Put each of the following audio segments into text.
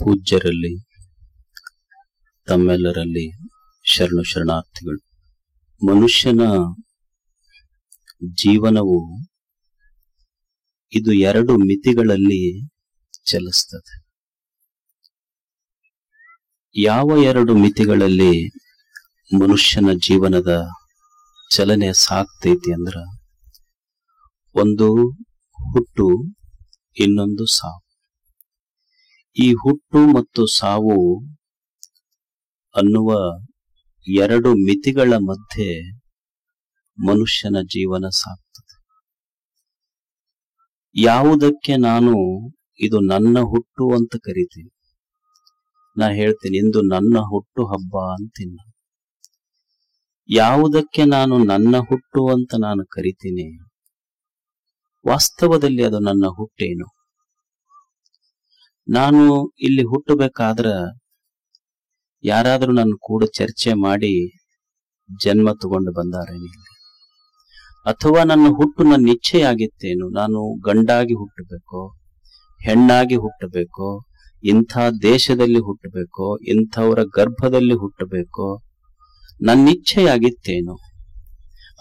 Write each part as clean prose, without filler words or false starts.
ಪೂಜ್ಯರಲ್ಲಿ ತಮ್ಮೆಲ್ಲರಲ್ಲಿ ಶರಣಾರ್ಥಿಗಳು. ಮನುಷ್ಯನ ಜೀವನವು ಇದು ಎರಡು ಮಿತಿಗಳಲ್ಲಿ ಚಲಿಸ್ತದೆ. ಯಾವ ಎರಡು ಮಿತಿಗಳಲ್ಲಿ ಮನುಷ್ಯನ ಜೀವನದ ಚಲನೆ ಸಾಗ್ತೈತಿ ಅಂದ್ರ, ಒಂದು ಹುಟ್ಟು, ಇನ್ನೊಂದು ಸಾವು. ಈ ಹುಟ್ಟು ಮತ್ತು ಸಾವು ಅನ್ನುವ ಎರಡು ಮಿತಿಗಳ ಮಧ್ಯೆ ಮನುಷ್ಯನ ಜೀವನ ಸಾಗ್ತದೆ. ಯಾವುದಕ್ಕೆ ನಾನು ಇದು ನನ್ನ ಹುಟ್ಟು ಅಂತ ಕರಿತೀನಿ, ನಾ ಹೇಳ್ತೀನಿ ಇಂದು ನನ್ನ ಹುಟ್ಟು ಹಬ್ಬ ಅಂತೀನಿ. ಯಾವುದಕ್ಕೆ ನಾನು ನನ್ನ ಹುಟ್ಟು ಅಂತ ನಾನು ಕರಿತೀನಿ, ವಾಸ್ತವದಲ್ಲಿ ಅದು ನನ್ನ ಹುಟ್ಟೇನು? ನಾನು ಇಲ್ಲಿ ಹುಟ್ಟಬೇಕಾದ್ರ ಯಾರಾದ್ರೂ ನನ್ನ ಕೂಡ ಚರ್ಚೆ ಮಾಡಿ ಜನ್ಮ ತಗೊಂಡು ಬಂದಾರೇನಿಲ್ಲ, ಅಥವಾ ನನ್ನ ಹುಟ್ಟು ನನ್ನ ಇಚ್ಛೆಯಾಗಿತ್ತೇನು? ನಾನು ಗಂಡಾಗಿ ಹುಟ್ಟಬೇಕೋ, ಹೆಣ್ಣಾಗಿ ಹುಟ್ಟಬೇಕೋ, ಇಂಥ ದೇಶದಲ್ಲಿ ಹುಟ್ಟಬೇಕೋ, ಇಂಥವರ ಗರ್ಭದಲ್ಲಿ ಹುಟ್ಟಬೇಕೋ, ನನ್ನ ಇಚ್ಛೆಯಾಗಿತ್ತೇನು?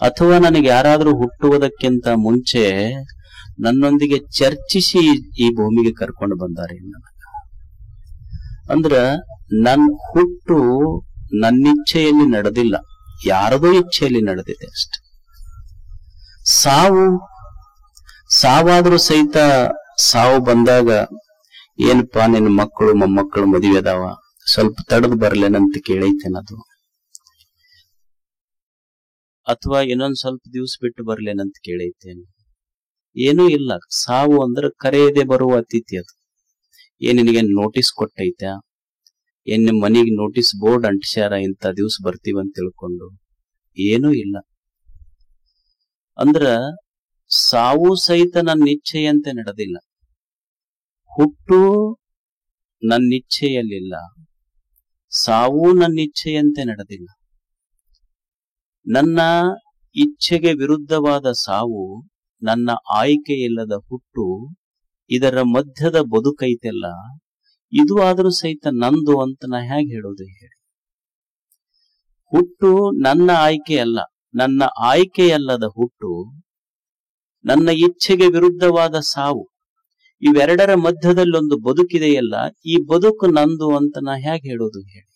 ಅಥವಾ ನನಗೆ ಯಾರಾದ್ರೂ ಹುಟ್ಟುವುದಕ್ಕಿಂತ ಮುಂಚೆ ನನ್ನೊಂದಿಗೆ ಚರ್ಚಿಸಿ ಈ ಭೂಮಿಗೆ ಕರ್ಕೊಂಡು ಬಂದಾರೆ ನನಗ? ಅಂದ್ರ ನನ್ನ ಹುಟ್ಟು ನನ್ನಿಚ್ಛೆಯಲ್ಲಿ ನಡೆದಿಲ್ಲ, ಯಾರದೋ ಇಚ್ಛೆಯಲ್ಲಿ ನಡೆದಿದೆ ಅಷ್ಟೆ. ಸಾವಾದ್ರೂ ಸಹಿತ ಸಾವು ಬಂದಾಗ, ಏನಪ್ಪಾ ನಿನ್ನ ಮಕ್ಕಳು ಮೊಮ್ಮಕ್ಕಳು ಮದುವೆ ಅದಾವ, ಸ್ವಲ್ಪ ತಡೆದು ಬರ್ಲೇನಂತ ಕೇಳೈತೇನದು? ಅಥವಾ ಇನ್ನೊಂದ್ ಸ್ವಲ್ಪ ದಿವಸ ಬಿಟ್ಟು ಬರ್ಲೇನಂತ ಕೇಳೈತೇನು? ಏನೂ ಇಲ್ಲ. ಸಾವು ಅಂದ್ರೆ ಕರೆಯದೆ ಬರುವ ಅತಿಥಿ. ಅದು ಏನ್ ನಿನಗೆ ನೋಟಿಸ್ ಕೊಟ್ಟೈತ? ಏನ್ ನಿಮ್ ಮನೆಗೆ ನೋಟಿಸ್ ಬೋರ್ಡ್ ಅಂಟಿಸ್ಯಾರ ಇಂಥ ದಿವ್ಸ ಬರ್ತೀವಂತ ತಿಳ್ಕೊಂಡು? ಏನೂ ಇಲ್ಲ. ಅಂದ್ರ ಸಾವು ಸಹಿತ ನನ್ನ ಇಚ್ಛೆಯಂತೆ ನಡೆದಿಲ್ಲ, ಹುಟ್ಟು ನನ್ನ ಇಚ್ಛೆಯಲ್ಲಿಲ್ಲ, ಸಾವು ನನ್ನ ಇಚ್ಛೆಯಂತೆ ನಡೆದಿಲ್ಲ. ನನ್ನ ಇಚ್ಛೆಗೆ ವಿರುದ್ಧವಾದ ಸಾವು, ನನ್ನ ಆಯ್ಕೆ ಇಲ್ಲದ ಹುಟ್ಟು, ಇದರ ಮಧ್ಯದ ಬದುಕೈತೆಲ್ಲ, ಇದು ಆದ್ರೂ ಸಹಿತ ನಂದು ಅಂತ ನಾ ಹೇಗೆ ಹೇಳೋದು ಹೇಳಿ? ಹುಟ್ಟು ನನ್ನ ಆಯ್ಕೆ ಅಲ್ಲ, ನನ್ನ ಆಯ್ಕೆಯಲ್ಲದ ಹುಟ್ಟು, ನನ್ನ ಇಚ್ಛೆಗೆ ವಿರುದ್ಧವಾದ ಸಾವು, ಇವೆರಡರ ಮಧ್ಯದಲ್ಲೊಂದು ಬದುಕಿದೆಯಲ್ಲ, ಈ ಬದುಕು ನಂದು ಅಂತ ನಾ ಹೇಗೆ ಹೇಳೋದು ಹೇಳಿ?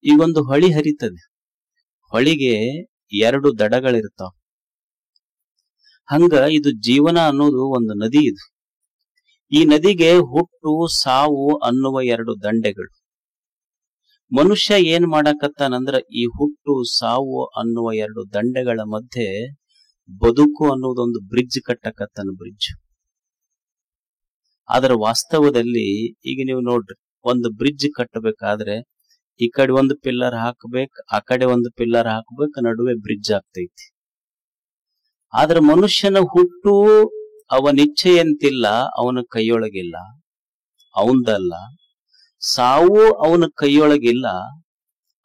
ಈಗೊಂದು ಹೊಳಿ ಹರಿತದೆ, ಹೊಳಿಗೆ ಎರಡು ದಡಗಳಿರ್ತಾವ. ಹಂಗ ಇದು ಜೀವನ ಅನ್ನೋದು ಒಂದು ನದಿ. ಇದು ಈ ನದಿಗೆ ಹುಟ್ಟು ಸಾವು ಅನ್ನುವ ಎರಡು ದಂಡೆಗಳು. ಮನುಷ್ಯ ಏನ್ ಮಾಡಕತ್ತಾನಂದ್ರ, ಈ ಹುಟ್ಟು ಸಾವು ಅನ್ನುವ ಎರಡು ದಂಡೆಗಳ ಮಧ್ಯೆ ಬದುಕು ಅನ್ನೋದೊಂದು ಬ್ರಿಡ್ಜ್ ಕಟ್ಟಕತ್ತಾನ, ಬ್ರಿಡ್ಜ್. ಆದ್ರ ವಾಸ್ತವದಲ್ಲಿ ಈಗ ನೀವು ನೋಡ್ರಿ, ಒಂದು ಬ್ರಿಡ್ಜ್ ಕಟ್ಟಬೇಕಾದ್ರೆ ಈ ಕಡೆ ಒಂದು ಪಿಲ್ಲರ್ ಹಾಕ್ಬೇಕು, ಆ ಕಡೆ ಒಂದು ಪಿಲ್ಲರ್ ಹಾಕ್ಬೇಕು, ನಡುವೆ ಬ್ರಿಡ್ಜ್ ಆಗ್ತೈತಿ. ಆದ್ರೆ ಮನುಷ್ಯನ ಹುಟ್ಟು ಅವನ ಇಚ್ಛೆಯಂತಿಲ್ಲ, ಅವನ ಕೈಯೊಳಗಿಲ್ಲ, ಅವಂದಲ್ಲ. ಸಾವು ಅವನ ಕೈಯೊಳಗಿಲ್ಲ,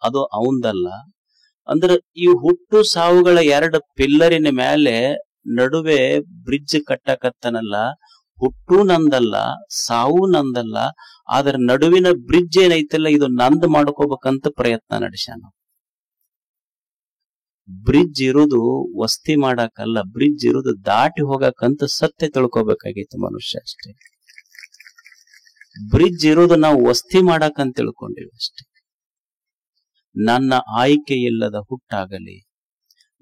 ಅದು ಅವಂದಲ್ಲ. ಅಂದ್ರೆ ಈ ಹುಟ್ಟು ಸಾವುಗಳ ಎರಡು ಪಿಲ್ಲರಿನ ಮೇಲೆ ನಡುವೆ ಬ್ರಿಡ್ಜ್ ಕಟ್ಟಕತ್ತನಲ್ಲ, ಹುಟ್ಟು ನಂದಲ್ಲ, ಸಾವು ನಂದಲ್ಲ. ಆದ್ರ ನಡುವಿನ ಬ್ರಿಡ್ಜ್ ಏನೈತಲ್ಲ, ಇದು ನಂದ್ ಮಾಡ್ಕೋಬೇಕಂತ ಪ್ರಯತ್ನ ನಡೆಸ್ಯಾನ. ಬ್ರಿಡ್ಜ್ ಇರುವುದು ವಸ್ತಿ ಮಾಡಕ್ಕಲ್ಲ, ಬ್ರಿಡ್ಜ್ ಇರುವುದು ದಾಟಿ ಹೋಗಕ್ಕಂತ ಸತ್ಯ ತಿಳ್ಕೊಬೇಕಾಗಿತ್ತು ಮನುಷ್ಯ ಅಷ್ಟೇ. ಬ್ರಿಡ್ಜ್ ಇರುವುದು ನಾವು ವಸ್ತಿ ಮಾಡಕ್ಕಂತ ತಿಳ್ಕೊಂಡಿವಿ ಅಷ್ಟೇ. ನನ್ನ ಆಯ್ಕೆ ಇಲ್ಲದ ಹುಟ್ಟಾಗಲಿ,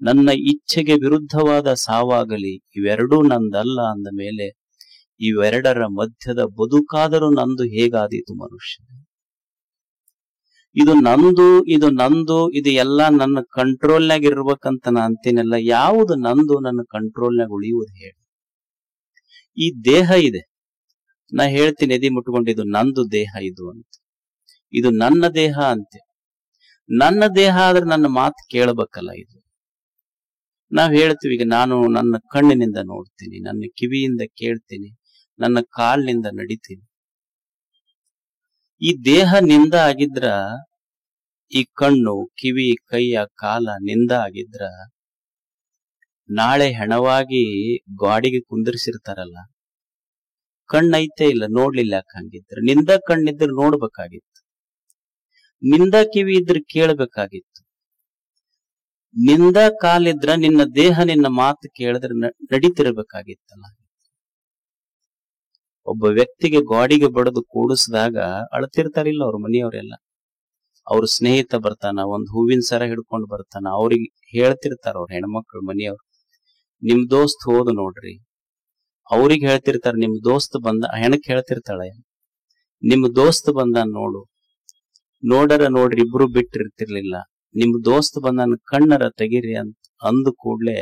ನನ್ನ ಇಚ್ಛೆಗೆ ವಿರುದ್ಧವಾದ ಸಾವಾಗಲಿ, ಇವೆರಡೂ ನಂದಲ್ಲ ಅಂದ ಮೇಲೆ ಇವೆರಡರ ಮಧ್ಯದ ಬದುಕಾದರೂ ನಂದು ಹೇಗಾದೀತು ಮನುಷ್ಯ? ಇದು ನಂದು, ಇದು ನಂದು, ಇದು ಎಲ್ಲ ನನ್ನ ಕಂಟ್ರೋಲ್ನಾಗ ಇರ್ಬೇಕಂತ ನಾ ಅಂತೀನಲ್ಲ. ಯಾವುದು ನಂದು ನನ್ನ ಕಂಟ್ರೋಲ್ನಾಗ ಉಳಿಯುವುದು ಹೇಳಿ? ಈ ದೇಹ ಇದೆ, ನಾ ಹೇಳ್ತೀನಿ ಎದಿ ಮುಟ್ಕೊಂಡು, ಇದು ನಂದು ದೇಹ ಇದು ಅಂತ. ಇದು ನನ್ನ ದೇಹ ಅಂತೆ. ನನ್ನ ದೇಹ ಆದ್ರೆ ನನ್ನ ಮಾತು ಕೇಳಬೇಕಲ್ಲ. ಇದು ನಾವ್ ಹೇಳ್ತೀವಿ, ಈಗ ನಾನು ನನ್ನ ಕಣ್ಣಿನಿಂದ ನೋಡ್ತೀನಿ, ನನ್ನ ಕಿವಿಯಿಂದ ಕೇಳ್ತೀನಿ, ನನ್ನ ಕಾಲಿನಿಂದ ನಡಿತೀನಿ. ಈ ದೇಹ ನಿಂದ ಆಗಿದ್ರ, ಈ ಕಣ್ಣು ಕಿವಿ ಕೈಯ ಕಾಲ ನಿಂದ ಆಗಿದ್ರ, ನಾಳೆ ಹೆಣವಾಗಿ ಗಾಡಿಗೆ ಕುಂದಿರಿಸಿರ್ತಾರಲ್ಲ, ಕಣ್ಣೈತೆ ಇಲ್ಲ, ನೋಡ್ಲಿಲ್ಲ. ಯಾಕೆ ಹಂಗಿದ್ರೆ ನಿಂದ ಕಣ್ಣಿದ್ರೆ ನೋಡ್ಬೇಕಾಗಿತ್ತು, ನಿಂದ ಕಿವಿ ಇದ್ರೆ ಕೇಳಬೇಕಾಗಿತ್ತು, ನಿಂದ ಕಾಲಿದ್ರ ನಿನ್ನ ದೇಹ ನಿನ್ನ ಮಾತು ಕೇಳಿದ್ರೆ ನಡೀತಿರ್ಬೇಕಾಗಿತ್ತಲ್ಲ. ಒಬ್ಬ ವ್ಯಕ್ತಿಗೆ ಗಾಡಿಗೆ ಬಡದು ಕೂಡಿಸಿದಾಗ ಅಳ್ತಿರ್ತಾರಿಲ್ಲ ಅವ್ರ ಮನೆಯವರೆಲ್ಲ. ಅವ್ರ ಸ್ನೇಹಿತ ಬರ್ತಾನ, ಒಂದ್ ಹೂವಿನ ಸರ ಹಿಡ್ಕೊಂಡು ಬರ್ತಾನ, ಅವ್ರಿಗೆ ಹೇಳ್ತಿರ್ತಾರ ಅವ್ರ ಹೆಣ್ಮಕ್ಳು ಮನೆಯವ್ರು, ನಿಮ್ ದೋಸ್ತ್ ಹೋದು ನೋಡ್ರಿ. ಅವ್ರಿಗೆ ಹೇಳ್ತಿರ್ತಾರ, ನಿಮ್ ದೋಸ್ತ್ ಬಂದ, ಹೆಣಕ್ ಹೇಳ್ತಿರ್ತಾಳೆ, ನಿಮ್ ದೋಸ್ತ್ ಬಂದ ನೋಡು, ನೋಡರ ನೋಡ್ರಿ, ಇಬ್ರು ಬಿಟ್ಟಿರ್ತಿರ್ಲಿಲ್ಲ, ನಿಮ್ ದೋಸ್ತ್ ಬಂದನ್ ಕಣ್ಣರ ತೆಗಿರಿ ಅಂತ ಅಂದ ಕೂಡ್ಲೆ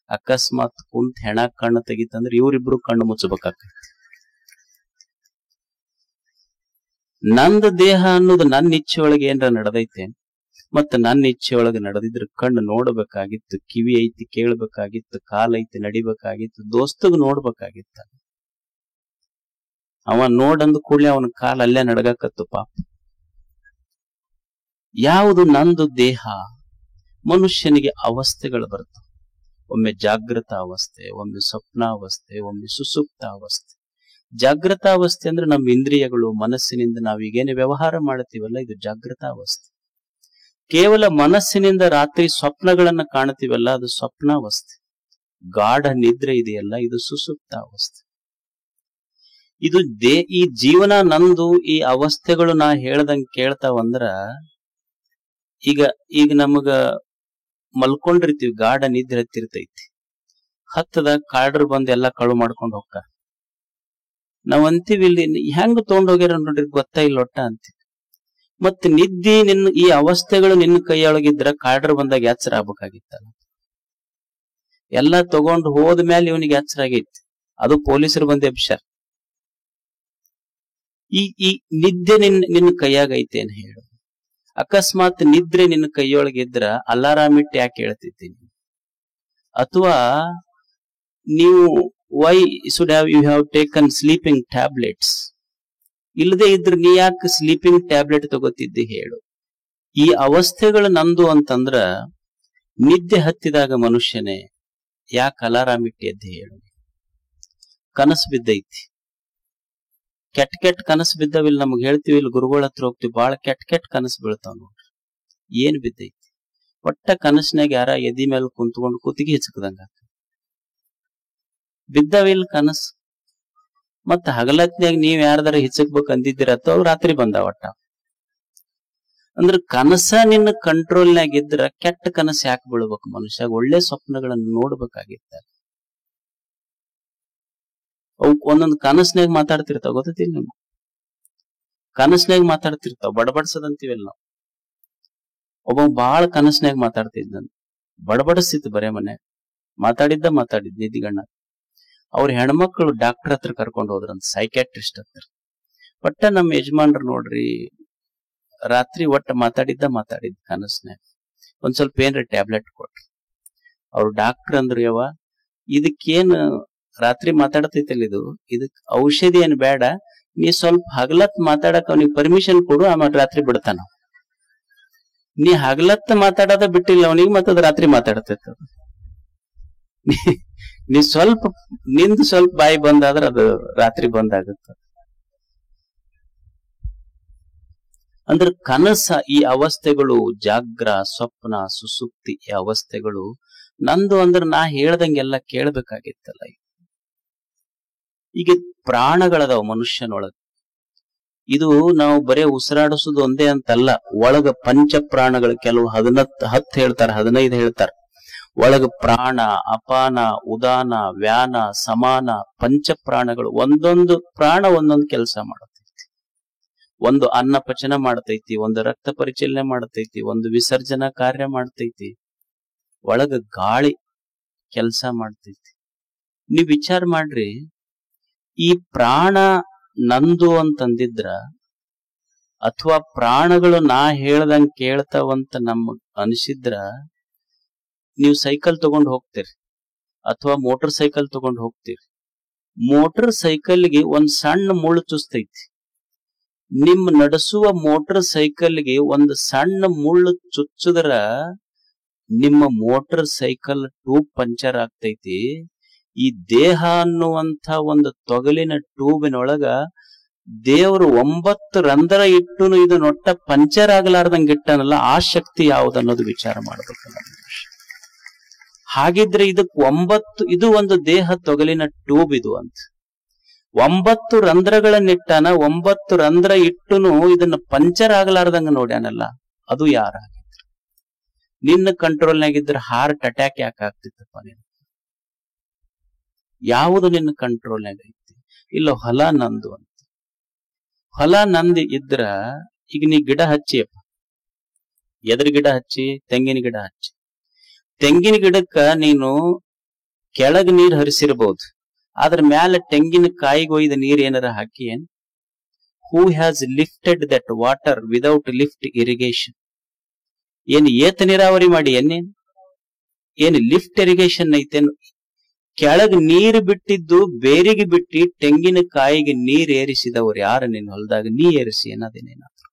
ಅಕಸ್ಮಾತ್ ಕುಂತ್ ಹೆಣ ಕಣ್ಣು ತೆಗಿತಂದ್ರೆ ಇವ್ರಿಬ್ರು ಕಣ್ಣು ಮುಚ್ಚಬೇಕಾಗ್ತೈತಿ. ನಂದು ದೇಹ ಅನ್ನೋದು ನನ್ನ ಇಚ್ಛೆಯೊಳಗೆ ಏನ್ರ ನಡೆದೈತೆ, ಮತ್ತ ನನ್ನ ಇಚ್ಛೆಯೊಳಗೆ ನಡೆದಿದ್ರೆ ಕಣ್ಣು ನೋಡ್ಬೇಕಾಗಿತ್ತು, ಕಿವಿ ಐತಿ ಕೇಳ್ಬೇಕಾಗಿತ್ತು, ಕಾಲೈತಿ ನಡಿಬೇಕಾಗಿತ್ತು, ದೋಸ್ತಗ್ ನೋಡ್ಬೇಕಾಗಿತ್ತ. ಅವ ನೋಡಂದ ಕೂಡಲೇ ಅವನ ಕಾಲ ಅಲ್ಲೇ ನಡಗಕತ್ತು ಪಾಪ. ಯಾವುದು ನಂದು ದೇಹ? ಮನುಷ್ಯನಿಗೆ ಅವಸ್ಥೆಗಳು ಬರ್ತವೆ. ಒಮ್ಮೆ ಜಾಗೃತ ಅವಸ್ಥೆ, ಒಮ್ಮೆ ಸ್ವಪ್ನಾವಸ್ಥೆ, ಒಮ್ಮೆ ಸುಸುಪ್ತ ಅವಸ್ಥೆ. ಜಾಗೃತ ಅವಸ್ಥೆ ಅಂದ್ರೆ ನಮ್ಮ ಇಂದ್ರಿಯಗಳು ಮನಸ್ಸಿನಿಂದ ನಾವೀಗೇನು ವ್ಯವಹಾರ ಮಾಡ್ತೀವಲ್ಲ, ಇದು ಜಾಗೃತ ಅವಸ್ಥೆ. ಕೇವಲ ಮನಸ್ಸಿನಿಂದ ರಾತ್ರಿ ಸ್ವಪ್ನಗಳನ್ನ ಕಾಣ್ತೀವಲ್ಲ, ಅದು ಸ್ವಪ್ನಾವಸ್ಥೆ. ಗಾಢ ನಿದ್ರೆ ಇದೆಯಲ್ಲ, ಇದು ಸುಸುಪ್ತ ಅವಸ್ಥೆ. ಇದು ಈ ಜೀವನ ನಂದು, ಈ ಅವಸ್ಥೆಗಳು ನಾ ಹೇಳ್ದಂಗೆ ಕೇಳ್ತಾವಂದ್ರ, ಈಗ ನಮಗ ಮಲ್ಕೊಂಡಿರ್ತೀವಿ, ಗಾಢ ನಿದ್ರೆ ಹತ್ತಿರ್ತೈತಿ, ಹತ್ತದಾಗ ಕಾಡ್ರು ಬಂದು ಎಲ್ಲಾ ಕಳು ಮಾಡ್ಕೊಂಡು ಹೋಗ್ತಾರ. ನಾವ್ ಅಂತೀವಿ, ಇಲ್ಲಿ ಹೆಂಗ್ ತಗೊಂಡ್ ಹೋಗ್ಯಾರ ನೋಡ್ರಿ, ಗೊತ್ತಾ ಇಲ್ಲ ಒಟ್ಟ ಅಂತೀವಿ. ಮತ್ ನಿದ್ದೆ ನಿನ್ನ ಈ ಅವಸ್ಥೆಗಳು ನಿನ್ನ ಕೈಯೊಳಗಿದ್ರ ಕಾಡ್ರು ಬಂದಾಗ ಎಚ್ಚರ ಆಗ್ಬೇಕಾಗಿತ್ತಲ್ಲ. ಎಲ್ಲಾ ತಗೊಂಡು ಹೋದ್ಮೇಲೆ ಇವನಿಗೆ ಎಚ್ಚರ ಆಗೈತಿ, ಅದು ಪೊಲೀಸರು ಬಂದು ಎಬ್ಸ್ಯಾರ. ಈ ನಿದ್ದೆ ನಿನ್ನ ಕೈಯಾಗೈತೆ ಅಂತ ಹೇಳು. ಅಕಸ್ಮಾತ್ ನಿದ್ರೆ ನಿನ್ನ ಕೈಯೊಳಗಿದ್ರ ಅಲಾರಾಮ್ ಇಟ್ಟು ಯಾಕೆ ಹೇಳ್ತಿದ್ದೀನಿ? ಅಥವಾ ನೀವು why should you have taken sleeping tablets? ಇಲ್ಲದೆ ಇದ್ರೆ ನೀ ಯಾಕೆ ಸ್ಲೀಪಿಂಗ್ ಟ್ಯಾಬ್ಲೆಟ್ ತಗೋತಿದ್ದೆ ಹೇಳು. ಈ ಅವಸ್ಥೆಗಳು ನಂದು ಅಂತಂದ್ರ ನಿದ್ದೆ ಹತ್ತಿದಾಗ ಮನುಷ್ಯನೇ ಯಾಕೆ ಅಲಾರಾಮ್ ಇಟ್ಟು ಎದ್ದೆ ಹೇಳು. ಕನಸು ಬಿದ್ದೈತಿ, ಕೆಟ್ಟ ಕನಸು ಬಿದ್ದವಿಲ್ಲ, ನಮಗ್ ಹೇಳ್ತೀವಿ, ಇಲ್ಲಿ ಗುರುಗಳ ಹತ್ರ ಹೋಗ್ತಿವಿ, ಬಾಳ ಕೆಟ್ಟ ಕನಸು ಬೀಳ್ತಾವ ನೋಡ್ರಿ. ಏನ್ ಬಿದ್ದೈತಿ? ಒಟ್ಟ ಕನಸಿನಾಗ ಯಾರ ಎದಿ ಮೇಲೆ ಕುಂತ್ಕೊಂಡು ಕುತ್ತಿಗೆ ಹೆಚ್ಚಕದಂಗ ಬಿದ್ದವಿಲ್ಲ ಕನಸು. ಮತ್ತ ಹಗಲತ್ನ್ಯಾಗ ನೀವ್ ಯಾರ್ದಾರ ಹಿಚಕ್ಬೇಕು ಅಂದಿದ್ದೀರ ಅಥವಾ ಅವ್ ರಾತ್ರಿ ಬಂದಾವ. ಒಟ್ಟ ಅಂದ್ರ ಕನಸ ನಿನ್ನ ಕಂಟ್ರೋಲ್ನಾಗ ಇದ್ರ ಕೆಟ್ಟ ಕನಸು ಯಾಕೆ ಬೀಳ್ಬೇಕು? ಮನುಷ್ಯ ಒಳ್ಳೆ ಸ್ವಪ್ನಗಳನ್ನು ನೋಡ್ಬೇಕಾಗಿತ್ತ. ಅವು ಒಂದೊಂದು ಕನಸ್ನಾಗ ಮಾತಾಡ್ತಿರ್ತಾವ, ಗೊತ್ತಿಲ್ಲ ನಿಮ್ಗೆ? ಕನಸ್ನಾಗ ಮಾತಾಡ್ತಿರ್ತಾವ, ಬಡಬಡ್ಸದಂತೀವಲ್ಲ ನಾವು. ಒಬ್ಬ ಬಾಳ ಕನಸ್ನಾಗ ಮಾತಾಡ್ತಿದ್ದಂತ, ಬಡಬಡಿಸ್ತಿತ್ತು ಬರೇ ಮನೆ, ಮಾತಾಡಿದ್ದ ನಿಧಿಗಣ್ಣ. ಅವ್ರ ಹೆಣ್ಮಕ್ಳು ಡಾಕ್ಟರ್ ಹತ್ರ ಕರ್ಕೊಂಡು ಹೋದ್ರಂತ, ಸೈಕ್ಯಾಟ್ರಿಸ್ಟ್ ಹತ್ರ. ಒಟ್ಟ ನಮ್ಮ ಯಜಮಾನ್ರು ನೋಡ್ರಿ ರಾತ್ರಿ ಒಟ್ಟ ಮಾತಾಡಿದ್ದ ಕನಸ್ನಾಗ ಒಂದ್ ಸ್ವಲ್ಪ ಏನ್ರ ಟ್ಯಾಬ್ಲೆಟ್ ಕೊಟ್ರಿ. ಅವ್ರ ಡಾಕ್ಟರ್ ಅಂದ್ರು, ಯವ್ವ ಇದಕ್ಕೇನ್ ರಾತ್ರಿ ಮಾತಾಡ್ತೈತಲ್ಲ, ಇದಕ್ ಔಷಧಿ ಏನ್ ಬೇಡ, ನೀ ಸ್ವಲ್ಪ ಹಗಲತ್ ಮಾತಾಡಕ್ ಅವ್ನಿಗೆ ಪರ್ಮಿಷನ್ ಕೊಡು, ಆಮೇಲೆ ರಾತ್ರಿ ಬಿಡ್ತಾನ. ನೀ ಹಗಲತ್ ಮಾತಾಡೋದ ಬಿಟ್ಟಿಲ್ಲ ಅವನಿಗೆ, ಮತ್ತದ ರಾತ್ರಿ ಮಾತಾಡ್ತೈತ. ನೀ ನಿಂದು ಸ್ವಲ್ಪ ಬಾಯಿ ಬಂದಾದ್ರ ಅದು ರಾತ್ರಿ ಬಂದಾಗುತ್ತೆ. ಅಂದ್ರೆ ಕನಸ, ಈ ಅವಸ್ಥೆಗಳು, ಜಾಗ್ರ, ಸ್ವಪ್ನ, ಸುಸುಪ್ತಿ, ಈ ಅವಸ್ಥೆಗಳು ನಂದು ಅಂದ್ರೆ ನಾ ಹೇಳ್ದಂಗೆಲ್ಲ ಕೇಳ್ಬೇಕಾಗಿತ್ತಲ್ಲ. ಈಗ ಪ್ರಾಣಗಳದಾವ ಮನುಷ್ಯನೊಳಗ. ಇದು ನಾವು ಬರೇ ಉಸಿರಾಡಿಸೋದು ಒಂದೇ ಅಂತಲ್ಲ, ಒಳಗ ಪಂಚ ಪ್ರಾಣಗಳು ಕೆಲವು 10 ಹೇಳ್ತಾರ, 15 ಹೇಳ್ತಾರ. ಒಳಗ ಪ್ರಾಣ, ಅಪಾನ, ಉದಾನ, ವ್ಯಾನ, ಸಮಾನ, ಪಂಚ ಪ್ರಾಣಗಳು. ಒಂದೊಂದು ಪ್ರಾಣ ಒಂದೊಂದು ಕೆಲಸ ಮಾಡತೈತಿ. ಒಂದು ಅನ್ನ ಪಚನ ಮಾಡ್ತೈತಿ, ಒಂದು ರಕ್ತ ಪರಿಚಲನೆ ಮಾಡ್ತೈತಿ, ಒಂದು ವಿಸರ್ಜನಾ ಕಾರ್ಯ ಮಾಡ್ತೈತಿ, ಒಳಗ ಗಾಳಿ ಕೆಲಸ ಮಾಡ್ತೈತಿ. ನೀವ್ ವಿಚಾರ ಮಾಡ್ರಿ, ಈ ಪ್ರಾಣ ನಂದು ಅಂತಂದಿದ್ರ ಅಥವಾ ಪ್ರಾಣಗಳು ನಾ ಹೇಳ್ದಂಗ್ ಕೇಳ್ತಾವಂತ ನಮಗ್ ಅನಿಸಿದ್ರ ನೀವು ಸೈಕಲ್ ತಗೊಂಡ್ ಹೋಗ್ತೀರಿ ಅಥವಾ ಮೋಟರ್ ಸೈಕಲ್ ತಗೊಂಡ್ ಹೋಗ್ತೀರಿ. ಮೋಟರ್ ಸೈಕಲ್ಗೆ ಒಂದ್ ಸಣ್ಣ ಮುಳ್ಳು ಚುಸ್ತೈತಿ. ನಿಮ್ ನಡೆಸುವ ಮೋಟರ್ ಸೈಕಲ್ಗೆ ಒಂದು ಸಣ್ಣ ಮುಳ್ಳು ಚುಚ್ಚಿದ್ರ ನಿಮ್ಮ ಮೋಟರ್ ಸೈಕಲ್ ಟ್ಯೂಬ್ ಪಂಚರ್ ಆಗ್ತೈತಿ. ಈ ದೇಹ ಅನ್ನುವಂಥ ಒಂದು ತೊಗಲಿನ ಟ್ಯೂಬಿನೊಳಗ ದೇವರು 9 ರಂಧ್ರ ಇಟ್ಟುನು ಇದು ನೊಟ್ಟ ಪಂಚರ್ ಆಗಲಾರ್ದಂಗೆ ಇಟ್ಟನಲ್ಲ, ಆ ಶಕ್ತಿ ಯಾವ್ದನ್ನೋದು ವಿಚಾರ ಮಾಡ್ಬೇಕು. ಹಾಗಿದ್ರೆ ಇದಕ್ಕೆ 9, ಇದು ಒಂದು ದೇಹ ತೊಗಲಿನ ಟ್ಯೂಬ್ ಇದು ಅಂತ 9 ರಂಧ್ರಗಳನ್ನಿಟ್ಟಾನ. 9 ರಂಧ್ರ ಇಟ್ಟುನು ಇದನ್ನ ಪಂಚರ್ ಆಗಲಾರ್ದಂಗ ನೋಡ್ಯಾನಲ್ಲ, ಅದು ಯಾರಾಗಿದ್ರು? ನಿನ್ನ ಕಂಟ್ರೋಲ್ನಾಗಿದ್ರೆ ಹಾರ್ಟ್ ಅಟ್ಯಾಕ್ ಯಾಕೆ ಆಗ್ತಿತ್ತಪ್ಪ? ನೀನು ಯಾವುದು ನಿನ್ನ ಕಂಟ್ರೋಲ್ನಾಗ ಐತಿ? ಇಲ್ಲ ಹೊಲ ನಂದು ಅಂತ. ಹೊಲ ನಂದಿ ಇದ್ರ ಈಗ ನೀ ಗಿಡ ಹಚ್ಚಿಯಪ್ಪ. ಎದ್ರ ಗಿಡ ಹಚ್ಚಿ? ತೆಂಗಿನ ಗಿಡ ಹಚ್ಚಿ. ತೆಂಗಿನ ಗಿಡಕ್ಕ ನೀನು ಕೆಳಗ್ ನೀರ್ ಹರಿಸಿರ್ಬೋದು, ಅದ್ರ ಮ್ಯಾಲ ತೆಂಗಿನ ಕಾಯಿಗೊಯ್ದ ನೀರ್ ಏನಾರ ಹಾಕಿ ಏನ್? Who has lifted that water without lift irrigation? ಏನ್ ಏತ ನೀರಾವರಿ ಮಾಡಿ ಏನೇನ್? ಏನ್ ಲಿಫ್ಟ್ ಇರಿಗೇಷನ್ ಐತೇನು? ಕೆಳಗ್ ನೀರು ಬಿಟ್ಟಿದ್ದು ಬೇರಿಗೆ ಬಿಟ್ಟಿ ತೆಂಗಿನ ಕಾಯಿಗೆ ನೀರ್ ಏರಿಸಿದವ್ರು ಯಾರು? ನಿನ್ ಹೊಲದಾಗ ನೀ ಏರಿಸಿ ಏನದೇನೇನಾದ್ರು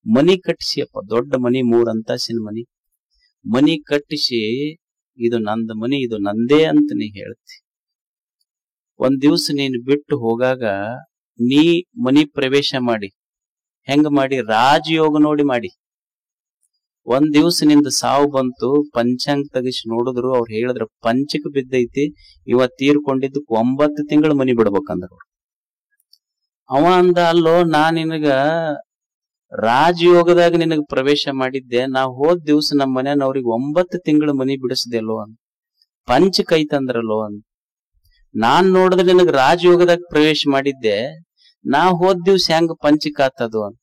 ಮನಿ ಕಟ್ಟಿಸಿಯಪ್ಪ, ದೊಡ್ಡ ಮನಿ, 3 ಅಂತಸ್ತಿನ ಮನಿ ಕಟ್ಟಿಸಿ ಇದು ನಂದ ಮನಿ, ಇದು ನಂದೇ ಅಂತ ನೀ ಹೇಳ್ತಿ. ಒಂದ್ ದಿವ್ಸ ನೀನು ಬಿಟ್ಟು ಹೋಗಾಗ ನೀ ಮನಿ ಪ್ರವೇಶ ಮಾಡಿ, ಹೆಂಗ ಮಾಡಿ? ರಾಜಯೋಗ ನೋಡಿ ಮಾಡಿ. ಒಂದ್ ದಿವ್ಸ ನಿಂದ ಸಾವು ಬಂತು, ಪಂಚಾಂಗ ತೆಗಿಸಿ ನೋಡಿದ್ರು, ಅವ್ರು ಹೇಳಿದ್ರ ಪಂಚಕ್ ಬಿದ್ದೈತಿ, ಇವ ತೀರ್ಕೊಂಡಿದ್ದಕ್ 9 ತಿಂಗಳು ಮನಿ ಬಿಡ್ಬೇಕಂದ್ರು. ಅವ ಅಂದ, ಅಲ್ಲೋ ನಾ ನಿನಗ ರಾಜಯೋಗದಾಗ ನಿನಗ ಪ್ರವೇಶ ಮಾಡಿದ್ದೆ, ನಾ ಹೋದ್ ದಿವ್ಸ ನಮ್ಮ ಮನೆಯವ್ರಿಗೆ 9 ತಿಂಗಳು ಮನಿ ಬಿಡಿಸ್ದೆಲ್ಲೋ ಅಂತ, ಪಂಚಕ್ ಐತಂದ್ರಲ್ಲೋ ಅಂತ. ನಾನ್ ನೋಡಿದ್ರೆ ನಿನಗ ರಾಜಯೋಗದಾಗ ಪ್ರವೇಶ ಮಾಡಿದ್ದೆ, ನಾ ಹೋದ್ ದಿವ್ಸ ಹೆಂಗ ಪಂಚಕ್ ಆತದು ಅಂತ.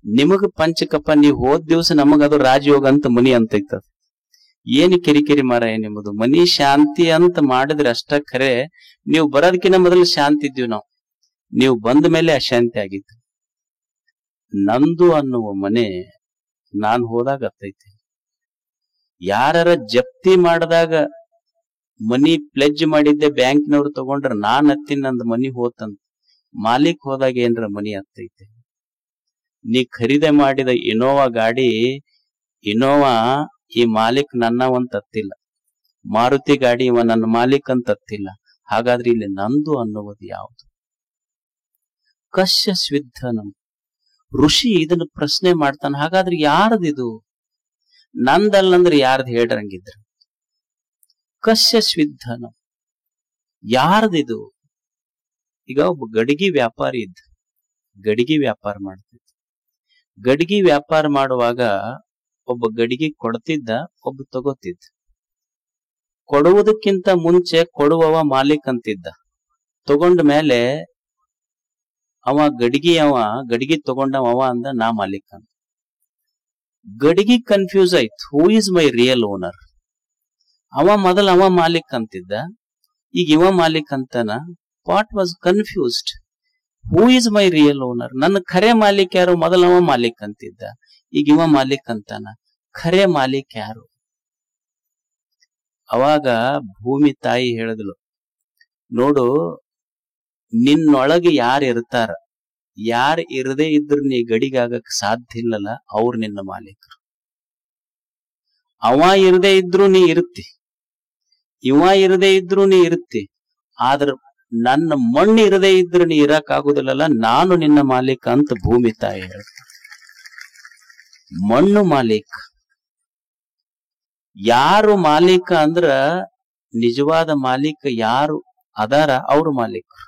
ನಿಮಗ ಪಂಚಕಪ್ಪ, ನೀವ್ ಹೋದ್ ದಿವ್ಸ ನಮಗ ಅದು ರಾಜಯೋಗ ಅಂತ ಮನಿ ಅಂತೈತದ. ಏನ್ ಕಿರಿಕಿರಿ ಮಾರಾಯ ನಿಮ್ಮದು? ಮನಿ ಶಾಂತಿ ಅಂತ ಮಾಡಿದ್ರೆ ಅಷ್ಟ ಖರೆ, ನೀವು ಬರೋದಕ್ಕಿಂತ ಮೊದಲು ಶಾಂತಿ ಇದ್ದೀವಿ ನಾವು, ನೀವು ಬಂದ ಮೇಲೆ ಅಶಾಂತಿ ಆಗಿತ್ತು. ನಂದು ಅನ್ನುವ ಮನೆ ನಾನ್ ಹೋದಾಗ ಹತ್ತೈತಿ. ಯಾರ ಜಪ್ತಿ ಮಾಡಿದಾಗ ಮನಿ ಪ್ಲೆಜ್ ಮಾಡಿದ್ದೆ ಬ್ಯಾಂಕ್ನವ್ರು ತಗೊಂಡ್ರ ನಾನ್ ಹತ್ತಿನ ನಂದು ಮನಿ ಹೋತಂತ. ಮಾಲೀಕ್ ಹೋದಾಗ ಏನ್ರ ಮನಿ ಹತ್ತೈತೆ? ನೀ ಖರೀದಿ ಮಾಡಿದ ಇನೋವಾ ಗಾಡಿ, ಇನೋವಾ ಈ ಮಾಲೀಕ್ ನನ್ನವಂತ ಹತ್ತಿಲ್ಲ, ಮಾರುತಿ ಗಾಡಿ ಇವ ನನ್ನ ಮಾಲೀಕ್ ಅಂತ ಹತ್ತಿಲ್ಲ. ಹಾಗಾದ್ರೆ ಇಲ್ಲಿ ನಂದು ಅನ್ನುವುದು ಯಾವುದು? ಕಶ್ಯ ಸ್ವಿಧನಂ. ಋಷಿ ಇದನ್ನ ಪ್ರಶ್ನೆ ಮಾಡ್ತಾನೆ. ಹಾಗಾದ್ರೆ ಯಾರದಿದು? ನಂದಲ್ಲಂದ್ರೆ ಯಾರ್ದು ಹೇಳ್ರಂಗಿದ್ರ? ಕಶ್ಯ ಸ್ವಿಧನಂ, ಯಾರ್ದಿದು? ಈಗ ಒಬ್ಬ ಗಡಿಗೆ ವ್ಯಾಪಾರಿ ಇದ್ದ, ಗಡಿಗೆ ವ್ಯಾಪಾರ ಮಾಡ್ತಿದ್ದ. ಗಡಿಗೆ ವ್ಯಾಪಾರ ಮಾಡುವಾಗ ಒಬ್ಬ ಗಡಿಗೆ ಕೊಡ್ತಿದ್ದ, ಒಬ್ಬ ತಗೋತಿದ್ದ. ಕೊಡುವುದಕ್ಕಿಂತ ಮುಂಚೆ ಕೊಡುವವ ಮಾಲೀಕ್ ಅಂತಿದ್ದ. ತಗೊಂಡ ಮೇಲೆ ಅವ ಗಡಿಗೆ ತಗೊಂಡವ ಅಂದ ನಾ ಮಾಲೀಕ್ ಅಂತ. ಗಡಿಗೆ ಕನ್ಫ್ಯೂಸ್ ಆಯ್ತು, who is my real owner? ಅವ ಮಾಲೀಕ್ ಅಂತಿದ್ದ, ಈಗ ಇವ ಮಾಲೀಕ್ ಅಂತಾನ. What was confused? Who is my real owner? ನನ್ನ ಖರೆ ಮಾಲೀಕ್ ಯಾರು? ಅವ ಮಾಲೀಕ್ ಅಂತಿದ್ದ, ಈಗ ಇವ ಮಾಲೀಕ್ ಅಂತಾನ. ಖರೆ ಮಾಲೀಕ್ ಯಾರು? ಅವಾಗ ಭೂಮಿ ತಾಯಿ ಹೇಳಿದ್ಲು, ನೋಡು, ನಿನ್ನೊಳಗೆ ಯಾರು ಇರ್ತಾರ, ಯಾರು ಇರದೇ ಇದ್ರು ನೀ ಗಡಿಗಾಗಕ್ ಸಾಧ್ಯ ಇಲ್ಲಲ್ಲ, ಅವ್ರು ನಿನ್ನ ಮಾಲೀಕರು. ಅವ ಇರದೇ ಇದ್ರು ನೀ ಇರುತ್ತಿ, ಇವ ಇರದೇ ಇದ್ರು ನೀ ಇರುತ್ತಿ. ಆದ್ರ ನನ್ನ ಮಣ್ಣು ಇರದೇ ಇದ್ರೆ ನೀ ಇರಕ್ ಆಗುದಿಲ್ಲಲ್ಲ, ನಾನು ನಿನ್ನ ಮಾಲೀಕ ಅಂತ ಭೂಮಿ ತಾಯಿ ಹೇಳ್ತಾರೆ. ಮಣ್ಣು ಮಾಲೀಕ. ಯಾರು ಮಾಲೀಕ ಅಂದ್ರ ನಿಜವಾದ ಮಾಲೀಕ ಯಾರು ಅದಾರ ಅವ್ರು ಮಾಲೀಕರು.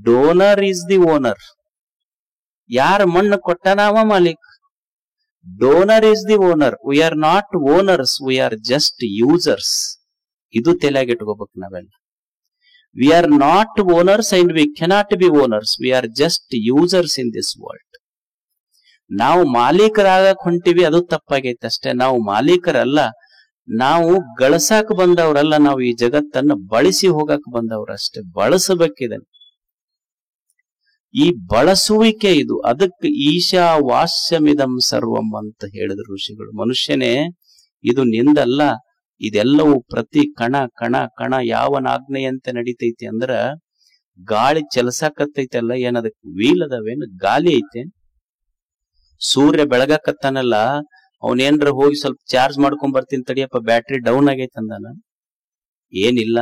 Donor is the owner. ಯಾರ ಮಣ್ಣು ಕೊಟ್ಟಾನ ಅವ ಮಾಲೀಕ. Donor is the owner. We are not owners, we are just users. ಇದು ತಲೆಯಾಗಿಟ್ಕೋಬೇಕು ನಾವೆಲ್ಲ. We are not owners and we cannot be owners. We are just users in this world. ನಾವು ಮಾಲೀಕರಾಗಕ್ ಹೊಂಟಿವಿ, ಅದು ತಪ್ಪಾಗೈತೆ ಅಷ್ಟೇ. ನಾವು ಮಾಲೀಕರಲ್ಲ, ನಾವು ಗಳಸಾಕ್ ಬಂದವರಲ್ಲ. ನಾವು ಈ ಜಗತ್ತನ್ನು ಬಳಸಿ ಹೋಗಕ್ ಬಂದವರಷ್ಟೇ. ಬಳಸಬೇಕಿದೆ. ಈ ಬಳಸುವಿಕೆ ಇದು. ಅದಕ್ಕೆ ಈಶಾವಾಸ್ಯಮಿದಂ ಸರ್ವಂ ಅಂತ ಹೇಳಿದ್ರು ಋಷಿಗಳು. ಮನುಷ್ಯನೇ, ಇದು ನಿಂದಲ್ಲ, ಇದೆಲ್ಲವೂ ಪ್ರತಿ ಕಣ ಕಣ ಕಣ ಯಾವನ ಆಜ್ಞೆಯಂತೆ ನಡೀತೈತಿ ಅಂದ್ರ ಗಾಳಿ ಚಲಸಾಕತ್ತೈತಲ್ಲ, ಏನದಕ್ಕೆ ವೀಲ್ ಅದಾವೇನು? ಗಾಲಿ ಐತೆ. ಸೂರ್ಯ ಬೆಳಗಾಕತ್ತಾನಲ್ಲ, ಅವನೇನ್ರ ಹೋಗಿ ಸ್ವಲ್ಪ ಚಾರ್ಜ್ ಮಾಡ್ಕೊಂಡ್ ಬರ್ತೀನಿ ತಡಿಯಪ್ಪ, ಬ್ಯಾಟ್ರಿ ಡೌನ್ ಆಗೈತೆ ಅಂದಾನ. ಏನಿಲ್ಲ.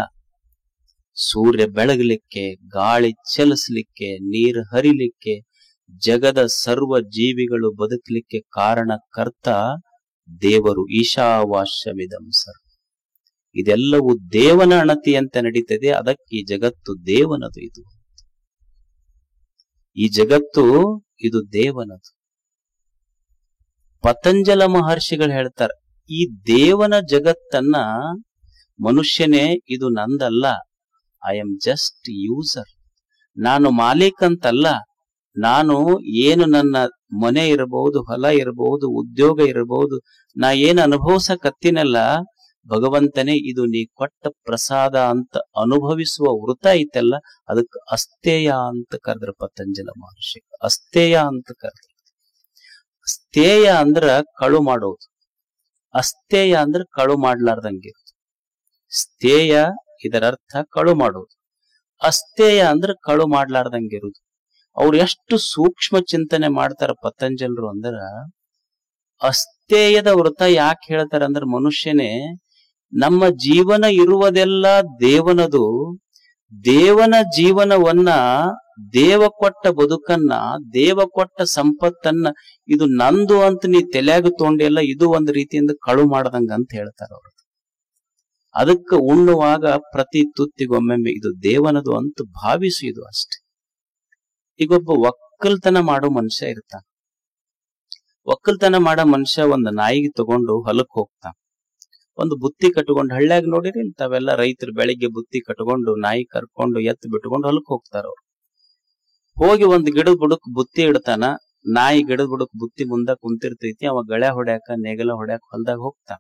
ಸೂರ್ಯ ಬೆಳಗಲಿಕ್ಕೆ, ಗಾಳಿ ಚಲಿಸ್ಲಿಕ್ಕೆ, ನೀರು ಹರಿಲಿಕ್ಕೆ, ಜಗದ ಸರ್ವ ಜೀವಿಗಳು ಬದುಕಲಿಕ್ಕೆ ಕಾರಣಕರ್ತ ದೇವರು. ಈಶಾವಾಸ್ಯಮಿದಂ ಸರ್ವ. ಇದೆಲ್ಲವೂ ದೇವನ ಅಣತಿಯಂತೆ ನಡೀತದೆ. ಅದಕ್ಕೆ ಈ ಜಗತ್ತು ದೇವನದು. ಈ ಜಗತ್ತು ಇದು ದೇವನದು. ಪತಂಜಲ ಮಹರ್ಷಿಗಳು ಹೇಳ್ತಾರೆ, ಈ ದೇವನ ಜಗತ್ತನ್ನ ಮನುಷ್ಯನೇ ಇದು ನಂದಲ್ಲ, ಐ ಆಮ್ ಜಸ್ಟ್ ಯೂಸರ್. ನಾನು ಮಾಲೀಕ್ ಅಂತಲ್ಲ. ನಾನು ಏನು ನನ್ನ ಮನೆ ಇರಬಹುದು, ಹೊಲ ಇರಬಹುದು, ಉದ್ಯೋಗ ಇರಬಹುದು, ನಾ ಏನು ಅನುಭವಿಸಕತ್ತಿನಲ್ಲ, ಭಗವಂತನೇ ಇದು ನೀ ಕೊಟ್ಟ ಪ್ರಸಾದ ಅಂತ ಅನುಭವಿಸುವ ವೃತ ಐತಲ್ಲ, ಅದಕ್ಕೆ ಅಸ್ತೇಯ ಅಂತ ಕರೆದ್ರ ಪತಂಜಲ ಮಹರ್ಷಿ. ಅಸ್ತೇಯ ಅಂತ ಕರೆದ್ರ. ಸ್ಥೇಯ ಅಂದ್ರ ಕಳು ಮಾಡೋದು, ಅಸ್ತೇಯ ಅಂದ್ರ ಕಳು ಮಾಡ್ಲಾರ್ದಂಗಿರೋದು. ಸ್ಥೇಯ ಇದರ ಅರ್ಥ ಕಳು ಮಾಡೋದು, ಅಸ್ತೇಯ ಅಂದ್ರ ಕಳು ಮಾಡ್ಲಾರ್ದಂಗಿರುದು. ಅವ್ರು ಎಷ್ಟು ಸೂಕ್ಷ್ಮ ಚಿಂತನೆ ಮಾಡ್ತಾರ ಪತಂಜಲರು ಅಂದ್ರ, ಅಸ್ತೇಯದ ವೃತ ಯಾಕೆ ಹೇಳ್ತಾರ ಅಂದ್ರ, ಮನುಷ್ಯನೇ ನಮ್ಮ ಜೀವನ ಇರುವುದೆಲ್ಲ ದೇವನದು. ದೇವನ ಜೀವನವನ್ನ, ದೇವ ಕೊಟ್ಟ ಬದುಕನ್ನ, ದೇವ ಕೊಟ್ಟ ಸಂಪತ್ತನ್ನ ಇದು ನಂದು ಅಂತ ನೀ ತಲೆಯಾಗ ತೊಗೊಂಡೆಲ್ಲ, ಇದು ಒಂದು ರೀತಿಯಿಂದ ಕಳು ಮಾಡದಂಗ ಅಂತ ಹೇಳ್ತಾರ ಅವರು. ಅದಕ್ಕೆ ಉಣ್ಣುವಾಗ ಪ್ರತಿ ತುತ್ತಿಗೊಮ್ಮೆ ಇದು ದೇವನದು ಅಂತ ಭಾವಿಸು, ಇದು ಅಷ್ಟೆ. ಈಗೊಬ್ಬ ಒಕ್ಕಲ್ತನ ಮಾಡೋ ಮನುಷ್ಯ ಇರ್ತಾನ. ಒಕ್ಕಲ್ತನ ಮಾಡೋ ಮನುಷ್ಯ ಒಂದು ನಾಯಿಗೆ ತಗೊಂಡು ಹೊಲಕ್ ಹೋಗ್ತಾನ. ಒಂದು ಬುತ್ತಿ ಕಟ್ಕೊಂಡು, ಹಳ್ಳ್ಯಾಗ ನೋಡಿರಿ ಇಂಥವೆಲ್ಲ ರೈತರು ಬೆಳಿಗ್ಗೆ ಬುತ್ತಿ ಕಟ್ಕೊಂಡು ನಾಯಿ ಕರ್ಕೊಂಡು ಎತ್ತು ಬಿಟ್ಕೊಂಡು ಹೊಲಕ್ ಹೋಗ್ತಾರ. ಅವ್ರು ಹೋಗಿ ಒಂದ್ ಗಿಡದ ಬುಡಕ್ ಬುತ್ತಿ ಇಡ್ತಾನ. ನಾಯಿ ಗಿಡದ ಬುಡಕ್ ಬುತ್ತಿ ಮುಂದ ಕುಂತಿರ್ತೈತಿ. ಅವ ಗಳೆ ಹೊಡ್ಯಾಕ, ನೇಗಲ ಹೊಡ್ಯಾಕ ಹೊಲ್ದಾಗ ಹೋಗ್ತಾನ.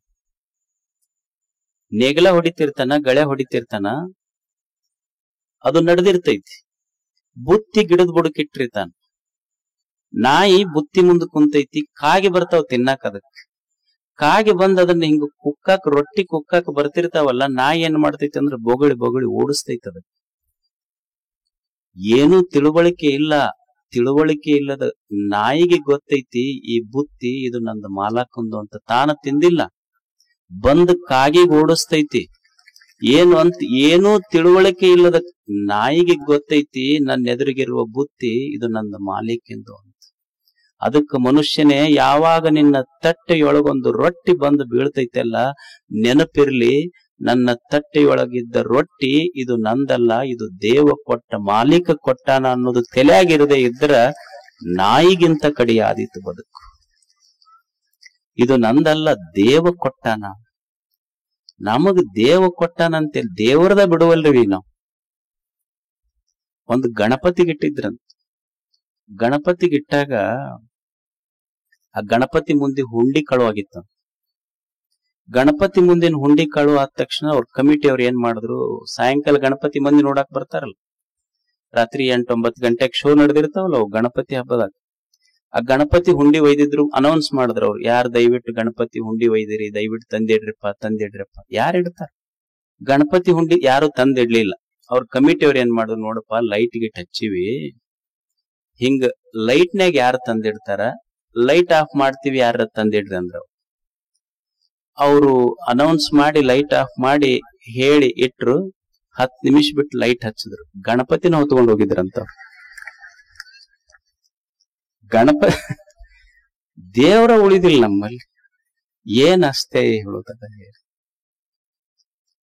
ನೇಗಲ ಹೊಡಿತಿರ್ತಾನ, ಗಳೆ ಹೊಡಿತಿರ್ತಾನ, ಅದು ನಡೆದಿರ್ತೈತಿ. ಬುತ್ತಿ ಗಿಡದ ಬುಡಕ್ ಇಟ್ಟಿರ್ತಾನ. ನಾಯಿ ಬುತ್ತಿ ಮುಂದ ಕುಂತೈತಿ. ಕಾಗಿ ಬರ್ತಾವ ತಿನ್ನಾಕ. ಅದಕ್ಕೆ ಕಾಗಿ ಬಂದ್ ಅದನ್ನ ಹಿಂಗ ಕುಕ್ಕಾಕ, ರೊಟ್ಟಿ ಕುಕ್ಕಾಕ ಬರ್ತಿರ್ತಾವಲ್ಲ, ನಾಯಿ ಏನ್ ಮಾಡ್ತೈತಿ ಅಂದ್ರ ಬೊಗಳಿ ಬೊಗಳಿ ಓಡಿಸ್ತೈತಿ. ಅದಕ್ಕೆ ಏನೂ ತಿಳುವಳಿಕೆ ಇಲ್ಲ. ತಿಳುವಳಿಕೆ ಇಲ್ಲದ ನಾಯಿಗೆ ಗೊತ್ತೈತಿ ಈ ಬುತ್ತಿ ಇದು ನಂದು ಮಾಲಕಂದು ಅಂತ. ತಾನ ತಿಂದಿಲ್ಲ, ಬಂದ್ ಕಾಗಿಗೆ ಓಡಿಸ್ತೈತಿ. ಏನೂ ತಿಳುವಳಿಕೆ ಇಲ್ಲದ ನಾಯಿಗೆ ಗೊತ್ತೈತಿ ನನ್ನ ಎದುರಿಗಿರುವ ಬುತ್ತಿ ಇದು ನನ್ನ ಮಾಲೀಕೆಂದು ಅಂತ. ಅದಕ್ಕೆ ಮನುಷ್ಯನೇ, ಯಾವಾಗ ನಿನ್ನ ತಟ್ಟೆಯೊಳಗೊಂದು ರೊಟ್ಟಿ ಬಂದು ಬೀಳ್ತೈತೆಲ್ಲ, ನೆನಪಿರ್ಲಿ, ನನ್ನ ತಟ್ಟೆಯೊಳಗಿದ್ದ ರೊಟ್ಟಿ ಇದು ನಂದಲ್ಲ, ಇದು ದೇವ ಕೊಟ್ಟ, ಮಾಲೀಕ ಕೊಟ್ಟಾನ ಅನ್ನೋದು ತಲೆಯಾಗಿರದೆ ಇದ್ರ ನಾಯಿಗಿಂತ ಕಡಿಯಾದೀತು ಬದುಕು. ಇದು ನಂದಲ್ಲ, ದೇವ ಕೊಟ್ಟಾನ. ನಮಗ್ ದೇವ ಕೊಟ್ಟಾನಂತೆ ದೇವರದ ಬಿಡುವಲ್ರಿ ನಾವು. ಒಂದು ಗಣಪತಿಗಿಟ್ಟಿದ್ರಂತ. ಗಣಪತಿಗಿಟ್ಟಾಗ ಆ ಗಣಪತಿ ಮುಂದೆ ಹುಂಡಿ ಕಳುವಾಗಿತ್ತ. ಗಣಪತಿ ಮುಂದಿನ ಹುಂಡಿ ಕಳು ಆದ ತಕ್ಷಣ ಅವ್ರ ಕಮಿಟಿ ಅವ್ರು ಏನ್ ಮಾಡಿದ್ರು, ಸಾಯಂಕಾಲ ಗಣಪತಿ ಮಂದಿ ನೋಡಕ್ ಬರ್ತಾರಲ್ಲ, ರಾತ್ರಿ 8-9 ಗಂಟೆಗೆ ಶೋ ನಡೆದಿರ್ತಾವಲ್ಲ ಅವು ಗಣಪತಿ ಹಬ್ಬದಾಗ. ಆ ಗಣಪತಿ ಹುಂಡಿ ಒಯ್ದಿದ್ರು, ಅನೌನ್ಸ್ ಮಾಡಿದ್ರು ಅವ್ರು, ಯಾರು ದಯವಿಟ್ಟು ಗಣಪತಿ ಹುಂಡಿ ಒಯ್ದಿರಿ, ದಯವಿಟ್ಟು ತಂದಿಡ್ರಪ್ಪ. ಯಾರು ಇಡ್ತಾರ ಗಣಪತಿ ಹುಂಡಿ? ಯಾರು ತಂದಿಡ್ಲಿಲ್ಲ. ಅವ್ರ ಕಮಿಟಿ ಅವ್ರು ಏನ್ ಮಾಡಿದ್ರು, ನೋಡಪ್ಪ ಲೈಟ್ ಗಿಟ್ ಹಚ್ಚಿವಿ, ಹಿಂಗ ಲೈಟ್ನಾಗ ಯಾರು ತಂದಿಡ್ತಾರ, ಲೈಟ್ ಆಫ್ ಮಾಡ್ತೀವಿ, ಯಾರ ತಂದಿಡ್ರಿ ಅಂದ್ರ ಅವರು ಅನೌನ್ಸ್ ಮಾಡಿ ಲೈಟ್ ಆಫ್ ಮಾಡಿ ಹೇಳಿ ಇಟ್ರು. 10 ನಿಮಿಷ ಬಿಟ್ಟು ಲೈಟ್ ಹಚ್ಚಿದ್ರು. ಗಣಪತಿನ ಹೊತ್ಕೊಂಡು ಹೋಗಿದ್ರಂತ. ದೇವರ ಉಳಿದಿಲ್ಲ ನಮ್ಮಲ್ಲಿ. ಏನ್ ಅಷ್ಟೇ ಹೇಳೋದ.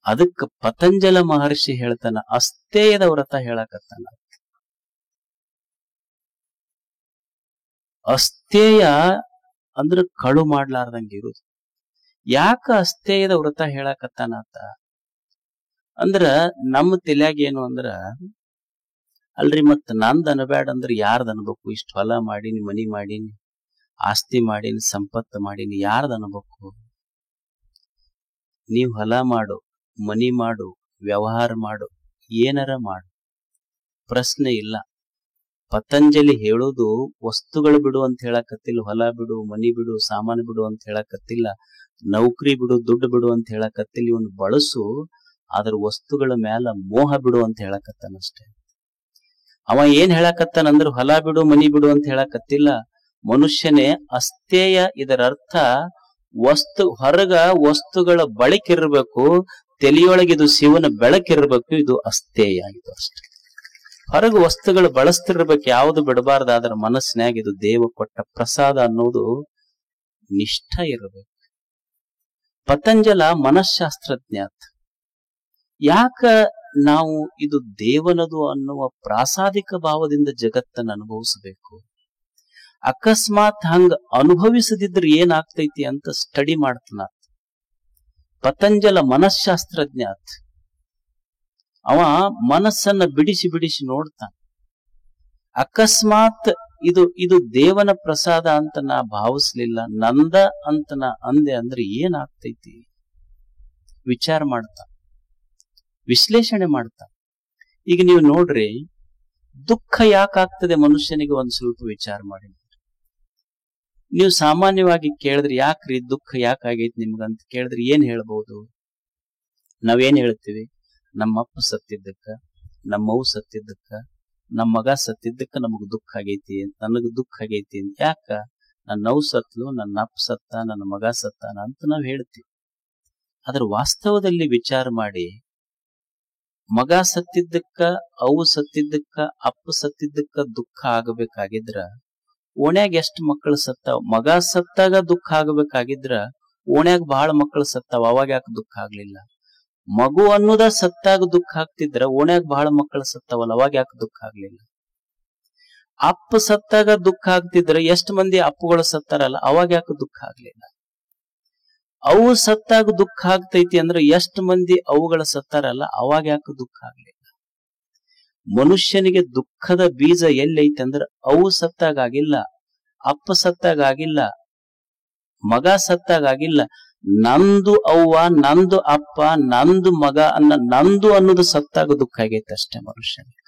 ಅದಕ್ಕ ಪತಂಜಲ ಮಹರ್ಷಿ ಹೇಳ್ತಾನ, ಅಸ್ತೇಯದ ವ್ರತ ಹೇಳಕತ್ತಾನ. ಅಸ್ತೇಯ ಅಂದ್ರ ಕಳು ಮಾಡ್ಲಾರ್ದಂಗ ಇರುದು. ಯಾಕ ಅಸ್ತೇಯದ ವ್ರತ ಹೇಳಕತ್ತಾನಂತ ಅಂದ್ರ, ನಮ್ಮ ತಲೆಯಾಗ ಏನು ಅಂದ್ರ, ಅಲ್ರಿ ಮತ್ ನಂದ್ ಅನ್ಬ್ಯಾಡ ಅಂದ್ರ ಯಾರ್ದ ಅನ್ಬೇಕು? ಇಷ್ಟ ಹೊಲ ಮಾಡೀನಿ, ಮನಿ ಮಾಡೀನಿ, ಆಸ್ತಿ ಮಾಡೀನಿ, ಸಂಪತ್ತು ಮಾಡೀನಿ, ಯಾರ್ದ ಅನ್ಬೇಕು? ನೀವ್ ಹೊಲ ಮಾಡು, ಮನಿ ಮಾಡು, ವ್ಯವಹಾರ ಮಾಡು, ಏನಾರ ಮಾಡು, ಪ್ರಶ್ನೆ ಇಲ್ಲ. ಪತಂಜಲಿ ಹೇಳೋದು ವಸ್ತುಗಳು ಬಿಡು ಅಂತ ಹೇಳಕತ್ತಿಲ್ಲ, ಹೊಲ ಬಿಡು, ಮನಿ ಬಿಡು, ಸಾಮಾನು ಬಿಡು ಅಂತ ಹೇಳಕತ್ತಿಲ್ಲ, ನೌಕರಿ ಬಿಡು, ದುಡ್ಡು ಬಿಡು ಅಂತ ಹೇಳಕತ್ತಿಲ್ಲ. ಇವನು ಬಳಸು, ಅದ್ರ ವಸ್ತುಗಳ ಮ್ಯಾಲ ಮೋಹ ಬಿಡು ಅಂತ ಹೇಳಕತ್ತಾನಷ್ಟೇ. ಅವ ಏನ್ ಹೇಳಕತ್ತಾನಂದ್ರ, ಹೊಲ ಬಿಡು, ಮನಿ ಬಿಡು ಅಂತ ಹೇಳಕತ್ತಿಲ್ಲ. ಮನುಷ್ಯನೇ ಅಸ್ತೇಯ. ಇದರ ಅರ್ಥ ಹೊರಗ ವಸ್ತುಗಳ ಬಳಕೆ ಇರಬೇಕು, ತಲೆಯೊಳಗೆ ಇದು ಶಿವನ ಬೆಳಕಿರ್ಬೇಕು, ಇದು ಅಸ್ಥೇಯ, ಇದು ಅಷ್ಟೇ. ಹೊರಗೆ ವಸ್ತುಗಳು ಬಳಸ್ತಿರ್ಬೇಕು, ಯಾವುದು ಬಿಡಬಾರ್ದಾದ್ರ ಮನಸ್ಸಿನಾಗ ಇದು ದೇವ ಕೊಟ್ಟ ಪ್ರಸಾದ ಅನ್ನೋದು ನಿಷ್ಠ ಇರಬೇಕು. ಪತಂಜಲ ಮನಃಶಾಸ್ತ್ರಜ್ಞ. ಯಾಕ ನಾವು ಇದು ದೇವನದು ಅನ್ನುವ ಪ್ರಾಸಾದಿಕ ಭಾವದಿಂದ ಜಗತ್ತನ್ನು ಅನುಭವಿಸಬೇಕು? ಅಕಸ್ಮಾತ್ ಹಂಗ ಅನುಭವಿಸದಿದ್ರೆ ಏನಾಗ್ತೈತಿ ಅಂತ ಸ್ಟಡಿ ಮಾಡ್ತಾನ ಪತಂಜಲ ಮನಃಶಾಸ್ತ್ರಜ್ಞ. ಅವ ಮನಸ್ಸನ್ನ ಬಿಡಿಸಿ ಬಿಡಿಸಿ ನೋಡ್ತಾನ. ಅಕಸ್ಮಾತ್ ಇದು ದೇವನ ಪ್ರಸಾದ ಅಂತ ನಾ ಭಾವಿಸ್ಲಿಲ್ಲ, ನಂದ ಅಂತ ನಾ ಅಂದೆ ಅಂದ್ರೆ ಏನಾಗ್ತೈತಿ ವಿಚಾರ ಮಾಡ್ತಾ, ವಿಶ್ಲೇಷಣೆ ಮಾಡ್ತಾ. ಈಗ ನೀವು ನೋಡ್ರಿ, ದುಃಖ ಯಾಕಾಗ್ತದೆ ಮನುಷ್ಯನಿಗೆ ಒಂದ್ ಸ್ವಲ್ಪ ವಿಚಾರ ಮಾಡಿ. ನೀವು ಸಾಮಾನ್ಯವಾಗಿ ಕೇಳಿದ್ರಿ, ಯಾಕ್ರಿ ದುಃಖ ಯಾಕಾಗೈತಿ ನಿಮ್ಗಂತ ಕೇಳಿದ್ರಿ ಏನ್ ಹೇಳ್ಬಹುದು? ನಾವೇನ್ ಹೇಳ್ತೀವಿ? ನಮ್ಮಪ್ಪ ಸತ್ತಿದ್ದಕ್ಕ, ನಮ್ಮವ್ವ ಸತ್ತಿದ್ದಕ್ಕ, ನಮ್ಮ ಮಗ ಸತ್ತಿದ್ದಕ್ಕ ನಮಗ್ ದುಃಖ ಆಗೈತಿ, ನನಗ್ ದುಃಖ ಆಗೈತಿ. ಯಾಕ? ನನ್ನ ಅವ್ವ ಸತ್ಲು, ನನ್ನ ಅಪ್ಪ ಸತ್ತ, ನನ್ನ ಮಗ ಸತ್ತಾನ ಅಂತ ನಾವ್ ಹೇಳ್ತೀವಿ. ಅದ್ರ ವಾಸ್ತವದಲ್ಲಿ ವಿಚಾರ ಮಾಡಿ, ಮಗ ಸತ್ತಿದ್ದಕ್ಕ, ಅವ್ವ ಸತ್ತಿದ್ದಕ್ಕ, ಅಪ್ಪ ಸತ್ತಿದ್ದಕ್ಕ ದುಃಖ ಆಗಬೇಕಾಗಿದ್ರ ಓಣ್ಯಾಗ ಎಷ್ಟು ಮಕ್ಕಳು ಸತ್ತಾವ? ಮಗ ಸತ್ತಾಗ ದುಃಖ ಆಗಬೇಕಾಗಿದ್ರ ಓಣ್ಯಾಗ ಬಹಳ ಮಕ್ಕಳು ಸತ್ತಾವ, ಅವಾಗ ಯಾಕೆ ದುಃಖ ಆಗ್ಲಿಲ್ಲ? ಮಗು ಅನ್ನೋದ ಸತ್ತಾಗ ದುಃಖ ಆಗ್ತಿದ್ರ ಓಣ್ಯಾಗ ಬಹಳ ಮಕ್ಕಳು ಸತ್ತಾವಲ್ಲ, ಅವಾಗ ಯಾಕೆ ದುಃಖ ಆಗ್ಲಿಲ್ಲ? ಅಪ್ಪ ಸತ್ತಾಗ ದುಃಖ ಆಗ್ತಿದ್ರ ಎಷ್ಟು ಮಂದಿ ಅಪ್ಪುಗಳು ಸತ್ತಾರಲ್ಲ, ಅವಾಗ ಯಾಕೆ ದುಃಖ ಆಗ್ಲಿಲ್ಲ? ಅವು ಸತ್ತಾಗ ದುಃಖ ಆಗ್ತೈತಿ ಅಂದ್ರೆ ಎಷ್ಟು ಮಂದಿ ಅವುಗಳ ಸತ್ತಾರಲ್ಲ, ಅವಾಗ ಯಾಕೆ ದುಃಖ ಆಗ್ಲಿಲ್ಲ? ಮನುಷ್ಯನಿಗೆ ದುಃಖದ ಬೀಜ ಎಲ್ಲೈತಿ ಅಂದ್ರೆ ಅವು ಸತ್ತಾಗ ಆಗಿಲ್ಲ, ಅಪ್ಪ ಸತ್ತಾಗ ಆಗಿಲ್ಲ, ಮಗ ಸತ್ತಾಗ ಆಗಿಲ್ಲ. ನಂದು ಅವ್ವ, ನಂದು ಅಪ್ಪ, ನಂದು ಮಗ ನಂದು ಅನ್ನೋದು ಸತ್ತಾಗ ದುಃಖ ಆಗೈತೆ ಅಷ್ಟೇ ಮನುಷ್ಯನಿಗೆ.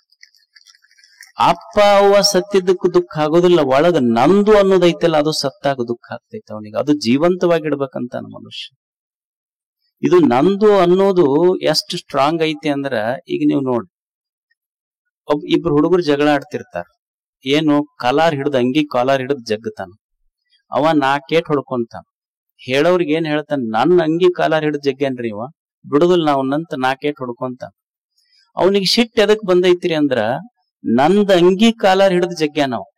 ಅಪ್ಪ ಅವ್ವ ಸತ್ತಿದ್ದಕ್ಕೂ ದುಃಖ ಆಗೋದಿಲ್ಲ, ಒಳಗ ನಂದು ಅನ್ನೋದೈತಲ್ಲ ಅದು ಸತ್ತಾಗ ದುಃಖ ಆಗ್ತೈತೆ ಅವನಿಗೆ. ಅದು ಜೀವಂತವಾಗಿಡ್ಬೇಕಂತ ಮನುಷ್ಯ. ಇದು ನಂದು ಅನ್ನೋದು ಎಷ್ಟು ಸ್ಟ್ರಾಂಗ್ ಐತಿ ಅಂದ್ರ, ಈಗ ನೀವು ನೋಡಿ, ಇಬ್ರು ಹುಡುಗರು ಜಗಳ ಆಡ್ತಿರ್ತಾರ. ಏನು? ಕಾಲಾರ್ ಹಿಡ್ದು, ಅಂಗಿ ಕಾಲಾರ್ ಹಿಡಿದು ಜಗ್ತಾನ. ಅವ 4 ಏಟ್ ಹೊಡ್ಕೊಂತಾನ. ಹೇಳೋರ್ಗೆ ಏನ್ ಹೇಳ್ತಾನ? ನನ್ನ ಅಂಗಿ ಕಾಲಾರ್ ಹಿಡಿದು ಜಗ್ಗೇನ್ರಿ ಇವ, ಬಿಡುದಿಲ್ಲ ನಾವನ್ನಂತ 4 ಏಟ್ ಹೊಡ್ಕೊಂತಾನ. ಅವನಿಗೆ ಶಿಟ್ ಎದಕ್ ಬಂದೈತ್ರಿ ಅಂದ್ರ, ನಂದ ಅಂಗಿ ಕಾಲಾರ್ ಹಿಡಿದು ಜಗ್ಗ್ಯಾನ ನಾವು,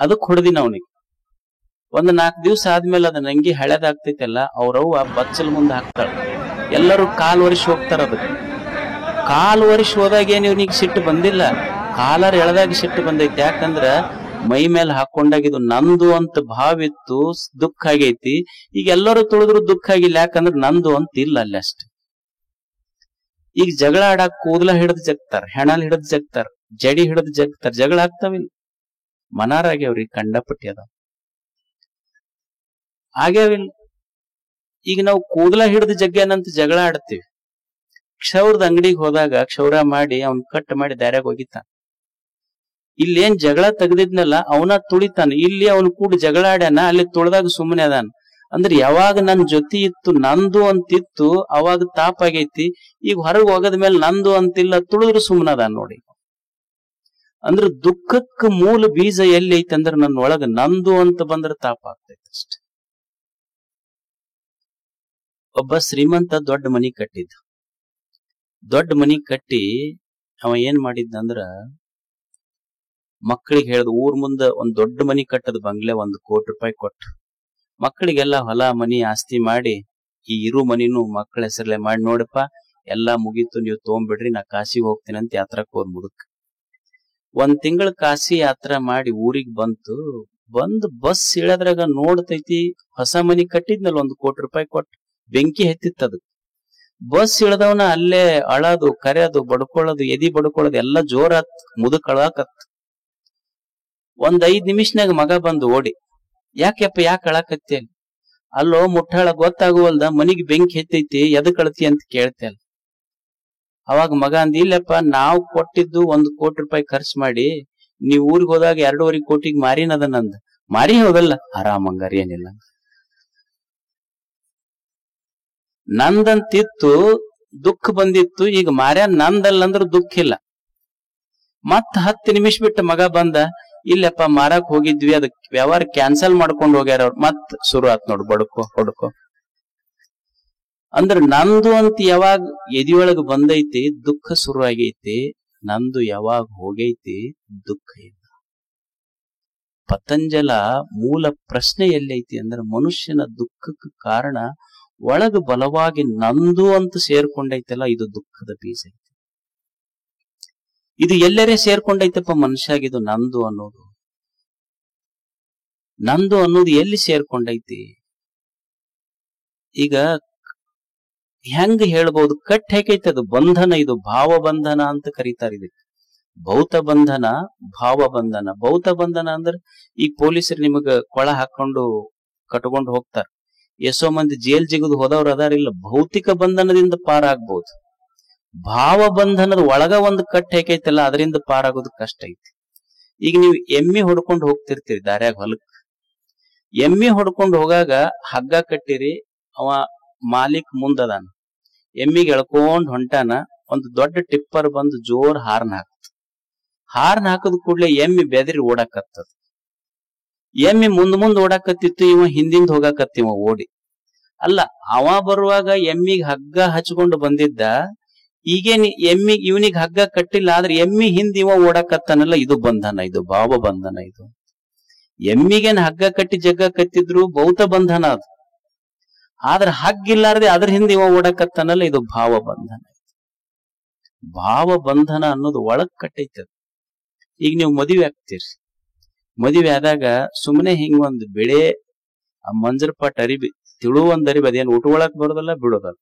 ಅದಕ್ ಹೊಡೆದಿನ ಅವನಿಗೆ. ಒಂದ್ 4 ದಿವ್ಸ ಆದ್ಮೇಲೆ ಅದನ್ನ ಅಂಗಿ ಹಳೆದಾಗ್ತೈತಲ್ಲ, ಅವ್ರವ್ವ ಬಚ್ಚಲ್ ಮುಂದೆ ಹಾಕ್ತಾಳ. ಎಲ್ಲರೂ ಕಾಲ್ ವರ್ಷ ಹೋಗ್ತಾರ. ಅದಕ್ಕೆ ಕಾಲ್ ವರ್ಷ ಹೋದಾಗ ಏನ್ ಇವನಿಗೆ ಸಿಟ್ಟು ಬಂದಿಲ್ಲ, ಕಾಲಾರ್ ಎಳೆದಾಗ ಸಿಟ್ಟು ಬಂದೈತಿ. ಯಾಕಂದ್ರ ಮೈ ಮೇಲೆ ಹಾಕೊಂಡಾಗ ಇದು ನಂದು ಅಂತ ಭಾವಿತ್ತು, ದುಃಖ ಆಗೈತಿ. ಈಗ ಎಲ್ಲರೂ ತುಳಿದ್ರು ದುಃಖ ಆಗಿಲ್ಲ, ಯಾಕಂದ್ರ ನಂದು ಅಂತ ಇಲ್ಲ ಅಲ್ಲಿ ಅಷ್ಟೆ. ಈಗ ಜಗಳ ಆಡಾಕ ಕೂದಲ ಹಿಡಿದು ಜಗ್ತಾರ, ಹೆಣಲ್ ಹಿಡಿದು ಜಗ್ತಾರ, ಜಡಿ ಹಿಡಿದು ಜಗ್ತಾರ, ಜಗಳ ಆಗ್ತಾವಿಲ್ಲ. ಮನಾರಾಗ್ಯಾವ್ರಿ ಕಂಡಪಟ್ಟಿ ಅದಾವ, ಆಗ್ಯಾವಿಲ್ಲ. ಈಗ ನಾವು ಕೂದಲ ಹಿಡಿದು ಜಗ್ಗ್ಯಾನಂತ ಜಗಳ ಆಡ್ತೀವಿ. ಕ್ಷೌರದ ಅಂಗಡಿಗೆ ಹೋದಾಗ ಕ್ಷೌರ ಮಾಡಿ ಅವ್ನ್ ಕಟ್ ಮಾಡಿ ದಾರ್ಯಾಗ ಹೋಗಿತಾನ. ಇಲ್ಲೇನ್ ಜಗಳ ತೆಗ್ದಿದ್ನಲ್ಲ ಅವನ ತುಳಿತಾನ, ಇಲ್ಲಿ ಅವನು ಕೂಡ ಜಗಳ ಆಡ್ಯಾನ, ಅಲ್ಲಿ ತುಳ್ದಾಗ ಸುಮ್ಮನೆ ಅದಾನ. ಅಂದ್ರೆ ಯಾವಾಗ ನನ್ ಜೊತೆ ಇತ್ತು, ನಂದು ಅಂತಿತ್ತು, ಅವಾಗ ತಾಪ ಆಗೈತಿ. ಈಗ ಹೊರಗೆ ಹೋಗದ ಮೇಲೆ ನಂದು ಅಂತಿಲ್ಲ, ತುಳಿದ್ರು ಸುಮ್ಮನೆ ಅದಾನ ನೋಡಿ. ಅಂದ್ರೆ ದುಃಖಕ್ಕೆ ಮೂಲ ಬೀಜ ಎಲ್ಲಿ ಐತಿ ಅಂದ್ರೆ ನನ್ನ ಒಳಗ ನಂದು ಅಂತ ಬಂದ್ರೆ ತಾಪ ಆಗ್ತೈತಿ ಅಷ್ಟೆ. ಒಬ್ಬ ಶ್ರೀಮಂತ ದೊಡ್ಡ ಮನಿ ಕಟ್ಟಿದ್ದ. ದೊಡ್ಡ ಮನಿ ಕಟ್ಟಿ ಅವ ಏನ್ ಮಾಡಿದ್ನಂದ್ರ, ಮಕ್ಕಳಿಗೆ ಹೇಳ್ದ, ಊರ್ ಮುಂದ ಒಂದ್ ದೊಡ್ಡ ಮನಿ ಕಟ್ಟದ ಬಂಗ್ಲೆ, 1 ಕೋಟಿ ರೂಪಾಯಿ ಕೊಟ್ಟು ಮಕ್ಕಳಿಗೆಲ್ಲ ಹೊಲ ಮನಿ ಆಸ್ತಿ ಮಾಡಿ, ಈ ಇರು ಮನಿನೂ ಮಕ್ಕಳ ಹೆಸರಲ್ಲೇ ಮಾಡಿ, ನೋಡಪ್ಪ ಎಲ್ಲಾ ಮುಗೀತು, ನೀವು ತಗೊಂಡ್ಬಿಡ್ರಿ, ನಾ ಕಾಶಿಗೆ ಹೋಗ್ತೀನಿ ಅಂತ ಯಾತ್ರಕ್ ಹೋದ್ ಮುದುಕ್. 1 ತಿಂಗಳ ಕಾಶಿ ಯಾತ್ರಾ ಮಾಡಿ ಊರಿಗೆ ಬಂದು ಬಸ್ ಇಳದ್ರಾಗ ನೋಡ್ತೈತಿ, ಹೊಸ ಮನಿ ಕಟ್ಟಿದ್ನಲ್ಲ 1 ಕೋಟಿ ರೂಪಾಯಿ ಕೊಟ್ಟು, ಬೆಂಕಿ ಹೆತ್ತಿತ್ತದು. ಬಸ್ ಇಳದವನ ಅಲ್ಲೇ ಅಳದು, ಕರೆಯೋದು, ಬಡ್ಕೊಳ್ಳೋದು, ಎದಿ ಬಡ್ಕೊಳ್ಳೋದು ಎಲ್ಲ ಜೋರಾತ್. ಮುದುಕ್ ಅಳಾಕತ್. ಒಂದ್ 5 ನಿಮಿಷನಾಗ ಮಗ ಬಂದು ಓಡಿ, ಯಾಕೆಪ್ಪ ಯಾಕೆ ಅಳಾಕತ್ತಿ? ಅಲ್ಲೋ ಮುಟ್ಟಾಳ, ಗೊತ್ತಾಗುವಲ್ದ, ಮನಿಗೆ ಬೆಂಕಿ ಹೆತ್ತೈತಿ, ಎದಕ್ ಅಳತಿ ಅಂತ ಕೇಳ್ತೇಲ್ಲ. ಅವಾಗ ಮಗ ಅಂದ, ಇಲ್ಲಪ್ಪ ನಾವು ಕೊಟ್ಟಿದ್ದು 1 ಕೋಟಿ ರೂಪಾಯಿ ಖರ್ಚು ಮಾಡಿ, ನೀವ್ ಊರಿಗೆ ಹೋದಾಗ 2.5 ಕೋಟಿಗೆ ಮಾರಿನದ ನಂದ. ಮಾರಿ ಹೋದಲ್ಲ, ಆರಾಮಂಗಾರಿ, ಏನಿಲ್ಲ. ನಂದಂತಿತ್ತು, ದುಃಖ ಬಂದಿತ್ತು, ಈಗ ಮಾರ್ಯ ನಂದಲ್ಲ ಅಂದ್ರೆ ದುಃಖ ಇಲ್ಲ. ಮತ್ 10 ನಿಮಿಷ ಬಿಟ್ಟು ಮಗ ಬಂದ, ಇಲ್ಲಪ್ಪ ಮಾರಕ್ ಹೋಗಿದ್ವಿ, ಅದಕ್ಕೆ ವ್ಯವಹಾರ ಕ್ಯಾನ್ಸಲ್ ಮಾಡ್ಕೊಂಡು ಹೋಗ್ಯಾರ ಅವ್ರು. ಮತ್ ಶುರು ಆತ್ ನೋಡು, ಬಡ್ಕೋ ಹೊಡ್ಕೋ. ಅಂದ್ರೆ ನಂದು ಅಂತ ಯಾವಾಗ ಎದಿಯೊಳಗ ಬಂದೈತಿ ದುಃಖ ಶುರು ಆಗೈತಿ, ನಂದು ಯಾವಾಗ ಹೋಗೈತಿ ದುಃಖ ಇಲ್ಲ. ಪತಂಜಲ ಮೂಲ ಪ್ರಶ್ನೆ ಎಲ್ಲೈತಿ ಅಂದ್ರೆ ಮನುಷ್ಯನ ದುಃಖಕ್ಕೆ ಕಾರಣ ಒಳಗ ಬಲವಾಗಿ ನಂದು ಅಂತ ಸೇರ್ಕೊಂಡೈತಲ್ಲ, ಇದು ದುಃಖದ ಬೀಜ ಐತಿ. ಇದು ಎಲ್ಲರೇ ಸೇರ್ಕೊಂಡೈತಪ್ಪ ಮನುಷ್ಯಾಗಿದು ನಂದು ಅನ್ನೋದು. ನಂದು ಅನ್ನೋದು ಎಲ್ಲಿ ಸೇರ್ಕೊಂಡೈತಿ? ಈಗ ಹೆಂಗ ಹೇಳ್ಬಹುದು? ಕಟ್ ಹೇಗೈತೆ ಅದು ಬಂಧನ. ಇದು ಭಾವ ಬಂಧನ ಅಂತ ಕರೀತಾರೆ ಇದಕ್ಕೆ. ಭೌತ ಬಂಧನ, ಭಾವ ಬಂಧನ. ಭೌತ ಬಂಧನ ಅಂದ್ರೆ ಈ ಪೊಲೀಸರು ನಿಮಗ ಕೊಳ ಹಾಕೊಂಡು ಕಟ್ಕೊಂಡು ಹೋಗ್ತಾರೆ. ಎಷ್ಟೋ ಮಂದಿ ಜೈಲ್ ಜಿಗದು ಹೋದವ್ರು ಅದಾರಿಲ್ಲ, ಭೌತಿಕ ಬಂಧನದಿಂದ ಪಾರಾಗ್ಬಹುದು. ಭಾವ ಬಂಧನದ ಒಳಗ ಒಂದು ಕಟ್ ಹೇಗೈತಲ್ಲ, ಅದರಿಂದ ಪಾರಾಗೋದು ಕಷ್ಟ ಐತಿ. ಈಗ ನೀವು ಎಮ್ಮಿ ಹೊಡ್ಕೊಂಡು ಹೋಗ್ತಿರ್ತೀರಿ ದಾರ್ಯಾಗ ಹೊಲಕ್. ಎಮ್ಮಿ ಹೊಡ್ಕೊಂಡು ಹೋಗಾಗ ಹಗ್ಗ ಕಟ್ಟಿರಿ, ಅವ ಮಾಲೀಕ್ ಮುಂದದಾನ, ಎಮ್ಮಿಗೆ ಎಳ್ಕೊಂಡ್ ಹೊಂಟಾನ. ಒಂದು ದೊಡ್ಡ ಟಿಪ್ಪರ್ ಬಂದು ಜೋರ್ ಹಾರ್ನ್ ಹಾಕ್ತ. ಹಾರ್ನ್ ಹಾಕದ ಕೂಡ್ಲೆ ಎಮ್ಮಿ ಬೆದರಿ ಓಡಾಕತ್ತದ. ಎಮ್ಮಿ ಮುಂದ್ ಓಡಾಕತ್ತಿತ್ತು, ಇವ ಹಿಂದಿಂದ ಹೋಗಾಕತ್ತಿವ ಓಡಿ. ಅಲ್ಲ, ಅವ ಬರುವಾಗ ಎಮ್ಮಿಗೆ ಹಗ್ಗ ಹಚ್ಕೊಂಡು ಬಂದಿದ್ದ. ಈಗೇನ್ ಎಮ್ಮಿಗೆ ಇವನಿಗೆ ಹಗ್ಗ ಕಟ್ಟಿಲ್ಲ, ಆದ್ರೆ ಎಮ್ಮಿ ಹಿಂದ ಇವ ಓಡಾಕತ್ತಾನಲ್ಲ, ಇದು ಬಂಧನ, ಇದು ಭಾವ ಬಂಧನ. ಇದು ಎಮ್ಮಿಗೇನ್ ಹಗ್ಗ ಕಟ್ಟಿ ಜಗ್ಗ ಕತ್ತಿದ್ರು ಭೌತ ಬಂಧನ ಅದು. ಆದ್ರೆ ಹಗ್ಗಿಲ್ಲಾರ್ದೆ ಅದ್ರ ಹಿಂದೆ ಇವ ಓಡಾಕತ್ತಾನಲ್ಲ, ಇದು ಭಾವ ಬಂಧನ. ಭಾವ ಬಂಧನ ಅನ್ನೋದು ಒಳಗ್ ಕಟ್ಟೈತದ. ಈಗ ನೀವು ಮದುವೆ ಆಗ್ತೀರಿ. ಮದುವೆ ಆದಾಗ ಸುಮ್ಮನೆ ಹಿಂಗ ಒಂದು ಬೆಳೆ ಮಂಜರ್ಪಾಟ್ ಅರಿಬಿ ತಿಳುವಂದ್ ಅರಿಬಿ, ಅದೇನು ಉಟ್ಕೊಳಕ್ ಬರೋದಲ್ಲ ಬಿಡೋದಲ್ಲ.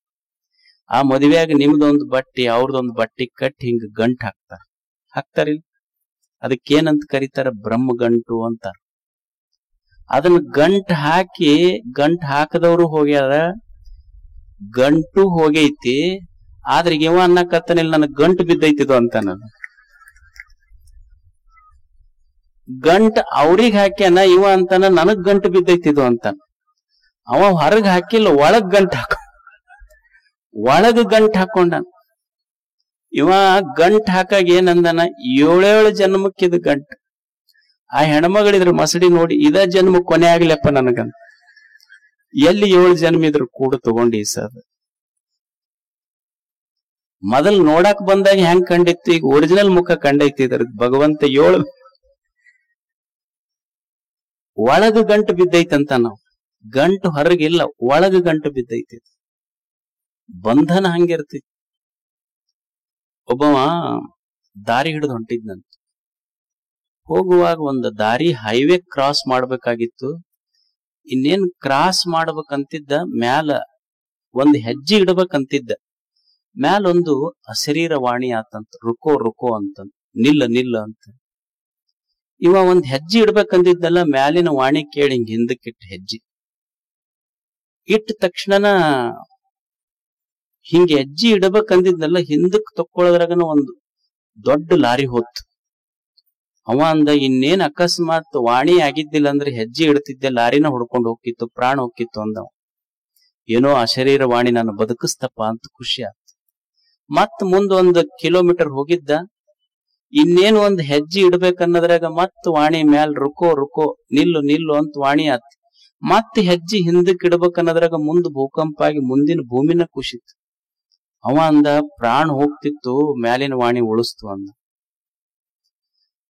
ಆ ಮದುವೆಯಾಗ ನಿಮ್ದೊಂದು ಬಟ್ಟಿ ಅವ್ರದೊಂದು ಬಟ್ಟಿ ಕಟ್ಟಿ ಹಿಂಗ ಗಂಟ್ ಹಾಕ್ತಾರಿಲ್ಲ. ಅದಕ್ಕೇನಂತ ಕರೀತಾರ? ಬ್ರಹ್ಮ ಗಂಟು ಅಂತಾರ. ಅದನ್ನ ಗಂಟ್ ಹಾಕದವ್ರು ಹೋಗ್ಯಾರ, ಗಂಟು ಹೋಗೈತಿ. ಆದ್ರೆ ಇವ ಅನ್ನಕತ್ತನಿಲ್ಲ, ನನಗ್ ಗಂಟು ಬಿದ್ದೈತಿದು ಅಂತ. ನಾನು ಗಂಟ್ ಅವ್ರಿಗೆ ಹಾಕ್ಯಾನ, ಇವ ಅಂತಾನ ನನಗ್ ಗಂಟು ಬಿದ್ದೈತಿದು ಅಂತ. ಅವ ಹೊರಗ್ ಹಾಕಿಲ್ಲ, ಒಳಗ್ ಗಂಟ್ ಹಾಕೊಂಡ. ಇವ ಗಂಟ್ ಹಾಕಾಗ ಏನಂದನ, 7 ಜನ್ಮಕ್ಕಿದು ಗಂಟ್. ಆ ಹೆಣ್ಮಗಳಿದ್ರ ಮಸಡಿ ನೋಡಿ, ಇದ ಜನ್ಮ ಕೊನೆ ಆಗ್ಲಪ್ಪ ನನಗಂತ. ಎಲ್ಲಿ 7 ಜನ್ಮ ಇದ್ರು ಕೂಡ ತಗೊಂಡಿ ಸರ್. ಮೊದಲ್ ನೋಡಕ್ ಬಂದಾಗ ಹೆಂಗ್ ಕಂಡಿತ್ತು, ಈಗ ಒರಿಜಿನಲ್ ಮುಖ ಕಂಡೈತಿ. ಇದ್ರ ಭಗವಂತ 7 ಒಳಗ ಗಂಟು ಬಿದ್ದೈತಂತ. ನಾವು ಗಂಟು ಹೊರಗಿಲ್ಲ, ಒಳಗ ಗಂಟು ಬಿದ್ದೈತಿ. ಬಂಧನ ಹಂಗಿರ್ತೈತಿ. ಒಬ್ಬವ ದಾರಿ ಹಿಡಿದು ಹೊಂಟಿದ್ನಂತ. ಹೋಗುವಾಗ ಒಂದು ದಾರಿ ಹೈವೇ ಕ್ರಾಸ್ ಮಾಡ್ಬೇಕಾಗಿತ್ತು. ಇನ್ನೇನ್ ಕ್ರಾಸ್ ಮಾಡ್ಬೇಕಂತಿದ್ದ, ಮ್ಯಾಲ ಒಂದು ಹೆಜ್ಜೆ ಇಡ್ಬೇಕಂತಿದ್ದ. ಮ್ಯಾಲೊಂದು ಅಶರೀರ ವಾಣಿ ಆತಂತ, ರುಕೋ ಅಂತ, ನಿಲ್ಲ ಅಂತ. ಇವ ಒಂದ್ ಹೆಜ್ಜೆ ಇಡ್ಬೇಕಂದಿದ್ದಲ್ಲ, ಮ್ಯಾಲಿನ ವಾಣಿ ಕೇಳಿ ಹಿಂಗ್ ಹಿಂದಕ್ಕಿಟ್ಟು ಹೆಜ್ಜೆ ಇಟ್ಟ ತಕ್ಷಣನ ಹಿಂಗ ಹೆಜ್ಜೆ ಇಡಬೇಕಂದಿದ್ನಲ್ಲ, ಹಿಂದಕ್ ತಕ್ಕೊಳ್ಳೋದ್ರಾಗನ ಒಂದು ದೊಡ್ಡ ಲಾರಿ ಹೋತ್. ಅವ ಅಂದ, ಇನ್ನೇನ್ ಅಕಸ್ಮಾತ್ ವಾಣಿ ಆಗಿದ್ದಿಲ್ಲ ಅಂದ್ರೆ ಹೆಜ್ಜೆ ಇಡ್ತಿದ್ದೆ, ಲಾರಿನ ಹೊಡ್ಕೊಂಡು ಹೋಗಿತ್ತು, ಪ್ರಾಣ ಹೋಗಿತ್ತು ಅಂದವ. ಏನೋ ಅಶರೀರ ವಾಣಿ ನಾನು ಬದುಕಿಸ್ತಪ್ಪ ಅಂತ ಖುಷಿ ಆಯ್ತು. ಮತ್ ಮುಂದೊಂದು ಕಿಲೋಮೀಟರ್ ಹೋಗಿದ್ದ, ಇನ್ನೇನು ಒಂದ್ ಹೆಜ್ಜೆ ಇಡ್ಬೇಕನ್ನೋದ್ರಾಗ ಮತ್ ವಾಣಿ ಮ್ಯಾಲ್ ರುಕೋ ನಿಲ್ಲು ಅಂತ ವಾಣಿ ಆತ್. ಮತ್ ಹೆಜ್ಜೆ ಹಿಂದಕ್ ಇಡ್ಬೇಕನ್ನೋದ್ರಾಗ ಮುಂದ್ ಭೂಕಂಪ ಆಗಿ ಮುಂದಿನ ಭೂಮಿನ ಕುಸಿತು. ಅವ ಅಂದ, ಪ್ರಾಣ ಹೋಗ್ತಿತ್ತು, ಮ್ಯಾಲಿನ ವಾಣಿ ಉಳಿಸ್ತು ಅಂದ.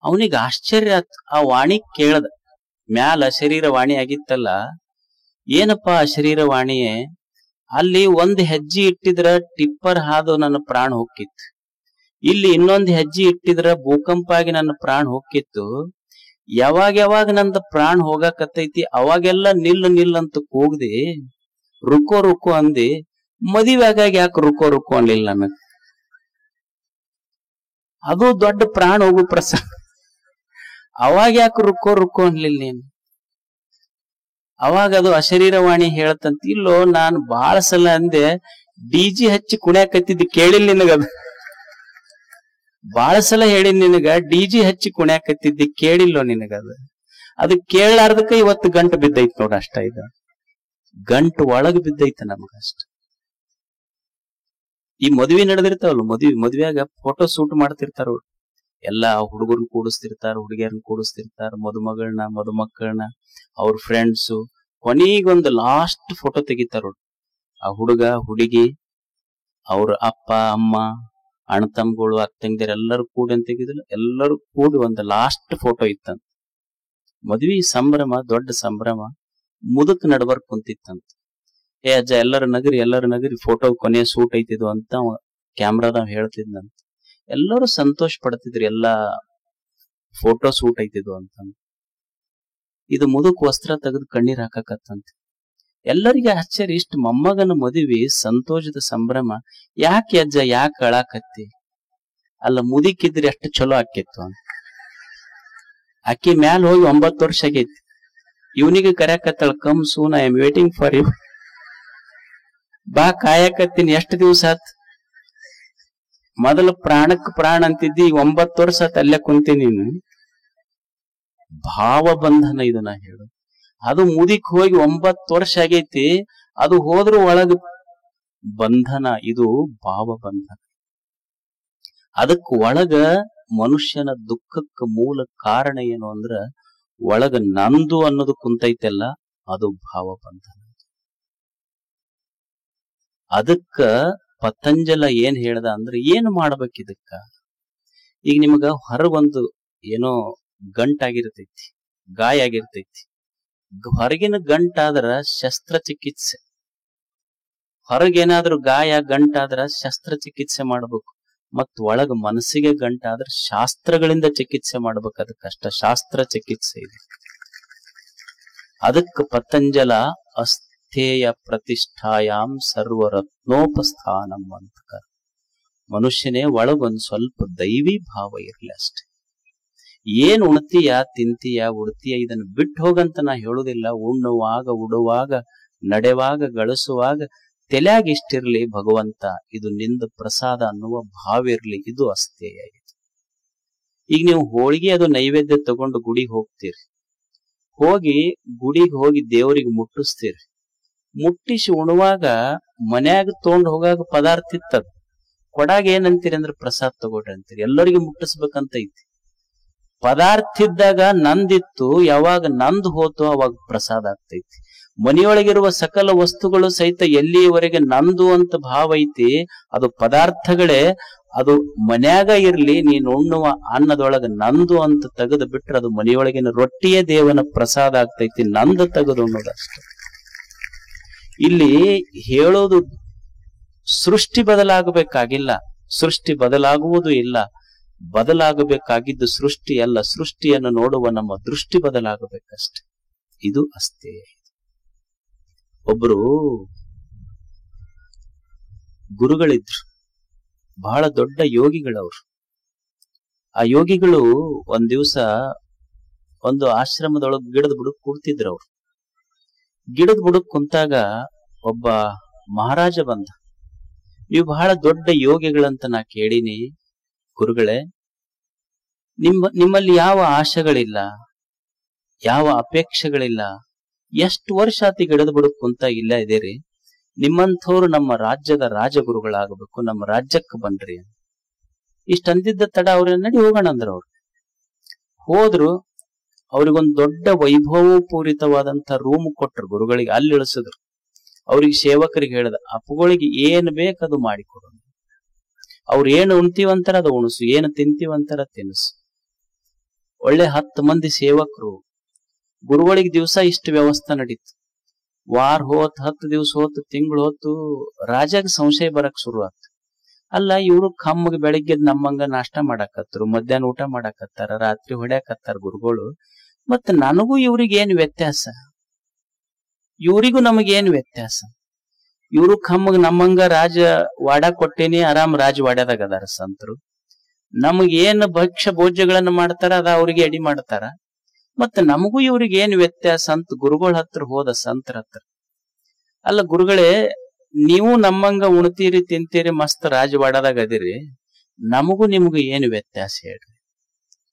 ಅವನಿಗೆ ಆಶ್ಚರ್ಯ ಆತ್. ಆ ವಾಣಿ ಕೇಳದ, ಮ್ಯಾಲ ಅಶರೀರ ವಾಣಿ ಆಗಿತ್ತಲ್ಲ, ಏನಪ್ಪಾ ಅಶರೀರ ವಾಣಿಯೇ, ಅಲ್ಲಿ ಒಂದ್ ಹೆಜ್ಜೆ ಇಟ್ಟಿದ್ರ ಟಿಪ್ಪರ್ ಹಾದು ನನ್ನ ಪ್ರಾಣ ಹೋಗಿತ್ತು, ಇಲ್ಲಿ ಇನ್ನೊಂದ್ ಹೆಜ್ಜೆ ಇಟ್ಟಿದ್ರ ಭೂಕಂಪ ಆಗಿ ನನ್ನ ಪ್ರಾಣ ಹೋಗಿತ್ತು. ಯಾವಾಗ ನಂದ ಪ್ರಾಣ ಹೋಗಾಕತ್ತೈತಿ ಅವಾಗೆಲ್ಲ ನಿಲ್ಲು ಅಂತ ಕೂಗ್ದಿ, ರುಕೋ ಅಂದಿ. ಮದುವೆಯಾಗ ಯಾಕೆ ರುಕೋ ಅನ್ಲಿಲ್ಲ ನನಗ್? ಅದು ದೊಡ್ಡ ಪ್ರಾಣ ಹೋಗು ಪ್ರಸಂಗ. ಅವಾಗ ಯಾಕೆ ರುಕೋ ಅನ್ಲಿಲ್ಲ ನೀನು? ಅವಾಗ ಅದು ಅಶರೀರವಾಣಿ ಹೇಳತಂತ. ಇಲ್ಲೋ, ನಾನು ಬಹಳ ಸಲ ಅಂದೆ, ಡಿಜಿ ಹಚ್ಚಿ ಕುಣ್ಯಾಕತ್ತಿದ್ದು ಕೇಳಿಲ್ಲ ನಿನಗದು. ಬಹಳ ಸಲ ಹೇಳಿನ್ ನಿನಗ, ಡಿಜಿ ಹಚ್ಚಿ ಕುಣ್ಯಾಕತ್ತಿದ್ದಿ ಕೇಳಿಲ್ಲೋ ನಿನಗದು. ಅದು ಕೇಳಲಾರ್ದಕ್ಕ ಇವತ್ತು ಗಂಟು ಬಿದ್ದೈತ್ ನೋಡ. ಅಷ್ಟ ಇದು ಗಂಟು ಒಳಗ್ ಬಿದ್ದೈತ ನಮಗಷ್ಟ. ಈ ಮದ್ವಿ ನಡೆದಿರ್ತಾವಲ್ಲ, ಮದ್ವೆಯಾಗ ಫೋಟೋ ಶೂಟ್ ಮಾಡ್ತಿರ್ತಾರ. ಎಲ್ಲಾ ಹುಡುಗರನ್ನ ಕೂಡಿಸ್ತಿರ್ತಾರ, ಹುಡುಗಿಯರನ್ನ ಕೂಡಿಸ್ತಿರ್ತಾರ, ಮದುಮಕ್ಕಳನ್ನ, ಅವ್ರ ಫ್ರೆಂಡ್ಸು. ಕೊನೆಗೊಂದು ಲಾಸ್ಟ್ ಫೋಟೋ ತೆಗಿತಾರ. ಆ ಹುಡುಗ ಹುಡುಗಿ ಅವ್ರ ಅಪ್ಪ ಅಮ್ಮ ಅಣ್ಣ ತಮ್ಮಗಳು ಅಕ್ಕ ತಂಗಿಯರು ಎಲ್ಲರೂ ಕೂಡಿ ಅಂತ ತೆಗಿದಿಲ್ಲ, ಎಲ್ಲರೂ ಕೂಡಿ ಒಂದು ಲಾಸ್ಟ್ ಫೋಟೋ ಇತ್ತಂತ. ಮದ್ವಿ ಸಂಭ್ರಮ, ದೊಡ್ಡ ಸಂಭ್ರಮ. ಮುದುಕ್ ನಡ್ಬರ್ಕ್ ಕುಂತಿತ್ತಂತ. ಏ ಅಜ್ಜ ಎಲ್ಲರ ನಗರಿ ಫೋಟೋ ಕೊನೆಯ ಸೂಟ್ ಐತಿದ್ವು ಅಂತ ಕ್ಯಾಮ್ರಾದಾಗ ಹೇಳ್ತಿದ್ನಂತ. ಎಲ್ಲರೂ ಸಂತೋಷ ಪಡ್ತಿದ್ರು, ಎಲ್ಲಾ ಫೋಟೋ ಸೂಟ್ ಐತಿದ್ವು ಅಂತ. ಇದು ಮುದುಕ್ ವಸ್ತ್ರ ತೆಗೆದು ಕಣ್ಣೀರ್ ಹಾಕಕತ್ತಂತ. ಎಲ್ಲರಿಗೆ ಆಶ್ಚರ್ಯ, ಇಷ್ಟು ಮೊಮ್ಮಗನ ಮದುವೆ, ಸಂತೋಷದ ಸಂಭ್ರಮ, ಯಾಕೆ ಅಜ್ಜ ಯಾಕೆ ಅಳಾಕತ್ತಿ? ಅಲ್ಲ ಮುದುಕಿದ್ರೆ ಎಷ್ಟು ಚಲೋ ಆಕಿತ್ತು ಅಂತ. ಅಕ್ಕಿ ಮ್ಯಾಲ ಹೋಗಿ 9 ವರ್ಷ ಆಗೈತಿ. ಇವನಿಗೆ ಕರ್ಯಾಕತ್ತಾಳ, come soon I am waiting for you, ಬಾ ಕಾಯಕತ್ತೀನಿ, ಎಷ್ಟು ದಿವಸ ಆತ್? ಮೊದಲು ಪ್ರಾಣಕ್ ಪ್ರಾಣ ಅಂತಿದ್ದಿ, ಈಗ 9 ವರ್ಷ ಆತ್ ಅಲ್ಲೇ ಕುಂತೀನಿ. ನೀನು ಭಾವ ಬಂಧನ ಇದು ನಾ ಹೇಳು. ಅದು ಮುದಿಕ್ ಹೋಗಿ 9 ವರ್ಷ ಆಗೈತಿ, ಅದು ಹೋದ್ರೂ ಒಳಗ ಬಂಧನ. ಇದು ಭಾವ ಬಂಧನ. ಅದಕ್ ಒಳಗ ಮನುಷ್ಯನ ದುಃಖಕ್ಕೆ ಮೂಲ ಕಾರಣ ಏನು ಅಂದ್ರ, ಒಳಗ ನಂದು ಅನ್ನೋದು ಕುಂತೈತೆಲ್ಲ, ಅದು ಭಾವ ಬಂಧನ. ಅದಕ್ಕ ಪತಂಜಲ ಏನ್ ಹೇಳ್ದ ಅಂದ್ರೆ, ಏನ್ ಮಾಡ್ಬೇಕು ಇದಕ್ಕ? ಈಗ ನಿಮಗ ಹೊರಗೊಂದು ಏನೋ ಗಂಟಾಗಿರ್ತೈತಿ, ಗಾಯ ಆಗಿರ್ತೈತಿ. ಹೊರಗಿನ ಗಂಟಾದ್ರ ಶಸ್ತ್ರಚಿಕಿತ್ಸೆ, ಹೊರಗೇನಾದ್ರೂ ಗಾಯ ಗಂಟಾದ್ರ ಶಸ್ತ್ರಚಿಕಿತ್ಸೆ ಮಾಡ್ಬೇಕು. ಮತ್ ಒಳಗ ಮನಸ್ಸಿಗೆ ಗಂಟಾದ್ರ ಶಾಸ್ತ್ರಗಳಿಂದ ಚಿಕಿತ್ಸೆ ಮಾಡ್ಬೇಕು. ಅದಕ್ಕಷ್ಟ ಶಾಸ್ತ್ರ ಚಿಕಿತ್ಸೆ ಇದೆ. ಅದಕ್ಕೆ ಪತಂಜಲ ಅಸ್ಥೇಯ ಪ್ರತಿಷ್ಠಾಯಾಂ ಸರ್ವರತ್ನೋಪಸ್ಥಾನಂ ಅಂತ. ಮನುಷ್ಯನೇ ಒಳಗೊಂದ್ ಸ್ವಲ್ಪ ದೈವಿ ಭಾವ ಇರ್ಲಿ ಅಷ್ಟೆ. ಏನ್ ಉಣ್ತೀಯ, ತಿಂತೀಯ, ಉಡ್ತೀಯ, ಇದನ್ನ ಬಿಟ್ಟು ಹೋಗಂತ ನಾ ಹೇಳುದಿಲ್ಲ. ಉಣ್ಣುವಾಗ, ಉಡುವಾಗ, ನಡೆವಾಗ, ಗಳಿಸುವಾಗ ತಲೆಯಾಗ ಇಷ್ಟಿರ್ಲಿ, ಭಗವಂತ ಇದು ನಿಂದ ಪ್ರಸಾದ ಅನ್ನುವ ಭಾವ ಇರ್ಲಿ. ಇದು ಅಸ್ಥೇಯ. ಈಗ ನೀವು ಹೋಳಿಗೆ ಅದು ನೈವೇದ್ಯ ತಗೊಂಡು ಗುಡಿಗೆ ಹೋಗ್ತೀರಿ, ಹೋಗಿ ಗುಡಿಗೆ ಹೋಗಿ ದೇವರಿಗೆ ಮುಟ್ಟಿಸ್ತೀರಿ. ಮುಟ್ಟಿಸಿ ಉಣುವಾಗ ಮನ್ಯಾಗ ತಗೊಂಡು ಹೋಗಾಗ ಪದಾರ್ಥ ಇತ್ತದ, ಕೊಡಾಗ ಏನಂತೀರಿ ಅಂದ್ರೆ ಪ್ರಸಾದ ತಗೊಳ್ರಿ ಅಂತೀರಿ. ಎಲ್ಲರಿಗೂ ಮುಟ್ಟಿಸ್ಬೇಕಂತ ಐತಿ. ಪದಾರ್ಥ ಇದ್ದಾಗ ನಂದಿತ್ತು, ಯಾವಾಗ ನಂದು ಹೋತೋ ಅವಾಗ ಪ್ರಸಾದ ಆಗ್ತೈತಿ. ಮನೆಯೊಳಗಿರುವ ಸಕಲ ವಸ್ತುಗಳು ಸಹಿತ ಎಲ್ಲಿಯವರೆಗೆ ನಂದು ಅಂತ ಭಾವ ಐತಿ, ಅದು ಪದಾರ್ಥಗಳೇ. ಅದು ಮನ್ಯಾಗ ಇರ್ಲಿ, ನೀನು ಉಣ್ಣುವ ಅನ್ನದೊಳಗ ನಂದು ಅಂತ ತೆಗೆದು ಬಿಟ್ರೆ ಅದು ಮನೆಯೊಳಗಿನ ರೊಟ್ಟಿಯೇ ದೇವನ ಪ್ರಸಾದ ಆಗ್ತೈತಿ. ನಂದು ತೆಗೆದು ಉಣ್ಣೋದಷ್ಟೆ. ಇಲ್ಲಿ ಹೇಳೋದು ಸೃಷ್ಟಿ ಬದಲಾಗಬೇಕಾಗಿಲ್ಲ, ಸೃಷ್ಟಿ ಬದಲಾಗುವುದು ಇಲ್ಲ. ಬದಲಾಗಬೇಕಾಗಿದ್ದು ಸೃಷ್ಟಿ ಅಲ್ಲ, ಸೃಷ್ಟಿಯನ್ನು ನೋಡುವ ನಮ್ಮ ದೃಷ್ಟಿ ಬದಲಾಗಬೇಕಷ್ಟೆ. ಇದು ಅಸ್ಥೇಯ. ಒಬ್ರು ಗುರುಗಳಿದ್ರು, ಬಹಳ ದೊಡ್ಡ ಯೋಗಿಗಳವ್ರು. ಆ ಯೋಗಿಗಳು ಒಂದ್ ದಿವಸ ಒಂದು ಆಶ್ರಮದೊಳಗೆ ಗಿಡದ ಬುಡಕ್ ಕೂಡ್ತಿದ್ರು. ಅವ್ರು ಗಿಡದ ಬುಡಕ್ ಕುಂತಾಗ ಒಬ್ಬ ಮಹಾರಾಜ ಬಂದ. ನೀವು ಬಹಳ ದೊಡ್ಡ ಯೋಗಿಗಳಂತ ನಾ ಕೇಳಿನಿ ಗುರುಗಳೇ, ನಿಮ್ಮಲ್ಲಿ ಯಾವ ಆಶೆಗಳಿಲ್ಲ, ಯಾವ ಅಪೇಕ್ಷೆಗಳಿಲ್ಲ, ಎಷ್ಟು ವರ್ಷ ಆತಿ ಗಿಡದ ಬುಡಕ್ ಕುಂತ ಇಲ್ಲ ಇದೀರಿ, ನಿಮ್ಮಂಥವ್ರು ನಮ್ಮ ರಾಜ್ಯದ ರಾಜಗುರುಗಳಾಗಬೇಕು, ನಮ್ಮ ರಾಜ್ಯಕ್ಕೆ ಬನ್ರಿ. ಇಷ್ಟ ಅಂದಿದ್ದ ತಡ ಅವ್ರ ನಡಿ ಹೋಗೋಣ ಅಂದ್ರ. ಅವ್ರು ಹೋದ್ರು. ಅವ್ರಿಗೊಂದು ದೊಡ್ಡ ವೈಭವಪೂರಿತವಾದಂತ ರೂಮ್ ಕೊಟ್ರು ಗುರುಗಳಿಗೆ. ಅಲ್ಲಿ ಇಳಿಸಿದ್ರು. ಅವ್ರಿಗೆ ಸೇವಕರಿಗೆ ಹೇಳ್ದ, ಅಪ್ಪುಗಳಿಗೆ ಏನ್ ಬೇಕದು ಮಾಡಿಕೊಡು. ಅವ್ರು ಏನು ಉಣ್ತೀವಂತಾರ ಅದು ಉಣಸು, ಏನು ತಿಂತೀವಂತಾರ ತಿನ್ಸು. ಒಳ್ಳೆ 10 ಮಂದಿ ಸೇವಕರು. ಗುರುಗಳಿಗೆ ದಿವಸ ಇಷ್ಟು ವ್ಯವಸ್ಥೆ ನಡೀತು. ವಾರ ಹೋತ್, 10 ದಿವಸ ಹೋತು, ತಿಂಗಳು ಹೋತು. ರಾಜಾಗ ಸಂಶಯ ಬರಕ್ ಶುರು ಆಯ್ತು. ಅಲ್ಲ, ಇವ್ರು ಕಮ್ಮಗೆ ಬೆಳಿಗ್ಗೆ ನಮ್ಮಂಗ ನಾಷ್ಟ ಮಾಡಾಕತ್ರು, ಮಧ್ಯಾಹ್ನ ಊಟ ಮಾಡಾಕತ್ತಾರ, ರಾತ್ರಿ ಹೊಡ್ಯಾಕತ್ತಾರ ಗುರುಗಳು. ಮತ್ ನನಗೂ ಇವ್ರಿಗೆ ಏನ್ ವ್ಯತ್ಯಾಸ? ಇವ್ರಿಗೂ ನಮಗೇನ್ ವ್ಯತ್ಯಾಸ? ಇವ್ರು ಕಮ್ಮಗ್ ನಮ್ಮಂಗ ರಾಜ ವಾಡ ಕೊಟ್ಟೇನಿ, ಆರಾಮ್ ರಾಜ ವಾಡ್ಯದಾಗ ಅದಾರ ಸಂತರು. ನಮಗೇನ್ ಭಕ್ಷ್ಯ ಭೋಜ್ಯಗಳನ್ನ ಮಾಡ್ತಾರ ಅದ ಅವ್ರಿಗೆ ಅಡಿ ಮಾಡ್ತಾರ. ಮತ್ತ ನಮಗೂ ಇವ್ರಿಗೆ ಏನ್ ವ್ಯತ್ಯಾಸ ಅಂತ ಗುರುಗಳ ಹತ್ರ ಹೋದ, ಸಂತರ ಹತ್ರ. ಅಲ್ಲ ಗುರುಗಳೇ, ನೀವು ನಮ್ಮಂಗ ಉಣ್ತೀರಿ, ತಿಂತೀರಿ, ಮಸ್ತ್ ರಾಜವಾಡದಾಗ ಅದಿರಿ, ನಮಗೂ ನಿಮಗೂ ಏನು ವ್ಯತ್ಯಾಸ ಹೇಳ್ರಿ.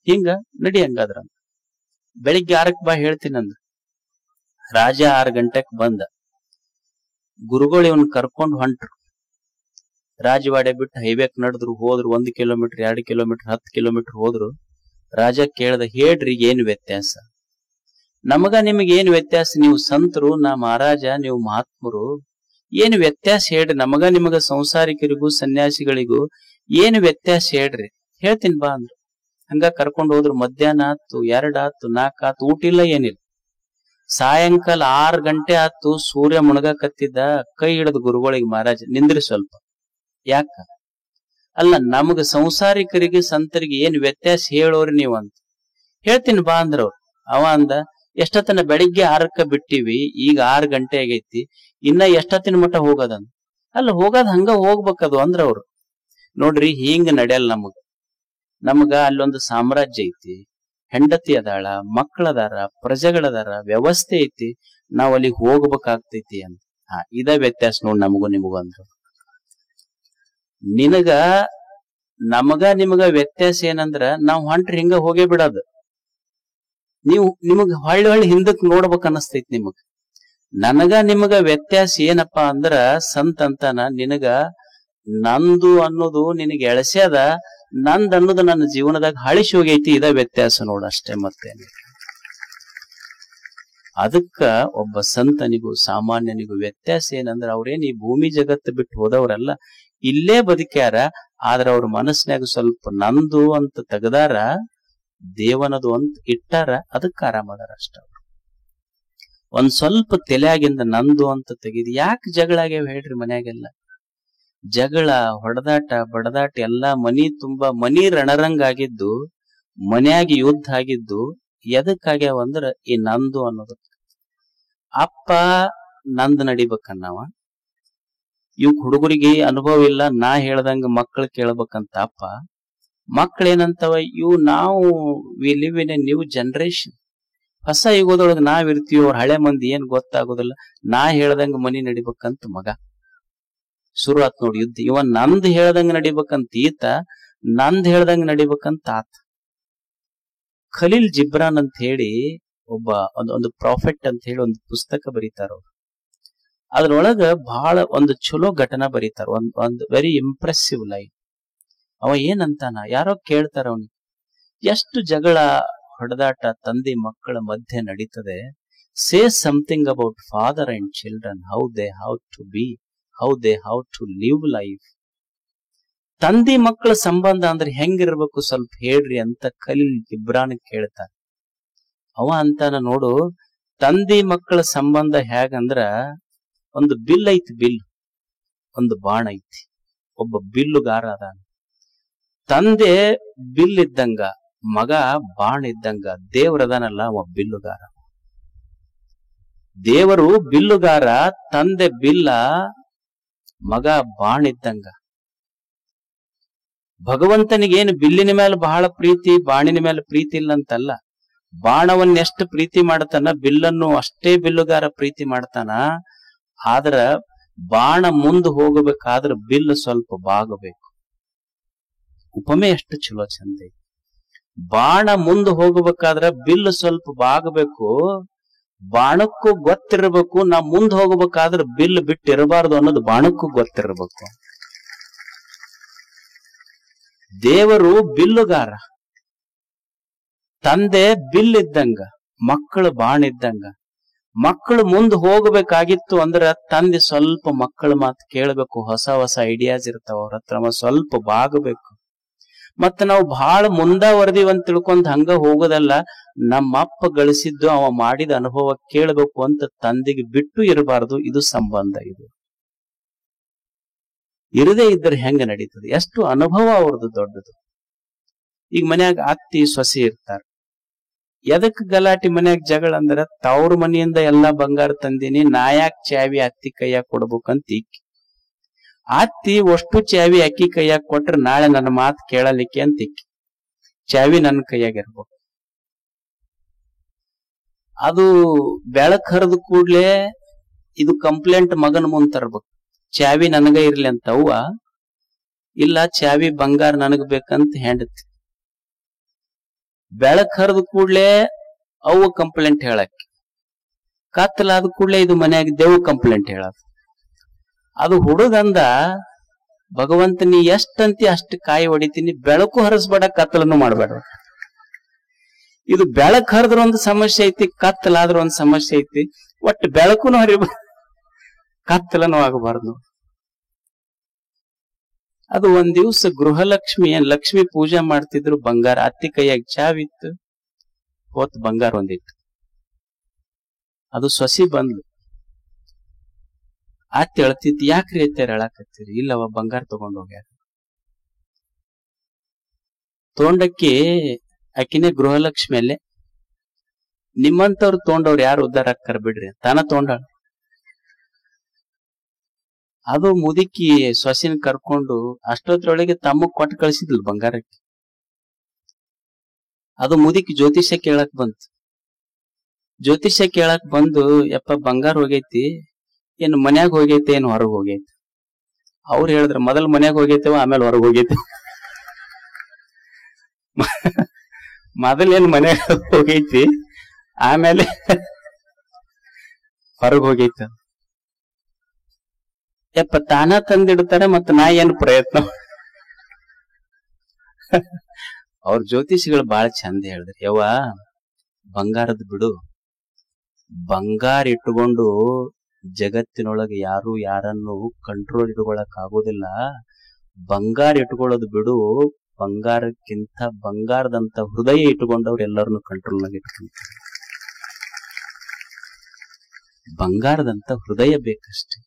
ಹಿಂಗ ನಡಿ ಹಂಗಾದ್ರ. ಬೆಳಿಗ್ಗೆ 6ಕ್ಕೆ ಬಾ ಹೇಳ್ತೀನಂದ್ರ. ರಾಜ 6 ಗಂಟೆಕ್ ಬಂದ. ಗುರುಗಳು ಇವನ್ ಕರ್ಕೊಂಡ್ ಹೊಂಟ್ರು. ರಾಜವಾಡೆ ಬಿಟ್ಟು ಹೈವೇಕ್ ನಡೆದ್ರು. ಹೋದ್ರು 1 ಕಿಲೋಮೀಟರ್, 2 ಕಿಲೋಮೀಟರ್, 10 ಕಿಲೋಮೀಟರ್ ಹೋದ್ರು. ರಾಜ ಕೇಳ್ದ, ಹೇಳ್ರಿ ಏನ್ ವ್ಯತ್ಯಾಸ? ನಮಗ ನಿಮಗ್ ಏನ್ ವ್ಯತ್ಯಾಸ? ನೀವು ಸಂತರು, ನಾ ಮಹಾರಾಜ, ನೀವು ಮಹಾತ್ಮರು, ಏನು ವ್ಯತ್ಯಾಸ ಹೇಳ್ರಿ, ನಮಗ ನಿಮಗ ಸಂಸಾರಿಕರಿಗೂ ಸನ್ಯಾಸಿಗಳಿಗೂ ಏನು ವ್ಯತ್ಯಾಸ ಹೇಳ್ರಿ, ಹೇಳ್ತೀನಿ ಬಾ ಅಂದ್ರು. ಹಂಗ ಕರ್ಕೊಂಡು ಹೋದ್ರು. ಮಧ್ಯಾಹ್ನ ಆತು, 2 ಆತು, 4 ಆತು, ಊಟ ಇಲ್ಲ ಏನಿಲ್ಲ. ಸಾಯಂಕಾಲ 6 ಗಂಟೆ ಆತು, ಸೂರ್ಯ ಮುಣಗಕತ್ತಿದ್ದ. ಕೈ ಹಿಡಿದು ಗುರುಗಳಿಗೆ, ಮಹಾರಾಜ್ ನಿಂದ್ರಿ ಸ್ವಲ್ಪ. ಯಾಕ? ಅಲ್ಲ, ನಮಗ ಸಂಸಾರಿಕರಿಗೆ ಸಂತರಿಗೆ ಏನ್ ವ್ಯತ್ಯಾಸ ಹೇಳೋರಿ ನೀವು ಅಂತ. ಹೇಳ್ತೀನಿ ಬಾ ಅಂದ್ರವ್ರು. ಅವ ಅಂದ, ಎಷ್ಟೊತ್ತನ ಬೆಳಿಗ್ಗೆ 6ಕ್ಕ ಬಿಟ್ಟಿವಿ, ಈಗ 6 ಗಂಟೆ ಆಗೈತಿ, ಇನ್ನ ಎಷ್ಟೊತ್ತಿನ ಮಟ್ಟ ಹೋಗೋದಂತ. ಅಲ್ಲ, ಹೋಗೋದ್ ಹಂಗ ಹೋಗ್ಬೇಕದು ಅಂದ್ರವ್ರು. ನೋಡ್ರಿ, ಹಿಂಗ ನಡೆಯಲ್ಲ ನಮಗ ಅಲ್ಲೊಂದು ಸಾಮ್ರಾಜ್ಯ ಐತಿ, ಹೆಂಡತಿ ಅದಾಳ, ಮಕ್ಕಳದಾರ, ಪ್ರಜೆಗಳದಾರ, ವ್ಯವಸ್ಥೆ ಐತಿ, ನಾವ್ ಅಲ್ಲಿ ಹೋಗ್ಬೇಕಾಗ್ತೈತಿ ಅಂತ. ಇದ ವ್ಯತ್ಯಾಸ ನೋಡ್ ನಮಗೂ ನಿಮಗೂ ಅಂದ್ರು. ನಮಗ ನಿಮಗ ವ್ಯತ್ಯಾಸ ಏನಂದ್ರ, ನಾವ್ ಹೊಂಟ್ರಿ ಹಿಂಗ ಹೋಗೇ ಬಿಡೋದು. ನಿಮಗ್ ಹೊಳ್ಳಿ ಹಿಂದಕ್ ನೋಡ್ಬೇಕ ಅನಸ್ತೈತಿ ನಿಮಗ್. ನನಗ ನಿಮಗ ವ್ಯತ್ಯಾಸ ಏನಪ್ಪಾ ಅಂದ್ರ, ಸಂತ ಅಂತಾನ, ನಿನಗ ನಂದು ಅನ್ನೋದು ನಿನಗೆ ಎಳಸ್ಯಾದ, ನಂದ್ ಅನ್ನೋದು ನನ್ನ ಜೀವನದಾಗ ಹಳಿಸಿ ಹೋಗೈತಿ. ಇದ ವ್ಯತ್ಯಾಸ ನೋಡ, ಅಷ್ಟೇ. ಮತ್ತೇನೆ. ಅದಕ್ಕ ಒಬ್ಬ ಸಂತನಿಗೂ ಸಾಮಾನ್ಯನಿಗೂ ವ್ಯತ್ಯಾಸ ಏನಂದ್ರ, ಅವ್ರೇನ್ ಈ ಭೂಮಿ ಜಗತ್ತು ಬಿಟ್ಟು ಹೋದವ್ರಲ್ಲ, ಇಲ್ಲೇ ಬದುಕ್ಯಾರ. ಆದ್ರ ಅವ್ರ ಮನಸ್ಸಿನಾಗ ಸ್ವಲ್ಪ ನಂದು ಅಂತ ತೆಗದಾರ, ದೇವನದು ಅಂತ ಇಟ್ಟಾರ. ಅದಕ್ಕ ಆರಾಮದಾರ ಅಷ್ಟ. ಒಂದ್ ಸ್ವಲ್ಪ ತಲೆಯಾಗಿಂದ ನಂದು ಅಂತ ತೆಗಿದ್. ಯಾಕೆ ಜಗಳ ಆಗ್ಯಾವ ಹೇಳ್ರಿ ಮನ್ಯಾಗೆಲ್ಲ? ಜಗಳ, ಹೊಡೆದಾಟ, ಬಡದಾಟ ಎಲ್ಲ ಮನಿ ತುಂಬಾ, ಮನಿ ರಣರಂಗ ಆಗಿದ್ದು, ಮನ್ಯಾಗ ಯುದ್ಧ ಆಗಿದ್ದು ಎದಕ್ಕಾಗ್ಯಾವ ಅಂದ್ರ ಈ ನಂದು ಅನ್ನೋದು. ಅಪ್ಪ ನಂದ್ ನಡಿಬೇಕನ್ನವ, ಇವ್ ಹುಡುಗರಿಗೆ ಅನುಭವ ಇಲ್ಲ, ನಾ ಹೇಳ್ದಂಗ ಮಕ್ಕಳು ಕೇಳ್ಬೇಕಂತ ಅಪ್ಪ. ಮಕ್ಕಳೇನಂತವ, we live in a new generation, ಹೊಸ ಯುಗದೊಳಗ ನಾವಿರ್ತೀವಿ, ಅವ್ರ ಹಳೆ ಮಂದಿ ಏನ್ ಗೊತ್ತಾಗೋದಿಲ್ಲ, ನಾ ಹೇಳ್ದಂಗ ಮನಿ ನಡಿಬೇಕಂತ ಮಗ. ಶುರು ಆತ್ ನೋಡಿ ಯುದ್ಧ. ಇವ ನಂದ್ ಹೇಳ್ದಂಗ ನಡಿಬೇಕಂತ ಈತ, ನಂದ್ ಹೇಳ್ದಂಗ ನಡಿಬೇಕಂತ ಆತ. ಖಲೀಲ್ ಜಿಬ್ರಾನ್ ಅಂತ ಹೇಳಿ ಒಬ್ಬ ಒಂದು ಪ್ರಾಫೆಟ್ ಅಂತ ಹೇಳಿ ಒಂದು ಪುಸ್ತಕ ಬರೀತಾರ. ಅದ್ರೊಳಗ ಬಹಳ ಒಂದು ಚಲೋ ಘಟನಾ ಬರೀತಾರ, ಒಂದು ವೆರಿ ಇಂಪ್ರೆಸಿವ್ ಲೈನ್. ಅವ ಏನಂತಾನ, ಯಾರೋ ಕೇಳ್ತಾರ ಅವನಿಗೆ, ಎಷ್ಟು ಜಗಳ ಹೊಡೆದಾಟ ತಂದೆ ಮಕ್ಕಳ ಮಧ್ಯೆ ನಡೀತದೆ, say something about father and children, how they have to be, how they have to live life. ತಂದೆ ಮಕ್ಕಳ ಸಂಬಂಧ ಅಂದ್ರೆ ಹೆಂಗಿರ್ಬೇಕು ಸ್ವಲ್ಪ ಹೇಳ್ರಿ ಅಂತ ಖಲೀಲ್ ಜಿಬ್ರಾನ್ ಕೇಳ್ತಾರ. ಅವ ಅಂತಾನ, ನೋಡು, ತಂದೆ ಮಕ್ಕಳ ಸಂಬಂಧ ಹೇಗಂದ್ರ, ಒಂದು ಬಿಲ್ ಐತಿ, ಬಿಲ್, ಒಂದು ಬಾಣ ಐತಿ, ಒಬ್ಬ ಬಿಲ್ಲುಗಾರ ಅದಾನ. ತಂದೆ ಬಿಲ್ ಇದ್ದಂಗ, ಮಗ ಬಾಣ ಇದ್ದಂಗ. ದೇವ್ರದಾನಲ್ಲ, ಅವ ಬಿಲ್ಲುಗಾರ. ದೇವರು ಬಿಲ್ಲುಗಾರ, ತಂದೆ ಬಿಲ್ಲ, ಮಗ ಬಾಣ ಇದ್ದಂಗ. ಭಗವಂತನಿಗೇನು ಬಿಲ್ಲಿನ ಮೇಲೆ ಬಹಳ ಪ್ರೀತಿ, ಬಾಣಿನ ಮೇಲೆ ಪ್ರೀತಿ ಇಲ್ಲ ಅಂತಲ್ಲ. ಬಾಣವನ್ನೆಷ್ಟು ಪ್ರೀತಿ ಮಾಡ್ತಾನ, ಬಿಲ್ಲನ್ನು ಅಷ್ಟೇ ಬಿಲ್ಲುಗಾರ ಪ್ರೀತಿ ಮಾಡ್ತಾನ. ಆದ್ರ ಬಾಣ ಮುಂದೆ ಹೋಗಬೇಕಾದ್ರ ಬಿಲ್ಲು ಸ್ವಲ್ಪ ಬಾಗಬೇಕು. ಉಪಮೆ ಎಷ್ಟು ಚಲೋ ಚಂದ. ಬಾಣ ಮುಂದೆ ಹೋಗಬೇಕಾದ್ರ ಬಿಲ್ಲು ಸ್ವಲ್ಪ ಬಾಗಬೇಕು. ಬಾಣಕ್ಕೂ ಗೊತ್ತಿರಬೇಕು, ನಾ ಮುಂದೆ ಹೋಗಬೇಕಾದ್ರೆ ಬಿಲ್ಲು ಬಿಟ್ಟಿರಬಾರ್ದು ಅನ್ನೋದು ಬಾಣಕ್ಕೂ ಗೊತ್ತಿರಬೇಕು. ದೇವರು ಬಿಲ್ಲುಗಾರ, ತಂದೆ ಬಿಲ್ ಇದ್ದಂಗ, ಮಕ್ಕಳು ಬಾಣ ಇದ್ದಂಗ. ಮಕ್ಕಳು ಮುಂದೆ ಹೋಗಬೇಕಾಗಿತ್ತು ಅಂದ್ರ ತಂದೆ ಸ್ವಲ್ಪ ಮಕ್ಕಳ ಮಾತು ಕೇಳಬೇಕು. ಹೊಸ ಹೊಸ ಐಡಿಯಾಸ್ ಇರ್ತಾವ ಅವ್ರ ಹತ್ರ, ಸ್ವಲ್ಪ ಬಾಗಬೇಕು. ಮತ್ತ ನಾವು ಬಹಳ ಮುಂದಾವರ್ದಿವಂತ ತಿಳ್ಕೊಂಡ್ ಹಂಗ ಹೋಗೋದಲ್ಲ. ನಮ್ಮ ಅಪ್ಪ ಗಳಿಸಿದ್ದು, ಅವ ಮಾಡಿದ ಅನುಭವ ಕೇಳಬೇಕು ಅಂತ ತಂದೆಗೆ ಬಿಟ್ಟು ಇರಬಾರ್ದು. ಇದು ಸಂಬಂಧ. ಇದು ಇರದೇ ಇದ್ರೆ ಹೆಂಗ ನಡೀತದೆ? ಎಷ್ಟು ಅನುಭವ ಅವ್ರದ್ದು ದೊಡ್ಡದು. ಈಗ ಮನ್ಯಾಗ ಅತ್ತಿ ಸೊಸೆ ಇರ್ತಾರ, ಎದಕ್ ಗಲಾಟಿ ಮನ್ಯಾಗ ಜಗಳ ಅಂದ್ರ, ತವ್ರ ಮನೆಯಿಂದ ಎಲ್ಲಾ ಬಂಗಾರ ತಂದಿನಿ, ನಾ ಯಾಕೆ ಚಾವಿ ಅತ್ತಿ ಕೈಯಾಗ ಕೊಡ್ಬೇಕಂತ ಈಕಿ. ಅತ್ತಿ ಅಷ್ಟು ಚಾವಿ ಅಕ್ಕಿ ಕೈಯಾಗ ಕೊಟ್ರೆ ನಾಳೆ ನನ್ನ ಮಾತು ಕೇಳಲಿಕ್ಕೆ ಅಂತ ಈಕಿ. ಚಾವಿ ನನ್ನ ಕೈಯಾಗ ಇರ್ಬೇಕು. ಅದು ಬೆಳಕ್ ಹರಿದ ಕೂಡ್ಲೆ ಇದು ಕಂಪ್ಲೇಂಟ್ ಮಗನ ಮುಂದ್ ತರ್ಬೇಕು. ಚಾವಿ ನನಗ ಇರ್ಲಿ ಅಂತ ಅವ್ವ, ಇಲ್ಲ ಚಾವಿ ಬಂಗಾರ ನನಗ್ ಬೇಕಂತ ಹೆಂಡತಿ. ಬೆಳಕ್ ಹರಿದ ಕೂಡ್ಲೆ ಅವ್ವ ಕಂಪ್ಲೇಂಟ್ ಹೇಳಕ್, ಕತ್ತಲಾದ ಕೂಡ್ಲೆ ಇದು ಮನ್ಯಾಗ ದೇವ್ ಕಂಪ್ಲೇಂಟ್ ಹೇಳಕ್. ಅದು ಹುಡುಗಂದ, ಭಗವಂತ ನೀ ಎಷ್ಟಂತಿ ಅಷ್ಟು ಕಾಯಿ ಹೊಡಿತೀನಿ, ಬೆಳಕು ಹರಿಸ್ಬೇಡ, ಕತ್ತಲನ್ನು ಮಾಡ್ಬೇಡ. ಇದು ಬೆಳಕ್ ಹರಿದ್ರ ಒಂದು ಸಮಸ್ಯೆ ಐತಿ, ಕತ್ತಲಾದ್ರ ಒಂದ್ ಸಮಸ್ಯೆ ಐತಿ. ಒಟ್ಟು ಬೆಳಕುನು ಹರಿಬೇಡ. ಕತ್ತಲನೂ ಆಗಬಾರ್ದು. ಅದು ಒಂದ್ ದಿವ್ಸ ಗೃಹಲಕ್ಷ್ಮಿ ಲಕ್ಷ್ಮಿ ಪೂಜೆ ಮಾಡ್ತಿದ್ರು. ಬಂಗಾರ ಅತ್ತಿ ಕೈಯಾಗ ಚಾವಿತ್ತು, ಹೊತ್ತು ಬಂಗಾರ ಒಂದಿತ್ತು. ಅದು ಸೊಸಿ ಬಂದ್ಲು. ಅತ್ತಿ ಹೇಳ್ತಿತ್ತು, ಯಾಕ್ರಿ ಅತ್ಯಾರ ಹೇಳಾಕತ್ತೀರಿ? ಇಲ್ಲವ ಬಂಗಾರ ತಗೊಂಡ್ ಹೋಗ್ಯಾರ. ತಗೊಂಡಕ್ಕಿ ಆಕಿನೇ ಗೃಹಲಕ್ಷ್ಮಿ ಅಲ್ಲೇ, ನಿಮ್ಮಂತವ್ರು ತಗೊಂಡವ್ರು ಯಾರು ಉದ್ದಾರ ಆಕ್ಕಾರ ಬಿಡ್ರಿ, ತಾನ ತಗೊಂಡಾಳ. ಅದು ಮುದುಕಿ ಸೊಸಿನ ಕರ್ಕೊಂಡು ಅಷ್ಟೊತ್ತರೊಳಗೆ ತಮ್ಮಗ್ ಕೊಟ್ಟು ಕಳಿಸಿದ್ಲು ಬಂಗಾರಕ್ಕೆ. ಅದು ಮುದುಕಿ ಜ್ಯೋತಿಷ್ಯ ಕೇಳಕ್ ಬಂತು. ಜ್ಯೋತಿಷ್ಯ ಕೇಳಕ್ ಬಂದು, ಯಪ್ಪ ಬಂಗಾರ ಹೋಗೈತಿ, ಏನ್ ಮನ್ಯಾಗ ಹೋಗೈತೆ ಏನ್ ಹೊರಗ್ ಹೋಗೈತಿ? ಅವ್ರು ಹೇಳಿದ್ರ, ಮೊದಲ್ ಮನ್ಯಾಗ ಹೋಗೈತೇವ, ಆಮೇಲೆ ಹೊರಗ್ ಹೋಗೈತೆ. ಮೊದಲೇನ್ ಮನ್ಯಾಗ ಹೋಗೈತಿ, ಆಮೇಲೆ ಹೊರಗ್ ಹೋಗೈತ. ಯಪ್ಪ ತಾನ ತಂದಿಡ್ತಾರೆ, ಮತ್ತ ನಾ ಏನ್ ಪ್ರಯತ್ನ? ಅವ್ರ ಜ್ಯೋತಿಷಿಗಳು ಬಾಳ ಚಂದ ಹೇಳಿದ್ರಿ, ಯವ್ವ ಬಂಗಾರದ ಬಿಡು, ಬಂಗಾರ ಇಟ್ಟುಕೊಂಡು ಜಗತ್ತಿನೊಳಗೆ ಯಾರು ಯಾರನ್ನು ಕಂಟ್ರೋಲ್ ಇಟ್ಕೊಳಕ್ ಆಗೋದಿಲ್ಲ. ಬಂಗಾರ ಇಟ್ಕೊಳ್ಳೋದು ಬಿಡು, ಬಂಗಾರಕ್ಕಿಂತ ಬಂಗಾರದಂತ ಹೃದಯ ಇಟ್ಟುಕೊಂಡವ್ರು ಎಲ್ಲರನ್ನು ಕಂಟ್ರೋಲ್ನಾಗ ಇಟ್ಕೊಂತಾರೆ. ಬಂಗಾರದಂತ ಹೃದಯ ಬೇಕಷ್ಟೆ.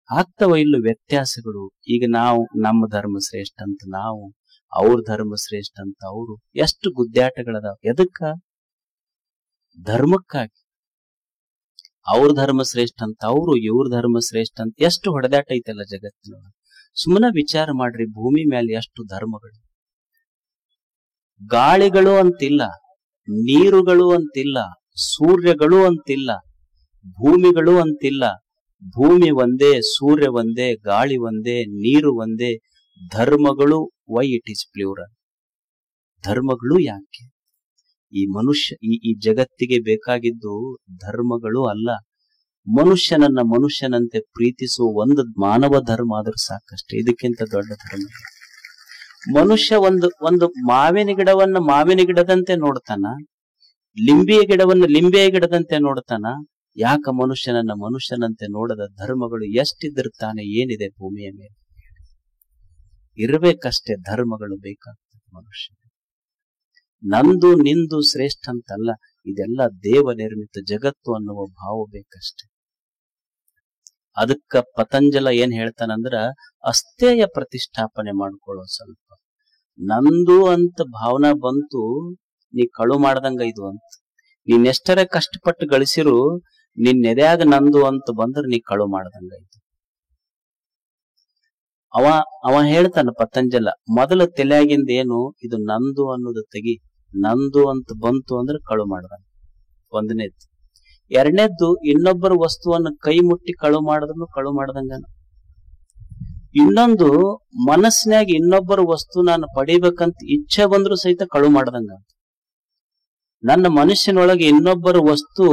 ಆಗ್ತವ ಇಲ್ಲೂ ವ್ಯತ್ಯಾಸಗಳು. ಈಗ ನಾವು ನಮ್ಮ ಧರ್ಮ ಶ್ರೇಷ್ಠ ಅಂತ ನಾವು, ಅವ್ರ ಧರ್ಮ ಶ್ರೇಷ್ಠ ಅಂತ ಅವರು, ಎಷ್ಟು ಗುದ್ದಾಟಗಳದಾವ. ಎದಕ್ಕ? ಧರ್ಮಕ್ಕಾಗಿ. ಅವ್ರ ಧರ್ಮ ಶ್ರೇಷ್ಠ ಅಂತ ಅವರು, ಇವ್ರ ಧರ್ಮ ಶ್ರೇಷ್ಠ ಅಂತ. ಎಷ್ಟು ಹೊಡೆದಾಟ ಐತಲ್ಲ ಜಗತ್ತಿನೊಳಗೆ. ಸುಮ್ಮನೆ ವಿಚಾರ ಮಾಡ್ರಿ, ಭೂಮಿ ಮೇಲೆ ಎಷ್ಟು ಧರ್ಮಗಳು. ಗಾಳಿಗಳು ಅಂತಿಲ್ಲ, ನೀರುಗಳು ಅಂತಿಲ್ಲ, ಸೂರ್ಯಗಳು ಅಂತಿಲ್ಲ, ಭೂಮಿಗಳು ಅಂತಿಲ್ಲ. ಭೂಮಿ ಒಂದೇ, ಸೂರ್ಯ ಒಂದೇ, ಗಾಳಿ ಒಂದೇ, ನೀರು ಒಂದೇ. ಧರ್ಮಗಳು ವೈ ಇಟ್ ಈಸ್ ಪ್ಲೂರಲ್? ಧರ್ಮಗಳು ಯಾಕೆ? ಈ ಮನುಷ್ಯ ಈ ಜಗತ್ತಿಗೆ ಬೇಕಾಗಿದ್ದು ಧರ್ಮಗಳು ಅಲ್ಲ. ಮನುಷ್ಯನನ್ನ ಮನುಷ್ಯನಂತೆ ಪ್ರೀತಿಸುವ ಒಂದು ಮಾನವ ಧರ್ಮ ಆದ್ರೂ ಸಾಕಷ್ಟೇ. ಇದಕ್ಕಿಂತ ದೊಡ್ಡ ಧರ್ಮ. ಮನುಷ್ಯ ಒಂದು ಮಾವಿನ ಗಿಡವನ್ನ ಮಾವಿನ ಗಿಡದಂತೆ ನೋಡ್ತಾನ, ಲಿಂಬೆಯ ಗಿಡವನ್ನ ಲಿಂಬೆಯ ಗಿಡದಂತೆ ನೋಡ್ತಾನ. ಯಾಕ ಮನುಷ್ಯನನ್ನ ಮನುಷ್ಯನಂತೆ ನೋಡದ ಧರ್ಮಗಳು ಎಷ್ಟಿದ್ರ ತಾನೆ ಏನಿದೆ ಭೂಮಿಯ ಮೇಲೆ? ಇರ್ಬೇಕಷ್ಟೇ ಧರ್ಮಗಳು ಬೇಕಾಗ್ತದೆ ಮನುಷ್ಯ. ನಂದು ನಿಂದು ಶ್ರೇಷ್ಠ ಅಂತಲ್ಲ, ಇದೆಲ್ಲ ದೇವ ನಿರ್ಮಿತ ಜಗತ್ತು ಅನ್ನುವ ಭಾವ ಬೇಕಷ್ಟೆ. ಅದಕ್ಕ ಪತಂಜಲ ಏನ್ ಹೇಳ್ತಾನಂದ್ರ, ಅಸ್ಥೇಯ ಪ್ರತಿಷ್ಠಾಪನೆ ಮಾಡ್ಕೊಳ್ಳೋ. ಸ್ವಲ್ಪ ನಂದು ಅಂತ ಭಾವನಾ ಬಂತು, ನೀ ಕಳು ಮಾಡ್ದಂಗ ಇದು ಅಂತ. ನೀನ್ ಎಷ್ಟರ ಕಷ್ಟಪಟ್ಟು ಗಳಿಸಿರು, ನಿನ್ ನೆದ್ಯಾಗ ನಂದು ಅಂತ ಬಂದ್ರ ನೀ ಕಳು ಮಾಡ್ದಂಗ ಇದು. ಅವ ಹೇಳ್ತಾನ ಪತಂಜಲ, ಮೊದಲ ತಲೆಯಾಗಿಂದ ಏನು, ಇದು ನಂದು ಅನ್ನೋದು ತೆಗಿ. ನಂದು ಅಂತ ಬಂತು ಅಂದ್ರೆ ಕಳು ಮಾಡ್ದಂಗ. ಒಂದನೇದ್ದು. ಎರಡನೇದ್ದು, ಇನ್ನೊಬ್ಬರ ವಸ್ತುವನ್ನು ಕೈ ಮುಟ್ಟಿ ಕಳು ಮಾಡಿದ್ರು ಕಳು ಮಾಡ್ದಂಗ. ಇನ್ನೊಂದು, ಮನಸ್ಸಿನಾಗ ಇನ್ನೊಬ್ಬರ ವಸ್ತು ನಾನು ಪಡಿಬೇಕಂತ ಇಚ್ಛೆ ಬಂದ್ರು ಸಹಿತ ಕಳು ಮಾಡ್ದಂಗ. ನನ್ನ ಮನುಷ್ಯನೊಳಗೆ ಇನ್ನೊಬ್ಬರ ವಸ್ತು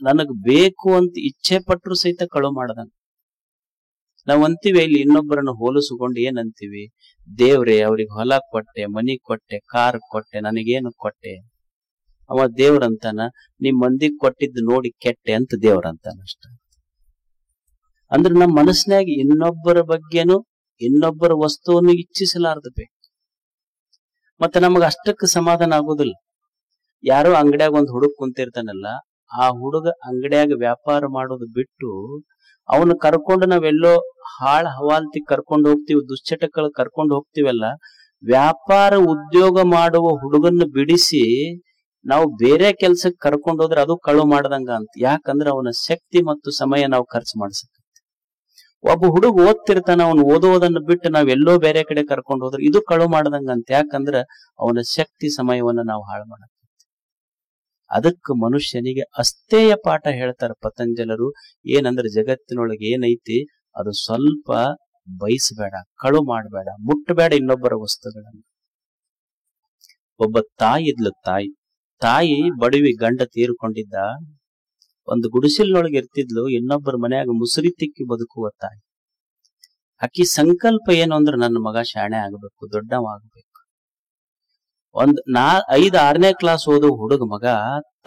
ನನಗ್ ಬೇಕು ಅಂತ ಇಚ್ಛೆ ಪಟ್ರು ಸಹಿತ ಕಳು ಮಾಡ್ದಂಗ. ನಾವ್ ಅಂತೀವಿ ಇಲ್ಲಿ ಇನ್ನೊಬ್ಬರನ್ನು ಹೋಲಿಸಿಕೊಂಡು ಏನಂತೀವಿ, ದೇವ್ರೆ ಅವ್ರಿಗೆ ಹೊಲ ಕೊಟ್ಟೆ, ಮನಿ ಕೊಟ್ಟೆ, ಕಾರ್ ಕೊಟ್ಟೆ, ನನಗೇನು ಕೊಟ್ಟೆ? ಅವ ದೇವ್ರಂತಾನ, ನಿಮ್ ಮಂದಿಗ್ ಕೊಟ್ಟಿದ್ದು ನೋಡಿ ಕೆಟ್ಟೆ ಅಂತ ದೇವ್ರಂತಾನ ಅಷ್ಟ. ಅಂದ್ರೆ ನಮ್ಮ ಮನಸ್ಸಿನಾಗ ಇನ್ನೊಬ್ಬರ ಬಗ್ಗೆನು ಇನ್ನೊಬ್ಬರ ವಸ್ತುವನ್ನು ಇಚ್ಛಿಸಲಾರ್ದ ಬೇಕು. ಮತ್ತೆ ನಮಗ ಅಷ್ಟಕ್ಕೆ ಸಮಾಧಾನ ಆಗೋದಿಲ್ಲ. ಯಾರೋ ಅಂಗಡಿಯಾಗ ಒಂದ್ ಹುಡುಗ ಕುಂತಿರ್ತಾನಲ್ಲ, ಆ ಹುಡುಗ ಅಂಗಡಿಯಾಗ ವ್ಯಾಪಾರ ಮಾಡೋದು ಬಿಟ್ಟು ಅವನು ಕರ್ಕೊಂಡು ನಾವೆಲ್ಲೋ ಹಾಳ ಹವಾಲ್ತಿ ಕರ್ಕೊಂಡು ಹೋಗ್ತೀವಿ, ದುಶ್ಚಟಗಳು ಕರ್ಕೊಂಡು ಹೋಗ್ತೀವಲ್ಲ, ವ್ಯಾಪಾರ ಉದ್ಯೋಗ ಮಾಡುವ ಹುಡುಗನ್ನ ಬಿಡಿಸಿ ನಾವು ಬೇರೆ ಕೆಲ್ಸಕ್ಕೆ ಕರ್ಕೊಂಡು ಹೋದ್ರೆ ಅದು ಕಳು ಮಾಡ್ದಂಗ ಅಂತ. ಯಾಕಂದ್ರೆ ಅವನ ಶಕ್ತಿ ಮತ್ತು ಸಮಯ ನಾವು ಖರ್ಚು ಮಾಡಿಸುತ್ತೆ. ಒಬ್ಬ ಹುಡುಗ ಓದ್ತಿರ್ತಾನ, ಅವನು ಓದೋದನ್ನು ಬಿಟ್ಟು ನಾವ್ ಎಲ್ಲೋ ಬೇರೆ ಕಡೆ ಕರ್ಕೊಂಡು ಹೋದ್ರೆ ಇದು ಕಳು ಮಾಡ್ದಂಗ ಅಂತ. ಯಾಕಂದ್ರೆ ಅವನ ಶಕ್ತಿ ಸಮಯವನ್ನ ನಾವು ಹಾಳು ಮಾಡಕ್. ಅದಕ್ಕೆ ಮನುಷ್ಯನಿಗೆ ಅಸ್ಥೇಯ ಪಾಠ ಹೇಳ್ತಾರ ಪತಂಜಲರು. ಏನಂದ್ರೆ ಜಗತ್ತಿನೊಳಗೆ ಏನೈತಿ ಅದು ಸ್ವಲ್ಪ ಬಯಸಬೇಡ, ಕಳು ಮಾಡಬೇಡ, ಮುಟ್ಟಬೇಡ ಇನ್ನೊಬ್ಬರ ವಸ್ತುಗಳನ್ನು. ಒಬ್ಬ ತಾಯಿ ಇದ್ಲು. ತಾಯಿ ಬಡವಿ, ಗಂಡ ತೀರ್ಕೊಂಡಿದ್ದ. ಒಂದು ಗುಡಿಸಿಲ್ನೊಳಗೆ ಇರ್ತಿದ್ಲು. ಇನ್ನೊಬ್ಬರ ಮನೆಯಾಗ ಮುಸುರಿ ತಿಕ್ಕಿ ಬದುಕುವ ತಾಯಿ. ಆಕಿ ಸಂಕಲ್ಪ ಏನು ಅಂದ್ರೆ, ನನ್ನ ಮಗ ಶಾಣೆ ಆಗ್ಬೇಕು, ದೊಡ್ಡವ ಆಗ್ಬೇಕು. 5, 6ನೇ ಕ್ಲಾಸ್ ಓದೋ ಹುಡುಗ ಮಗ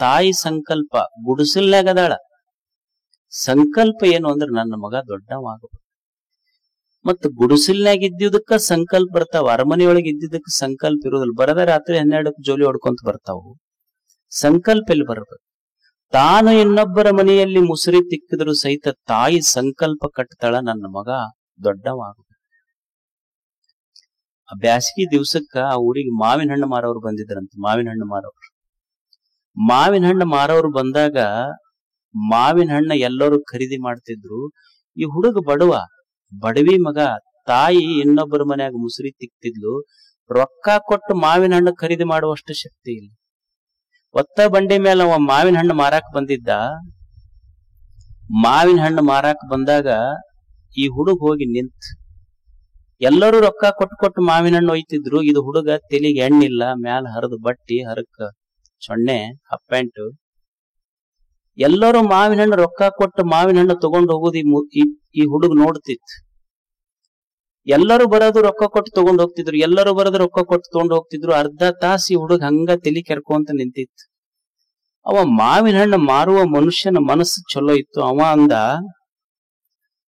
ತಾಯಿ ಸಂಕಲ್ಪ ಗುಡಿಸಲ್ನಾಗ ಅದಾಳ. ಸಂಕಲ್ಪ ಏನು ಅಂದ್ರೆ ನನ್ನ ಮಗ ದೊಡ್ಡವಾಗಬೇಕು. ಮತ್ತ ಗುಡಿಸಲ್ನಾಗ ಇದ್ದಿದ್ದಕ್ಕ ಸಂಕಲ್ಪ ಬರ್ತಾವ, ಅರಮನೆಯೊಳಗೆ ಇದ್ದಿದ್ದಕ್ಕ ಸಂಕಲ್ಪ ಇರೋದಿಲ್ಲ. ಬರದ ರಾತ್ರಿ 12ಕ್ಕೆ ಜೋಲಿ ಹೊಡ್ಕೊಂತ ಬರ್ತಾವು. ಸಂಕಲ್ಪ ಎಲ್ಲಿ ಬರ್ಬೇಕು? ತಾನು ಇನ್ನೊಬ್ಬರ ಮನೆಯಲ್ಲಿ ಮುಸುರಿ ತಿಕ್ಕಿದ್ರು ಸಹಿತ ತಾಯಿ ಸಂಕಲ್ಪ ಕಟ್ತಾಳ, ನನ್ನ ಮಗ ದೊಡ್ಡವಾಗಬೇಕು. ಆ ಬ್ಯಾಸಗಿ ದಿವ್ಸಕ್ಕ ಆ ಊರಿಗೆ ಮಾವಿನ ಹಣ್ಣು ಮಾರೋರು ಬಂದಿದ್ರಂತ. ಮಾವಿನ ಹಣ್ಣು ಮಾರೋರು ಬಂದಾಗ ಮಾವಿನ ಹಣ್ಣ ಎಲ್ಲರೂ ಖರೀದಿ ಮಾಡ್ತಿದ್ರು. ಈ ಹುಡುಗ ಬಡವಿ ಮಗ, ತಾಯಿ ಇನ್ನೊಬ್ಬರ ಮನ್ಯಾಗ ಮುಸುರಿ ತಿಕ್ತಿದ್ಲು. ರೊಕ್ಕ ಕೊಟ್ಟು ಮಾವಿನ ಹಣ್ಣು ಖರೀದಿ ಮಾಡುವಷ್ಟು ಶಕ್ತಿ ಇಲ್ಲ. ಒತ್ತ ಬಂಡಿ ಮೇಲೆ ಅವ ಮಾವಿನ ಹಣ್ಣು ಮಾರಾಕ್ ಬಂದಿದ್ದ. ಮಾವಿನ ಹಣ್ಣು ಮಾರಾಕ್ ಬಂದಾಗ ಈ ಹುಡುಗ ಹೋಗಿ ನಿಂತ. ಎಲ್ಲರೂ ರೊಕ್ಕ ಕೊಟ್ಟು ಮಾವಿನ ಹಣ್ಣು ಒಯ್ತಿದ್ರು. ಇದು ಹುಡುಗ ತೆಲಿಗೆ ಎಣ್ಣಿಲ್ಲ, ಮ್ಯಾಲ ಹರಿದು ಬಟ್ಟಿ, ಹರಕ್ಕ ಚೊಣ್ಣೆ, ಹಾಫ್ ಪ್ಯಾಂಟ್. ಎಲ್ಲರೂ ಮಾವಿನ ಹಣ್ಣು ರೊಕ್ಕ ಕೊಟ್ಟು ಮಾವಿನ ಹಣ್ಣು ತಗೊಂಡು ಹೋಗುದು ಈ ಹುಡುಗ ನೋಡ್ತಿತ್ತು. ಎಲ್ಲರೂ ಬರೋದು ರೊಕ್ಕ ಕೊಟ್ಟು ತಗೊಂಡು ಹೋಗ್ತಿದ್ರು, ಎಲ್ಲರೂ ಬರೋದು ರೊಕ್ಕ ಕೊಟ್ಟು ತಗೊಂಡು ಹೋಗ್ತಿದ್ರು. ಅರ್ಧ ತಾಸು ಈ ಹುಡುಗ ಹಂಗ ತಲಿ ಕೆರ್ಕೊಂತ ನಿಂತಿತ್ತು. ಅವ ಮಾವಿನ ಹಣ್ಣು ಮಾರುವ ಮನುಷ್ಯನ ಮನಸ್ಸು ಚಲೋ ಇತ್ತು. ಅವ ಅಂದ,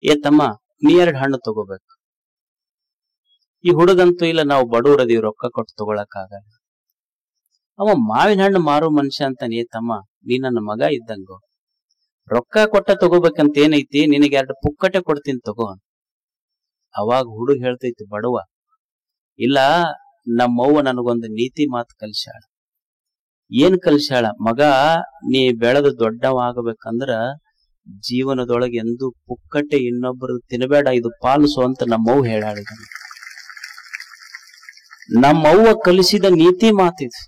ಏ ತಮ್ಮ, ನೀ 2 ಹಣ್ಣು ತಗೋಬೇಕು. ಈ ಹುಡುಗಂತೂ ಇಲ್ಲ, ನಾವು ಬಡವರದೀವಿ, ರೊಕ್ಕ ಕೊಟ್ಟು ತಗೊಳಕ್ ಆಗಲ್ಲ. ಅವ ಮಾವಿನ ಹಣ್ಣು ಮಾರುವ ಮನುಷ್ಯ ಅಂತಾನೆ, ಏ ತಮ್ಮ, ನೀ ನನ್ನ ಮಗ ಇದ್ದಂಗು, ರೊಕ್ಕ ಕೊಟ್ಟ ತಗೋಬೇಕಂತ ಏನೈತಿ, ನಿನಗೆ 2 ಪುಕ್ಕಟೆ ಕೊಡ್ತೀನಿ ತಗೋ. ಅವಾಗ ಹುಡುಗ ಹೇಳ್ತೈತಿ ಬಡವ, ಇಲ್ಲ, ನಮ್ಮವ್ವ ನನಗೊಂದು ನೀತಿ ಮಾತು ಕಲ್ಸ್ಯಾಳ. ಏನ್ ಕಲ್ಸ್ಯಾಳ? ಮಗ, ನೀ ಬೆಳೆದು ದೊಡ್ಡವಾಗಬೇಕಂದ್ರ ಜೀವನದೊಳಗೆ ಎಂದು ಪುಕ್ಕಟೆ ಇನ್ನೊಬ್ಬರು ತಿನ್ನಬೇಡ, ಇದು ಪಾಲಿಸು ಅಂತ ನಮ್ಮವ್ವ ಹೇಳಾಳ. ನಮ್ಮವ್ವ ಕಲಿಸಿದ ನೀತಿ ಮಾತಿದು.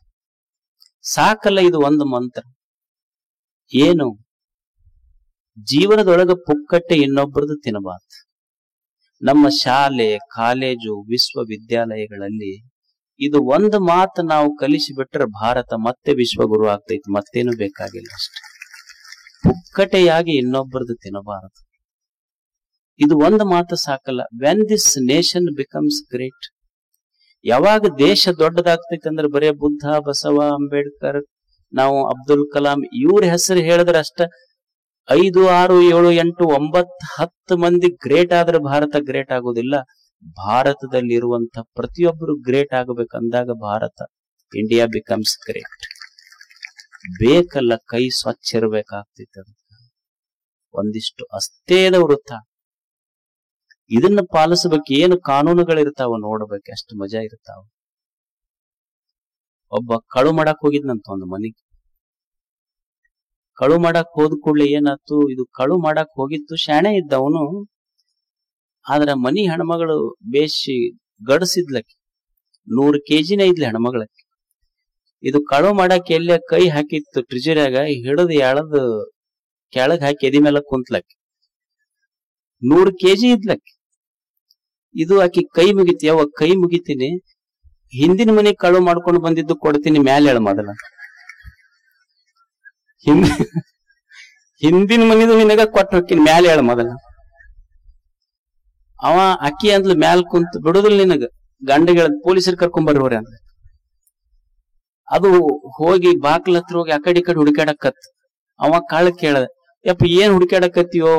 ಸಾಕಲ್ಲ, ಇದು ಒಂದು ಮಂತ್ರ. ಏನು? ಜೀವನದೊಳಗ ಪುಕ್ಕಟ್ಟೆ ಇನ್ನೊಬ್ಬರದು ತಿನ್ನಬಾರ್ದು. ನಮ್ಮ ಶಾಲೆ, ಕಾಲೇಜು, ವಿಶ್ವವಿದ್ಯಾಲಯಗಳಲ್ಲಿ ಇದು ಒಂದು ಮಾತು ನಾವು ಕಲಿಸಿಬಿಟ್ರೆ ಭಾರತ ಮತ್ತೆ ವಿಶ್ವಗುರು ಆಗ್ತೈತಿ. ಮತ್ತೇನು ಬೇಕಾಗಿಲ್ಲ. ಅಷ್ಟೆ, ಪುಕ್ಕಟೆಯಾಗಿ ಇನ್ನೊಬ್ಬರದು ತಿನ್ನಬಾರದು. ಇದು ಒಂದು ಮಾತು ಸಾಕಲ್ಲ. When this nation becomes great, ಯಾವಾಗ ದೇಶ ದೊಡ್ಡದಾಗ್ತೈತಿ ಅಂದ್ರೆ ಬರೇ ಬುದ್ಧ, ಬಸವ, ಅಂಬೇಡ್ಕರ್, ನಾವು ಅಬ್ದುಲ್ ಕಲಾಂ ಇವ್ರ ಹೆಸರು ಹೇಳಿದ್ರೆ ಅಷ್ಟ 5, 6, 7, 8, 9, 10 ಮಂದಿ ಗ್ರೇಟ್ ಆದ್ರೆ ಭಾರತ ಗ್ರೇಟ್ ಆಗೋದಿಲ್ಲ. ಭಾರತದಲ್ಲಿ ಇರುವಂತ ಪ್ರತಿಯೊಬ್ಬರು ಗ್ರೇಟ್ ಆಗಬೇಕಂದಾಗ ಇಂಡಿಯಾ ಬಿಕಮ್ಸ್ ಗ್ರೇಟ್. ಬೇಕಲ್ಲ, ಕೈ ಸ್ವಚ್ಛ ಇರಬೇಕಾಗ್ತೈತೆ. ಒಂದಿಷ್ಟು ಅಸ್ಥೇದ ವೃತ್ತ, ಇದನ್ನ ಪಾಲಿಸಬೇಕು. ಏನು ಕಾನೂನುಗಳಿರ್ತಾವ ನೋಡ್ಬೇಕು, ಎಷ್ಟು ಮಜಾ ಇರ್ತಾವ. ಒಬ್ಬ ಕಳು ಮಾಡಕ್ ಹೋಗಿದ್ನಂತ ಒಂದು ಮನೆಗೆ. ಕಳು ಮಾಡಕ್ ಹೋದ ಕೂಡ್ಲೆ ಏನಾಯ್ತು, ಇದು ಕಳು ಮಾಡಕ್ ಹೋಗಿತ್ತು, ಶಾಣೆ ಇದ್ದ ಅವನು. ಆದ್ರ ಮನಿ ಹೆಣ್ಮಗಳು ಬೇಸಿ ಗಡಸಿದ್ಲಕ್ಕೆ, 100 kg ಇದ್ಲಿ ಹೆಣ್ಮಗಳಕ್ಕೆ. ಇದು ಕಳು ಮಾಡಕ್ ಎಲ್ಲೇ ಕೈ ಹಾಕಿತ್ತು ಟ್ರಿಜರಿಯಾಗ, ಹಿಡಿದು ಎಳದು ಕೆಳಗ್ ಹಾಕಿ ಎದಿ ಮೇಲೆ ಕುಂತ್ಲಕ್ಕೆ. 100 kg ಇದ್ಲಕ್ಕೆ. ಇದು ಆಕಿ ಕೈ ಮುಗಿತಿ, ಅವ ಕೈ ಮುಗಿತೀನಿ, ಹಿಂದಿನ ಮನೆ ಕಳು ಮಾಡ್ಕೊಂಡು ಬಂದಿದ್ದು ಕೊಡ್ತೀನಿ, ಮ್ಯಾಲೆ ಹೇಳ ಮೊದಲ. ಹಿಂದಿನ ಮನಿದು ನಿನಗ ಕೊಟ್ಟು ಹೋಗ್ತೀನಿ, ಮ್ಯಾಲೆ ಹೇಳ ಮೊದಲ. ಅವ ಅಕ್ಕಿ ಅಂದ್ಲು, ಮ್ಯಾಲ್ ಕುಂತ ಬಿಡುದಿಲ್ಲ ನಿನಗ, ಗಂಡಗಳ ಪೊಲೀಸರು ಕರ್ಕೊಂಡ್ಬರ್ರಿ ಅಂದ. ಅದು ಹೋಗಿ ಬಾಕ್ಲ ಹತ್ರ ಹೋಗಿ ಆ ಕಡೆ ಹುಡುಕಾಡಕತ್. ಅವ ಕಾಳ ಕೇಳದ, ಯಪ್ಪ ಏನ್ ಹುಡುಕಾಡಕತ್ತೀಯೋ?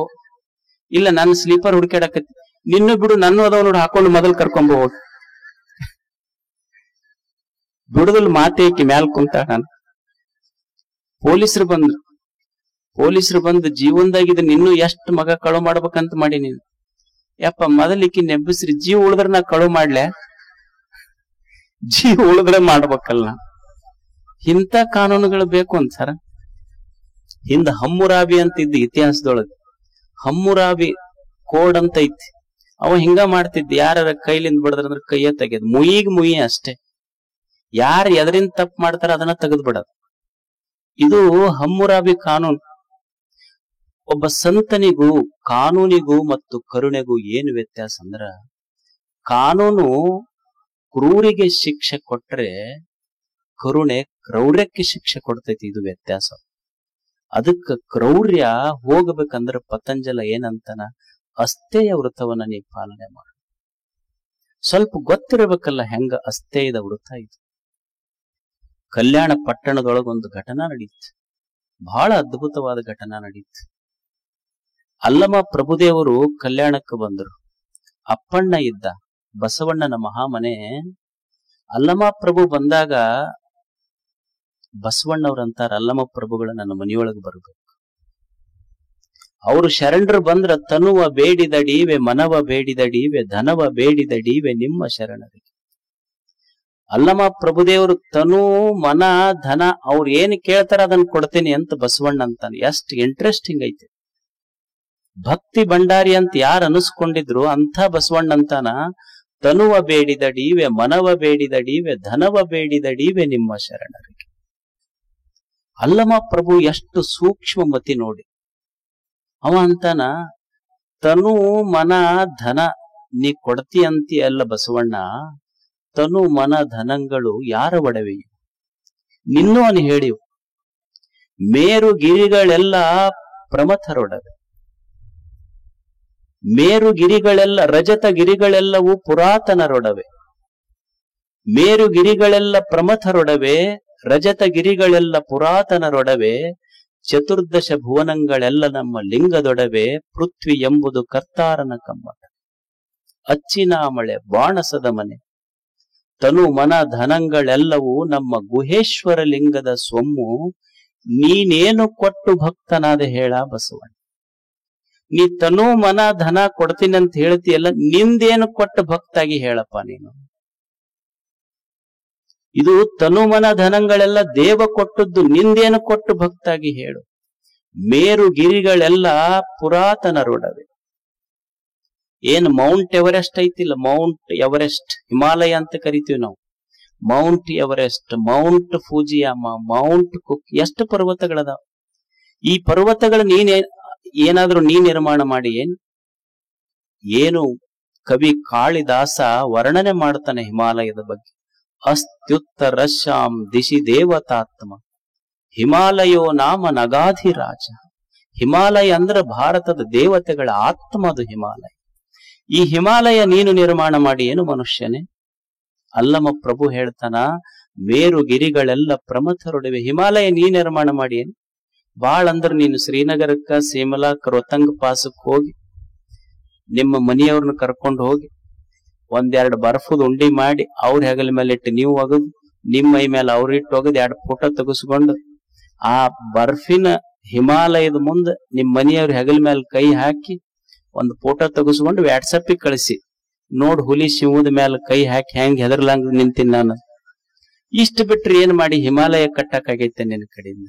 ಇಲ್ಲ, ನನ್ನ ಸ್ಲೀಪರ್ ಹುಡುಕಾಡಕತ್ತಿ. ನಿನ್ನೂ ಬಿಡು, ನನ್ನ ಅದಾವ ನೋಡಿ, ಹಾಕೊಂಡು ಮೊದಲು ಕರ್ಕೊಂಡ್ ಹೋಗಿ. ಬಿಡುದಿಲ್ಲ, ಮಾತೇಕಿ ಮ್ಯಾಲ್ ಕುಂತ. ನಾನು ಪೊಲೀಸರು ಬಂದು ಜೀವನದಾಗಿದ್ದ ನಿನ್ನೂ ಎಷ್ಟು ಮಗ ಕಳು ಮಾಡ್ಬೇಕಂತ ಮಾಡಿ ನೀನು. ಯಪ್ಪ ಮೊದಲಿಕ್ಕಿ ನೆಬ್ಬಿಸ್ರಿ, ಜೀವ ಉಳಿದ್ರ ನಾ ಕಳು ಮಾಡ್ಲೆ? ಜೀವ ಉಳಿದ್ರೆ ಮಾಡ್ಬೇಕಲ್ಲ. ಇಂಥ ಕಾನೂನುಗಳು ಬೇಕು ಅಂತಾರ. ಹಿಂದ ಹಮ್ಮುರಾಬಿ ಅಂತ ಇದ್ದ ಇತಿಹಾಸದೊಳಗೆ, ಹಮ್ಮುರಾಬಿ ಕೋಡ್ ಅಂತ ಐತಿ. ಅವ ಹಿಂಗ ಮಾಡ್ತಿದ್ದ, ಯಾರ ಕೈಲಿಂದ ಬಿಡದ್ರಂದ್ರೆ ಕೈಯ ತೆಗೆದ್, ಮುಯಿ ಅಷ್ಟೇ. ಯಾರು ಎದರಿಂದ ತಪ್ಪು ಮಾಡ್ತಾರ ಅದನ್ನ ತೆಗೆದ್ ಬಿಡೋದು. ಇದು ಹಮ್ಮುರಾಬಿ ಕಾನೂನು. ಒಬ್ಬ ಸಂತನಿಗೂ ಕಾನೂನಿಗೂ ಮತ್ತು ಕರುಣೆಗೂ ಏನು ವ್ಯತ್ಯಾಸ ಅಂದ್ರ, ಕಾನೂನು ಕ್ರೂರಿಗೆ ಶಿಕ್ಷೆ ಕೊಟ್ರೆ ಕರುಣೆ ಕ್ರೌರ್ಯಕ್ಕೆ ಶಿಕ್ಷೆ ಕೊಡ್ತೈತಿ. ಇದು ವ್ಯತ್ಯಾಸ. ಅದಕ್ಕ ಕ್ರೌರ್ಯ ಹೋಗಬೇಕಂದ್ರ ಪತಂಜಲ ಏನಂತಾನ, ಅಸ್ಥೇಯ ವೃತ್ತವನ್ನ ನೀ ಪಾಲನೆ ಮಾಡು. ಸ್ವಲ್ಪ ಗೊತ್ತಿರಬೇಕಲ್ಲ ಹೆಂಗ ಅಸ್ಥೇಯದ ವೃತ್ತ ಇದು. ಕಲ್ಯಾಣ ಪಟ್ಟಣದೊಳಗೊಂದು ಘಟನಾ ನಡೀತು, ಬಹಳ ಅದ್ಭುತವಾದ ಘಟನಾ ನಡೀತು. ಅಲ್ಲಮ ಪ್ರಭುದೇವರು ಕಲ್ಯಾಣಕ್ಕೆ ಬಂದರು. ಅಪ್ಪಣ್ಣ ಇದ್ದ, ಬಸವಣ್ಣನ ಮಹಾಮನೆ. ಅಲ್ಲಮ ಪ್ರಭು ಬಂದಾಗ ಬಸವಣ್ಣವ್ರಂತಾರ, ಅಲ್ಲಮ ಪ್ರಭುಗಳು ನನ್ನ ಮನೆಯೊಳಗೆ ಬರ್ಬೇಕು. ಅವರು ಶರಣರು ಬಂದ್ರ ತನುವ ಬೇಡಿದಡೀವೆ, ಮನವ ಬೇಡಿದಡೀವೆ, ಧನವ ಬೇಡಿದಡೀವೆ ನಿಮ್ಮ ಶರಣರಿಗೆ. ಅಲ್ಲಮ ಪ್ರಭುದೇವರು ತನು ಮನ ಧನ ಅವ್ರು ಏನ್ ಕೇಳ್ತಾರ ಅದನ್ನ ಕೊಡ್ತೀನಿ ಅಂತ ಬಸವಣ್ಣ ಅಂತಾನೆ. ಎಷ್ಟು ಇಂಟ್ರೆಸ್ಟಿಂಗ್ ಐತೆ. ಭಕ್ತಿ ಭಂಡಾರಿ ಅಂತ ಯಾರು ಅನಿಸ್ಕೊಂಡಿದ್ರು ಅಂಥ ಬಸವಣ್ಣ ಅಂತಾನ, ತನುವ ಬೇಡಿದಡೀವೆ, ಮನವ ಬೇಡಿದಡೀವೆ, ಧನವ ಬೇಡಿದಡೀವೆ ನಿಮ್ಮ ಶರಣರಿಗೆ. ಅಲ್ಲಮ ಪ್ರಭು ಎಷ್ಟು ಸೂಕ್ಷ್ಮ ಮತಿ ನೋಡಿ. ಅವ ಅಂತಾನ, ತನು ಮನ ಧನ ನೀ ಕೊಡ್ತಿ ಅಂತಿ ಅಲ್ಲ ಬಸವಣ್ಣ, ತನು ಮನ ಧನಗಳು ಯಾರ ಒಡವೆಯು ನಿನ್ನೂ ಅನ್ ಹೇಳಿವು. ಮೇರು ಗಿರಿಗಳೆಲ್ಲ ಪ್ರಮಥರೊಡವೆ, ಮೇರು ಗಿರಿಗಳೆಲ್ಲ ರಜತ ಗಿರಿಗಳೆಲ್ಲವೂ ಪುರಾತನರೊಡವೆ. ಮೇರು ಗಿರಿಗಳೆಲ್ಲ ಪ್ರಮಥರೊಡವೆ, ರಜತ ಗಿರಿಗಳೆಲ್ಲ ಪುರಾತನರೊಡವೆ. ಚತುರ್ದಶ ಭುವನಗಳೆಲ್ಲ ನಮ್ಮ ಲಿಂಗದೊಡವೆ. ಪೃಥ್ವಿ ಎಂಬುದು ಕರ್ತಾರನ ಕಮ್ಮಟ, ಅಚ್ಚಿನ ಮಳೆ ಬಾಣಸದ ಮನೆ. ತನು ಮನ ಧನಗಳೆಲ್ಲವೂ ನಮ್ಮ ಗುಹೇಶ್ವರ ಲಿಂಗದ ಸೊಮ್ಮು. ನೀನೇನು ಕೊಟ್ಟು ಭಕ್ತನಾದ ಹೇಳ ಬಸವಣ್ಣ. ನೀ ತನು ಮನ ಧನ ಕೊಡ್ತೀನಿ ಅಂತ ಹೇಳ್ತೀಯಲ್ಲ, ನಿಂದೇನು ಕೊಟ್ಟು ಭಕ್ತಾಗಿ ಹೇಳಪ್ಪ ನೀನು. ಇದು ತನು ಮನ ಧನಗಳೆಲ್ಲ ದೇವ ಕೊಟ್ಟದ್ದು, ನಿಂದೇನು ಕೊಟ್ಟು ಭಕ್ತಾಗಿ ಹೇಳು. ಮೇರು ಗಿರಿಗಳೆಲ್ಲ ಪುರಾತನರೊಡವೆ. ಏನ್ ಮೌಂಟ್ ಎವರೆಸ್ಟ್ ಐತಿಲ್ಲ, ಮೌಂಟ್ ಎವರೆಸ್ಟ್, ಹಿಮಾಲಯ ಅಂತ ಕರಿತೀವಿ ನಾವು. Mount Everest, Mount Fujiyama, Mount Cook, ಎಷ್ಟು ಪರ್ವತಗಳದಾವ. ಈ ಪರ್ವತಗಳ ಏನಾದ್ರೂ ನೀ ನಿರ್ಮಾಣ ಮಾಡಿ ಏನು ಕವಿ ಕಾಳಿದಾಸ ವರ್ಣನೆ ಮಾಡ್ತಾನೆ ಹಿಮಾಲಯದ ಬಗ್ಗೆ. ಅಸ್ತ್ಯುತ್ತರಶ್ಯಾಂ ದಿಶಿ ದೇವತಾತ್ಮ, ಹಿಮಾಲಯೋ ನಾಮ ನಗಾಧಿರಾಜ. ಹಿಮಾಲಯ ಅಂದ್ರೆ ಭಾರತದ ದೇವತೆಗಳ ಆತ್ಮ, ಅದು ಹಿಮಾಲಯ. ಈ ಹಿಮಾಲಯ ನೀನು ನಿರ್ಮಾಣ ಮಾಡಿ ಏನು ಮನುಷ್ಯನೇ. ಅಲ್ಲಮ ಪ್ರಭು ಹೇಳ್ತಾನ, ಮೇರು ಗಿರಿಗಳೆಲ್ಲ ಪ್ರಮಥರೊಡವೆ. ಹಿಮಾಲಯ ನೀ ನಿರ್ಮಾಣ ಮಾಡಿ ಏನು. ಬಾಳ್ ಅಂದ್ರ ನೀನು ಶ್ರೀನಗರಕ್ಕ, ಸಿಮ್ಲಾಕ್, ರೋಹ್ತಂಗ್ ಪಾಸಕ್ ಹೋಗಿ ನಿಮ್ಮ ಮನೆಯವ್ರನ್ನ ಕರ್ಕೊಂಡು ಹೋಗಿ ಒಂದೆರಡು ಬರ್ಫದ ಉಂಡಿ ಮಾಡಿ ಅವ್ರ ಹೆಗಲ ಮೇಲೆ ಇಟ್ಟು ನೀವು ಒಗದು, ನಿಮ್ಮ ಮೈ ಮೇಲೆ ಅವ್ರಿಟ್ಟು ಒಗದು 2 ಫೋಟೋ ತೆಗೆಸ್ಕೊಂಡು ಆ ಬರ್ಫಿನ ಹಿಮಾಲಯದ ಮುಂದೆ ನಿಮ್ ಮನೆಯವ್ರ ಹೆಗಲ ಮೇಲೆ ಕೈ ಹಾಕಿ ಒಂದು ಫೋಟೋ ತೆಗೆಸ್ಕೊಂಡು ವಾಟ್ಸಪ್ಪಿಗೆ ಕಳಿಸಿ. ನೋಡ್ ಹುಲಿ ಶಿವದ ಮೇಲೆ ಕೈ ಹಾಕಿ ಹೆಂಗ್ ಹೆದರ್ಲಂಗ್ ನಿಂತೀನಿ ನಾನು. ಇಷ್ಟು ಬಿಟ್ರೆ ಏನ್ ಮಾಡಿ ಹಿಮಾಲಯ ಕಟ್ಟಕ್ಕಾಗೈತೆ ನಿನ್ನ ಕಡೆಯಿಂದ.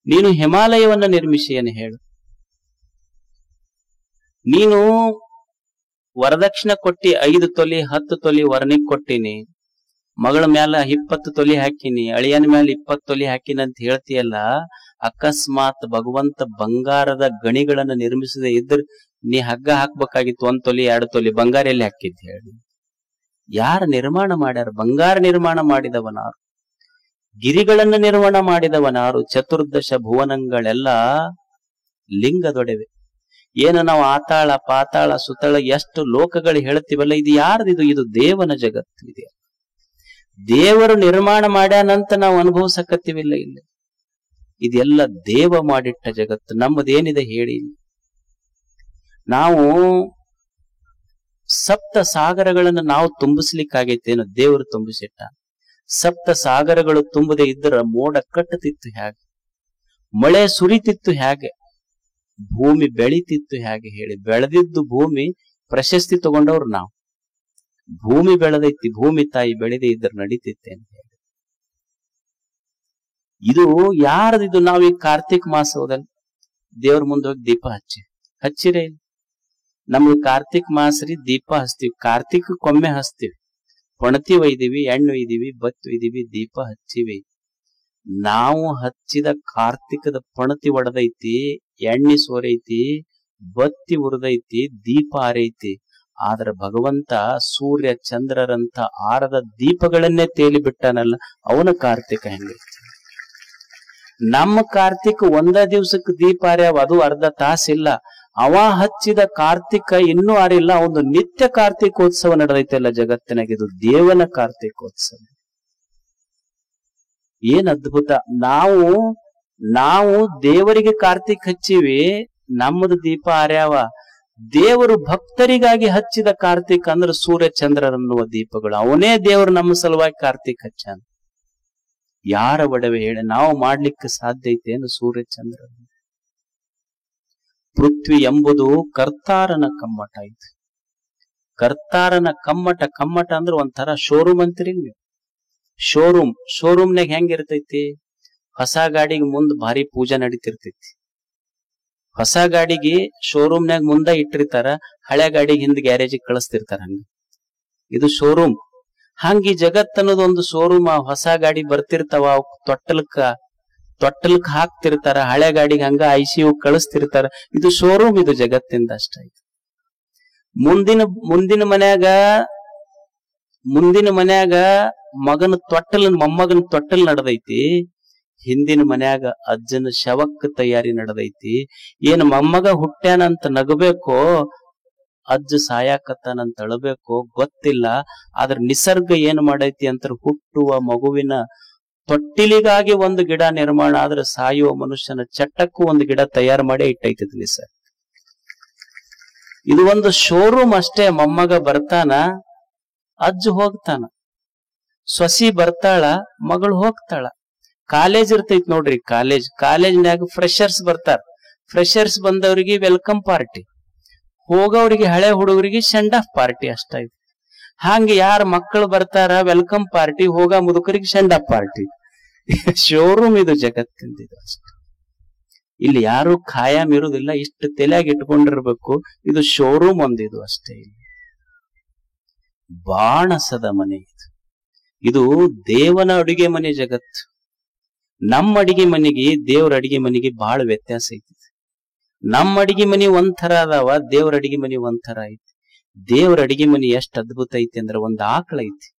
ನೀನು ಹಿಮಾಲಯವನ್ನ ನಿರ್ಮಿಸಿ ಏನು ಹೇಳು. ನೀನು ವರದಕ್ಷಿಣೆ ಕೊಟ್ಟಿ 5 ತೊಲಿ 10 ತೊಲಿ ವರನಿಗೆ ಕೊಟ್ಟಿನಿ, ಮಗಳ ಮ್ಯಾಲ 20 ತೊಲಿ ಹಾಕಿನಿ, ಅಳಿಯನ ಮ್ಯಾಲ 20 ತೊಲಿ ಹಾಕಿನಿ ಅಂತ ಹೇಳ್ತೀಯಲ್ಲ. ಅಕಸ್ಮಾತ್ ಭಗವಂತ ಬಂಗಾರದ ಗಣಿಗಳನ್ನ ನಿರ್ಮಿಸದೆ ಇದ್ರ ನೀ ಹಗ್ಗ ಹಾಕ್ಬೇಕಾಗಿತ್ತು. 1 ತೊಲಿ 2 ತೊಲಿ ಬಂಗಾರ ಎಲ್ಲಿ ಹಾಕಿದ್ ಹೇಳಿ. ಯಾರ ನಿರ್ಮಾಣ ಮಾಡ್ಯಾರ? ಬಂಗಾರ ನಿರ್ಮಾಣ ಮಾಡಿದವನಾರು, ಗಿರಿಗಳನ್ನ ನಿರ್ಮಾಣ ಮಾಡಿದವನಾರು. ಚತುರ್ದಶ ಭುವನಗಳೆಲ್ಲ ಲಿಂಗದೊಡವೆ. ಏನು ನಾವು ಆತಾಳ ಪಾತಾಳ ಸುತಳ ಎಷ್ಟು ಲೋಕಗಳು ಹೇಳ್ತೀವಲ್ಲ, ಇದು ಯಾರ್ದಿದು? ಇದು ದೇವನ ಜಗತ್ತು. ಇದೆ ದೇವರು ನಿರ್ಮಾಣ ಮಾಡ್ಯಾನಂತ ನಾವು ಅನುಭವಿಸಕತ್ತೀವಿಲ್ಲ. ಇಲ್ಲ, ಇದೆಲ್ಲ ದೇವ ಮಾಡಿಟ್ಟ ಜಗತ್ತು. ನಮ್ಮದೇನಿದೆ ಹೇಳಿ. ನಾವು ಸಪ್ತ ಸಾಗರಗಳನ್ನು ನಾವು ತುಂಬಿಸ್ಲಿಕ್ಕಾಗೈತೇನು? ದೇವರು ತುಂಬಿಸಿಟ್ಟ. ಸಪ್ತ ಸಾಗರಗಳು ತುಂಬದೆ ಇದ್ದರ ಮೋಡ ಕಟ್ಟುತ್ತಿತ್ತು ಹೇಗೆ? ಮಳೆ ಸುರಿತಿತ್ತು ಹೇಗೆ? ಭೂಮಿ ಬೆಳಿತಿತ್ತು ಹೇಗೆ ಹೇಳಿ? ಬೆಳೆದಿದ್ದು ಭೂಮಿ, ಪ್ರಶಸ್ತಿ ತಗೊಂಡವ್ರು ನಾವು. ಭೂಮಿ ಬೆಳೆದೈತಿ, ಭೂಮಿ ತಾಯಿ ಬೆಳೆದೇ ಇದ್ರೆ ನಡೀತಿತ್ತೆ ಅಂತ ಹೇಳಿ. ಇದು ಯಾರದಿದು? ನಾವು ಈ ಕಾರ್ತಿಕ್ ಮಾಸದಲ್ಲಿ ದೇವ್ರ ಮುಂದೆ ಹೋಗಿ ದೀಪ ಹಚ್ಚಿರೇ. ನಮ್ಗೆ ಕಾರ್ತಿಕ್ ಮಾಸರಿ ದೀಪ ಹಚ್ತೀವಿ, ಕಾರ್ತಿಕಕ್ಕೊಮ್ಮೆ ಹಚ್ತೀವಿ. ಪಣತಿ ಒಯ್ದೀವಿ, ಎಣ್ಣೆ ಒಯ್ದೀವಿ, ಬತ್ತಿ ಒಯ್ದೀವಿ, ದೀಪ ಹಚ್ಚಿವಿ. ನಾವು ಹಚ್ಚಿದ ಕಾರ್ತಿಕದ ಪಣತಿ ಒಡದೈತಿ, ಎಣ್ಣೆ ಸೋರೈತಿ, ಬತ್ತಿ ಉರಿದೈತಿ, ದೀಪ ಆರೈತಿ. ಆದ್ರ ಭಗವಂತ ಸೂರ್ಯ ಚಂದ್ರರಂತ ಆರದ ದೀಪಗಳನ್ನೇ ತೇಲಿ ಬಿಟ್ಟಾನಲ್ಲ, ಅವನ ಕಾರ್ತಿಕ ಹೆಂಗೈತಿ? ನಮ್ಮ ಕಾರ್ತಿಕ ಒಂದ ದಿವ್ಸಕ್ಕೆ ದೀಪ ಆರ್ಯಾವ, ಅದು ಅರ್ಧ ತಾಸಿಲ್ಲ. ಅವ ಹಚ್ಚಿದ ಕಾರ್ತಿಕ ಇನ್ನೂ ಆರಿಲ್ಲ. ಒಂದು ನಿತ್ಯ ಕಾರ್ತಿಕೋತ್ಸವ ನಡೆದೈತೆಲ್ಲ ಜಗತ್ತಿನಾಗ. ಇದು ದೇವನ ಕಾರ್ತಿಕೋತ್ಸವ. ಏನ್ ಅದ್ಭುತ! ನಾವು ದೇವರಿಗೆ ಕಾರ್ತಿಕ್ ಹಚ್ಚಿವಿ, ನಮ್ಮದು ದೀಪ ಆರ್ಯಾವ. ದೇವರು ಭಕ್ತರಿಗಾಗಿ ಹಚ್ಚಿದ ಕಾರ್ತಿಕ್ ಅಂದ್ರೆ ಸೂರ್ಯ ಚಂದ್ರರನ್ನುವ ದೀಪಗಳು. ಅವನೇ ದೇವರು ನಮ್ಮ ಸಲುವಾಗಿ ಕಾರ್ತಿಕ್ ಹಚ್ಚಾನ. ಯಾರ ಒಡವೆ ಹೇಳಿ ನಾವು ಮಾಡ್ಲಿಕ್ಕೆ ಸಾಧ್ಯ ಐತೆ ಏನು ಸೂರ್ಯ ಚಂದ್ರ? ಪೃಥ್ವಿ ಎಂಬುದು ಕರ್ತಾರನ ಕಮ್ಮಟ ಐತಿ. ಕರ್ತಾರನ ಕಮ್ಮಟ. ಕಮ್ಮಟ ಅಂದ್ರೆ ಒಂಥರ ಶೋರೂಮ್ ಅಂತೀರಿ ನೀವು. ಶೋರೂಮ್ನಾಗ ಹೆಂಗಿರ್ತೈತಿ? ಹೊಸ ಗಾಡಿಗೆ ಮುಂದ್ ಭಾರಿ ಪೂಜೆ ನಡೀತಿರ್ತೈತಿ. ಹೊಸ ಗಾಡಿಗೆ ಶೋರೂಮ್ನಾಗ ಮುಂದ ಇಟ್ಟಿರ್ತಾರ, ಹಳೆ ಗಾಡಿಗೆ ಹಿಂದ್ ಗ್ಯಾರೇಜಿಗೆ ಕಳಿಸ್ತಿರ್ತಾರ. ಹಂಗ ಇದು ಶೋರೂಮ್. ಹಂಗಿ ಜಗತ್ ಅನ್ನೋದು ಒಂದು ಶೋರೂಮ್. ಹೊಸ ಗಾಡಿ ಬರ್ತಿರ್ತಾವ, ತೊಟ್ಟಲ್ಕ್ ಹಾಕ್ತಿರ್ತಾರ. ಹಳೆ ಗಾಡಿಗೆ ಹಂಗ ICU ಕಳಿಸ್ತಿರ್ತಾರ. ಇದು ಶೋರೂಮ್. ಇದು ಜಗತ್ತಿಂದ ಅಷ್ಟ. ಮುಂದಿನ ಮನ್ಯಾಗ ಮೊಮ್ಮಗನ ತೊಟ್ಟಲ್ ನಡೆದೈತಿ. ಹಿಂದಿನ ಮನ್ಯಾಗ ಅಜ್ಜನ ಶವಕ್ಕ ತಯಾರಿ ನಡೆದೈತಿ. ಏನ್ ಮೊಮ್ಮಗ ಹುಟ್ಟ್ಯಾನಂತ ನಗಬೇಕೋ, ಅಜ್ಜ ಸಾಯಾಕತ್ತಾನಂತ ಅಳಬೇಕೋ ಗೊತ್ತಿಲ್ಲ. ಆದ್ರ ನಿಸರ್ಗ ಏನ್ ಮಾಡೈತಿ ಅಂತ ಹುಟ್ಟುವ ಮಗುವಿನ ತೊಟ್ಟಿಲಿಗಾಗಿ ಒಂದು ಗಿಡ ನಿರ್ಮಾಣ ಆದ್ರೆ ಸಾಯುವ ಮನುಷ್ಯನ ಚಟ್ಟಕ್ಕೂ ಒಂದು ಗಿಡ ತಯಾರು ಮಾಡಿ ಇಟ್ಟೈತಿ ನಿಸರ್ಗ. ಇದು ಒಂದು ಶೋರೂಮ್ ಅಷ್ಟೇ. ಮೊಮ್ಮಗ ಬರ್ತಾನ, ಅಜ್ಜ ಹೋಗ್ತಾನ. ಸೊಸಿ ಬರ್ತಾಳ, ಮಗಳು ಹೋಗ್ತಾಳ. ಕಾಲೇಜ್ ಇರ್ತೈತಿ ನೋಡ್ರಿ. ಕಾಲೇಜ್ನ್ಯಾಗ ಫ್ರೆಶರ್ಸ್ ಬರ್ತಾರ. ಫ್ರೆಶರ್ಸ್ ಬಂದವರಿಗೆ ವೆಲ್ಕಮ್ ಪಾರ್ಟಿ, ಹೋಗೋರಿಗೆ ಹಳೆ ಹುಡುಗರಿಗೆ ಸೆಂಡ್ ಆಫ್ ಪಾರ್ಟಿ ಅಷ್ಟ ಐತಿ. ಹಂಗ ಯಾರ ಮಕ್ಕಳು ಬರ್ತಾರ ವೆಲ್ಕಮ್ ಪಾರ್ಟಿ, ಹೋಗ ಮುದುಕರಿಗೆ ಸೆಂಡ್ ಆಫ್ ಪಾರ್ಟಿ. ಶೋರೂಮ್ ಇದು ಜಗತ್ತಿಂದ. ಇದು ಅಷ್ಟೇ. ಇಲ್ಲಿ ಯಾರು ಖಾಯಂ ಇರುವುದಿಲ್ಲ. ಇಷ್ಟು ತಲೆಯಾಗಿ ಇಟ್ಕೊಂಡಿರ್ಬೇಕು. ಇದು ಶೋರೂಮ್ ಒಂದಿದು ಅಷ್ಟೇ. ಬಾಣಸದ ಮನೆ ಇದು ದೇವನ ಅಡುಗೆ ಮನೆ ಜಗತ್ತು. ನಮ್ಮ ಅಡಿಗೆ ಮನೆಗೆ ದೇವ್ರ ಅಡಿಗೆ ಮನೆಗೆ ಬಹಳ ವ್ಯತ್ಯಾಸ ಐತಿ. ನಮ್ಮ ಅಡಿಗೆ ಮನೆ ಒಂಥರ ಅದಾವ, ದೇವ್ರ ಅಡಿಗೆ ಮನೆ ಒಂಥರ ಐತಿ. ದೇವ್ರ ಅಡಿಗೆ ಮನೆ ಎಷ್ಟ್ ಅದ್ಭುತ ಐತಿ ಅಂದ್ರ, ಒಂದ್ ಆಕಳ ಐತಿ.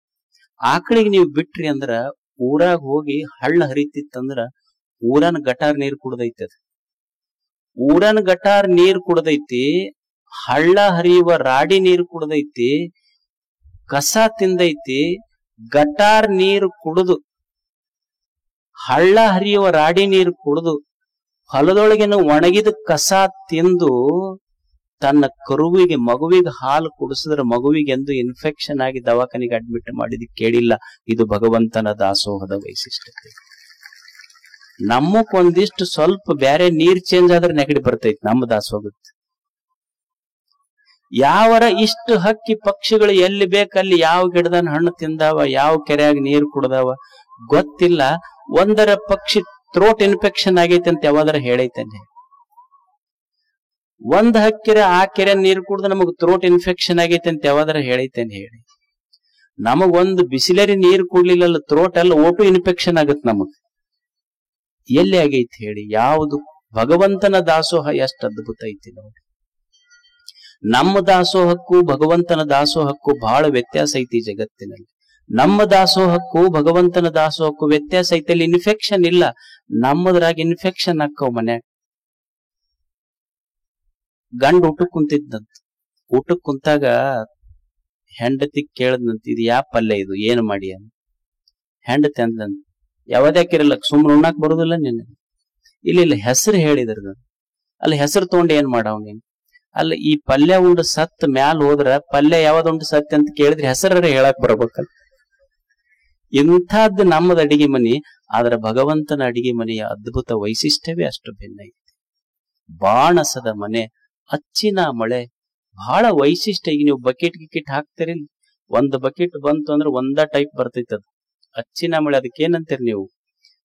ಆಕಳಿಗೆ ನೀವು ಬಿಟ್ರಿ ಅಂದ್ರ ಊರಾಗ ಹೋಗಿ ಹಳ್ಳ ಹರಿತಿತ್ತಂದ್ರ ಊರನ ಗಟಾರ್ ನೀರ್ ಕುಡ್ದೈತಿ. ಅದ ಊರನ ಗಟಾರ್ ನೀರ್ ಕುಡ್ದೈತಿ, ಹಳ್ಳ ಹರಿಯುವ ರಾಡಿ ನೀರು ಕುಡ್ದೈತಿ, ಕಸ ತಿಂದೈತಿ. ಗಟಾರ್ ನೀರು ಕುಡಿದು, ಹಳ್ಳ ಹರಿಯುವ ರಾಡಿ ನೀರು ಕುಡಿದು, ಹೊಲದೊಳಗಿನ ಒಣಗಿದ ಕಸ ತಿಂದು ತನ್ನ ಮಗುವಿಗೆ ಹಾಲು ಕುಡಿಸಿದ್ರೆ ಮಗುವಿಗೆ ಎಂದು ಇನ್ಫೆಕ್ಷನ್ ಆಗಿ ದವಾಖಾನಿಗೆ ಅಡ್ಮಿಟ್ ಮಾಡಿದ್ ಕೇಳಿಲ್ಲ. ಇದು ಭಗವಂತನ ದಾಸೋಹದ ವೈಶಿಷ್ಟ್ಯತೆ. ನಮ್ಮಕ್ಕೊಂದಿಷ್ಟು ಸ್ವಲ್ಪ ಬ್ಯಾರೆ ನೀರ್ ಚೇಂಜ್ ಆದ್ರೆ ನೆಗಡಿ ಬರ್ತೈತಿ. ನಮ್ಮ ದಾಸೋಹಕ್ಕೆ ಯಾವರ ಇಷ್ಟು ಹಕ್ಕಿ ಪಕ್ಷಿಗಳು ಎಲ್ಲಿ ಬೇಕಲ್ಲಿ ಯಾವ ಗಿಡದನ್ನ ಹಣ್ಣು ತಿಂದಾವ, ಯಾವ ಕೆರೆಯಾಗ ನೀರು ಕುಡ್ದಾವ ಗೊತ್ತಿಲ್ಲ. ಒಂದರ ಪಕ್ಷಿ ಥ್ರೋಟ್ ಇನ್ಫೆಕ್ಷನ್ ಆಗೈತೆ ಅಂತ ಯಾವಾದ್ರ ಹೇಳೈತೇನೆ. ಒಂದ್ ಹಕ್ಕಿರ ಆ ಕೆರೆ ನೀರು ಕುಡ್ದು ನಮಗ್ ಥ್ರೋಟ್ ಇನ್ಫೆಕ್ಷನ್ ಆಗೈತೆ ಅಂತ ಯಾವಾದ್ರ ಹೇಳೈತೇನೆ ಹೇಳಿ. ನಮಗೊಂದು ಬಿಸಿಲರಿ ನೀರು ಕುಡ್ಲಿಲ್ಲ ಥ್ರೋಟ್ ಎಲ್ಲ ಓಟು ಇನ್ಫೆಕ್ಷನ್ ಆಗತ್ ನಮಗ್. ಎಲ್ಲಿ ಆಗೈತಿ ಹೇಳಿ? ಯಾವುದು? ಭಗವಂತನ ದಾಸೋಹ ಎಷ್ಟು ಅದ್ಭುತ ಐತಿ ನೋಡಿ. ನಮ್ಮ ದಾಸೋಹಕ್ಕೂ ಭಗವಂತನ ದಾಸೋಹಕ್ಕೂ ಬಹಳ ವ್ಯತ್ಯಾಸ ಐತಿ ಜಗತ್ತಿನಲ್ಲಿ. ನಮ್ಮ ದಾಸೋಹಕ್ಕೂ ಭಗವಂತನ ದಾಸೋಹಕ್ಕೂ ವ್ಯತ್ಯಾಸ ಐತಿ. ಅಲ್ಲಿ ಇನ್ಫೆಕ್ಷನ್ ಇಲ್ಲ. ನಮ್ಮದ್ರಾಗ ಇನ್ಫೆಕ್ಷನ್ ಹಾಕವ್ ಮನ್ಯಾಗ. ಗಂಡ ಊಟಕ್ ಕುಂತಿದ್ದಂತ. ಊಟಕ್ ಕುಂತಾಗ ಹೆಂಡತಿ ಕೇಳದ್ನಂತ, ಇದು ಯಾ ಪಲ್ಯ ಇದು, ಏನ್ ಮಾಡಿ ಅಂತ. ಹೆಂಡತಿ ಅಂದ್ಲಂತ, ಯಾವ್ದಾಕಿರಲ್ಲ, ಸುಮ್ನೆ ಉಣ್ಣಾಕ್ ಬರುದಿಲ್ಲ ನೀನು? ಇಲ್ಲ ಹೆಸರು ಹೇಳಿದ್ರದ. ಅಲ್ಲಿ ಹೆಸರು ತಗೊಂಡು ಏನ್ ಮಾಡವ್ ನೀನ್? ಅಲ್ಲ, ಈ ಪಲ್ಯ ಉಂಡು ಸತ್ ಮ್ಯಾಲ ಹೋದ್ರ ಪಲ್ಯ ಯಾವ್ದುಂಡು ಸತ್ ಅಂತ ಕೇಳಿದ್ರೆ ಹೆಸರ ಹೇಳಕ್ ಬರ್ಬೇಕಲ್ಲ. ಇಂಥದ್ದು ನಮ್ಮದ ಅಡಿಗೆ ಮನಿ. ಆದ್ರ ಭಗವಂತನ ಅಡಿಗೆ ಮನೆಯ ಅದ್ಭುತ ವೈಶಿಷ್ಟ್ಯವೇ ಅಷ್ಟು ಭಿನ್ನ ಐತಿ. ಬಾಣಸದ ಮನೆ, ಅಚ್ಚಿನ ಮಳೆ, ಬಹಳ ವೈಶಿಷ್ಟ್ಯ. ಈಗ ನೀವು ಬಕೆಟ್ ಗಿಕೆಟ್ ಹಾಕ್ತಿರಿಲ್ಲ, ಒಂದ್ ಬಕೆಟ್ ಬಂತು ಅಂದ್ರೆ ಒಂದ ಟೈಪ್ ಬರ್ತೈತಿ ಅದು. ಅಚ್ಚಿನ ಮಳೆ ಅದಕ್ಕೇನಂತೀರಿ ನೀವು?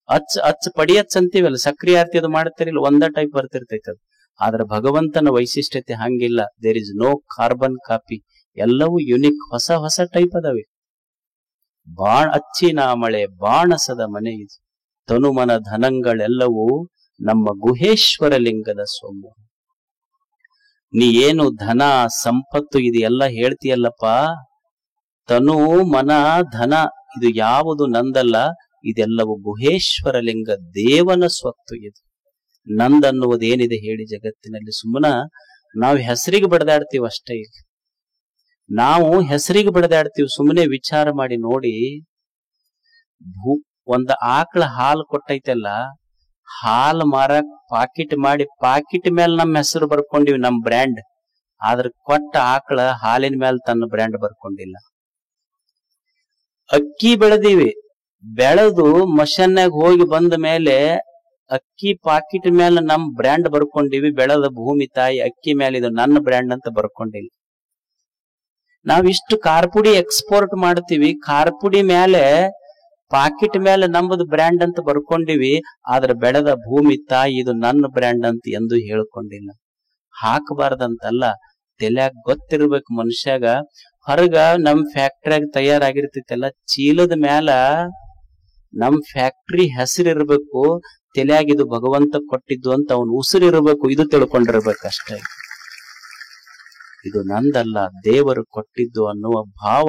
ಅಚ್ಚ ಪಡಿ ಅಚ್ಚ ಅಂತೀವಲ್ಲ, ಸಕ್ರಿ ಆರ್ತಿ ಅದು ಮಾಡ್ತಿರಿಲ್ಲ, ಒಂದ ಟೈಪ್ ಬರ್ತಿರ್ತೈತಿ ಅದು. ಆದ್ರೆ ಭಗವಂತನ ವೈಶಿಷ್ಟ್ಯತೆ ಹಂಗಿಲ್ಲ. There is no carbon copy. ಎಲ್ಲವೂ ಯುನಿಕ್, ಹೊಸ ಹೊಸ ಟೈಪ್ ಅದಾವೆ. ಅಚ್ಚಿನ ಮಳೆ, ಬಾಣಸದ ಮನೆ ಇದು. ತನುಮನ ಧನಗಳೆಲ್ಲವೂ ನಮ್ಮ ಗುಹೇಶ್ವರ ಲಿಂಗದ ಸೊಮ್ಮು. ನೀ ಏನು ಧನ ಸಂಪತ್ತು ಇದು ಎಲ್ಲ ಹೇಳ್ತೀಯಲ್ಲಪ್ಪ, ತನು ಮನ ಧನ ಇದು ಯಾವುದು ನಂದಲ್ಲ, ಇದೆಲ್ಲವೂ ಗುಹೇಶ್ವರ ಲಿಂಗ ದೇವನ ಸ್ವತ್ತು. ಇದು ನಂದನ್ನುವುದೇನಿದೆ ಹೇಳಿ ಜಗತ್ತಿನಲ್ಲಿ? ಸುಮ್ಮನ ನಾವು ಹೆಸರಿಗೆ ಬಡದಾಡ್ತೀವಿ ಅಷ್ಟೇ. ಇಲ್ಲ, ನಾವು ಹೆಸರಿಗೆ ಬಡದಾಡ್ತೀವಿ. ಸುಮ್ಮನೆ ವಿಚಾರ ಮಾಡಿ ನೋಡಿ. ಒಂದ ಆಕಳ ಹಾಲು ಕೊಟ್ಟೈತಲ್ಲ, ಹಾಲು ಮಾರಕ್ ಪಾಕಿಟ್ ಮಾಡಿ ಪಾಕಿಟ್ ಮೇಲೆ ನಮ್ಮ ಹೆಸರು ಬರ್ಕೊಂಡಿವಿ, ನಮ್ ಬ್ರ್ಯಾಂಡ್. ಆದ್ರ ಕೊಟ್ಟ ಆಕಳ ಹಾಲಿನ ಮೇಲೆ ತನ್ನ ಬ್ರ್ಯಾಂಡ್ ಬರ್ಕೊಂಡಿಲ್ಲ. ಅಕ್ಕಿ ಬೆಳೆದೀವಿ, ಬೆಳೆದು ಮಷನ್ನಾಗ ಹೋಗಿ ಬಂದ ಮೇಲೆ ಅಕ್ಕಿ ಪಾಕಿಟ್ ಮೇಲೆ ನಮ್ ಬ್ರ್ಯಾಂಡ್ ಬರ್ಕೊಂಡಿವಿ. ಬೆಳೆದ ಭೂಮಿ ತಾಯಿ ಅಕ್ಕಿ ಮೇಲೆ ಇದು ನನ್ನ ಬ್ರ್ಯಾಂಡ್ ಅಂತ ಬರ್ಕೊಂಡಿಲ್ಲ. ನಾವಿಷ್ಟು ಖಾರಪುಡಿ ಎಕ್ಸ್ಪೋರ್ಟ್ ಮಾಡ್ತೀವಿ, ಖಾರಪುಡಿ ಮೇಲೆ ಪಾಕಿಟ್ ಮೇಲೆ ನಮ್ಮದು ಬ್ರ್ಯಾಂಡ್ ಅಂತ ಬರ್ಕೊಂಡಿವಿ. ಆದ್ರೆ ಬೆಳೆದ ಭೂಮಿ ತಾಯಿ ಇದು ನನ್ನ ಬ್ರ್ಯಾಂಡ್ ಅಂತ ಎಂದು ಹೇಳ್ಕೊಂಡಿಲ್ಲ. ಹಾಕಬಾರ್ದಂತಲ್ಲ, ತಲ್ಯಾಗ ಗೊತ್ತಿರ್ಬೇಕು ಮನುಷ್ಯಾಗ. ಹೊರಗ ನಮ್ ಫ್ಯಾಕ್ಟ್ರಿಯಾಗ ತಯಾರಾಗಿರ್ತೈತಲ್ಲ, ಚೀಲದ ಮ್ಯಾಲ ನಮ್ ಫ್ಯಾಕ್ಟ್ರಿ ಹೆಸರಿರ್ಬೇಕು, ತಲ್ಯಾಗ ಇದು ಭಗವಂತ ಕೊಟ್ಟಿದ್ದು ಅಂತ ಅವನು ಉಸಿರಿರ್ಬೇಕು, ಇದು ತಿಳ್ಕೊಂಡಿರ್ಬೇಕಷ್ಟೇ. ಇದು ನಂದಲ್ಲ, ದೇವರು ಕೊಟ್ಟಿದ್ದು ಅನ್ನುವ ಭಾವ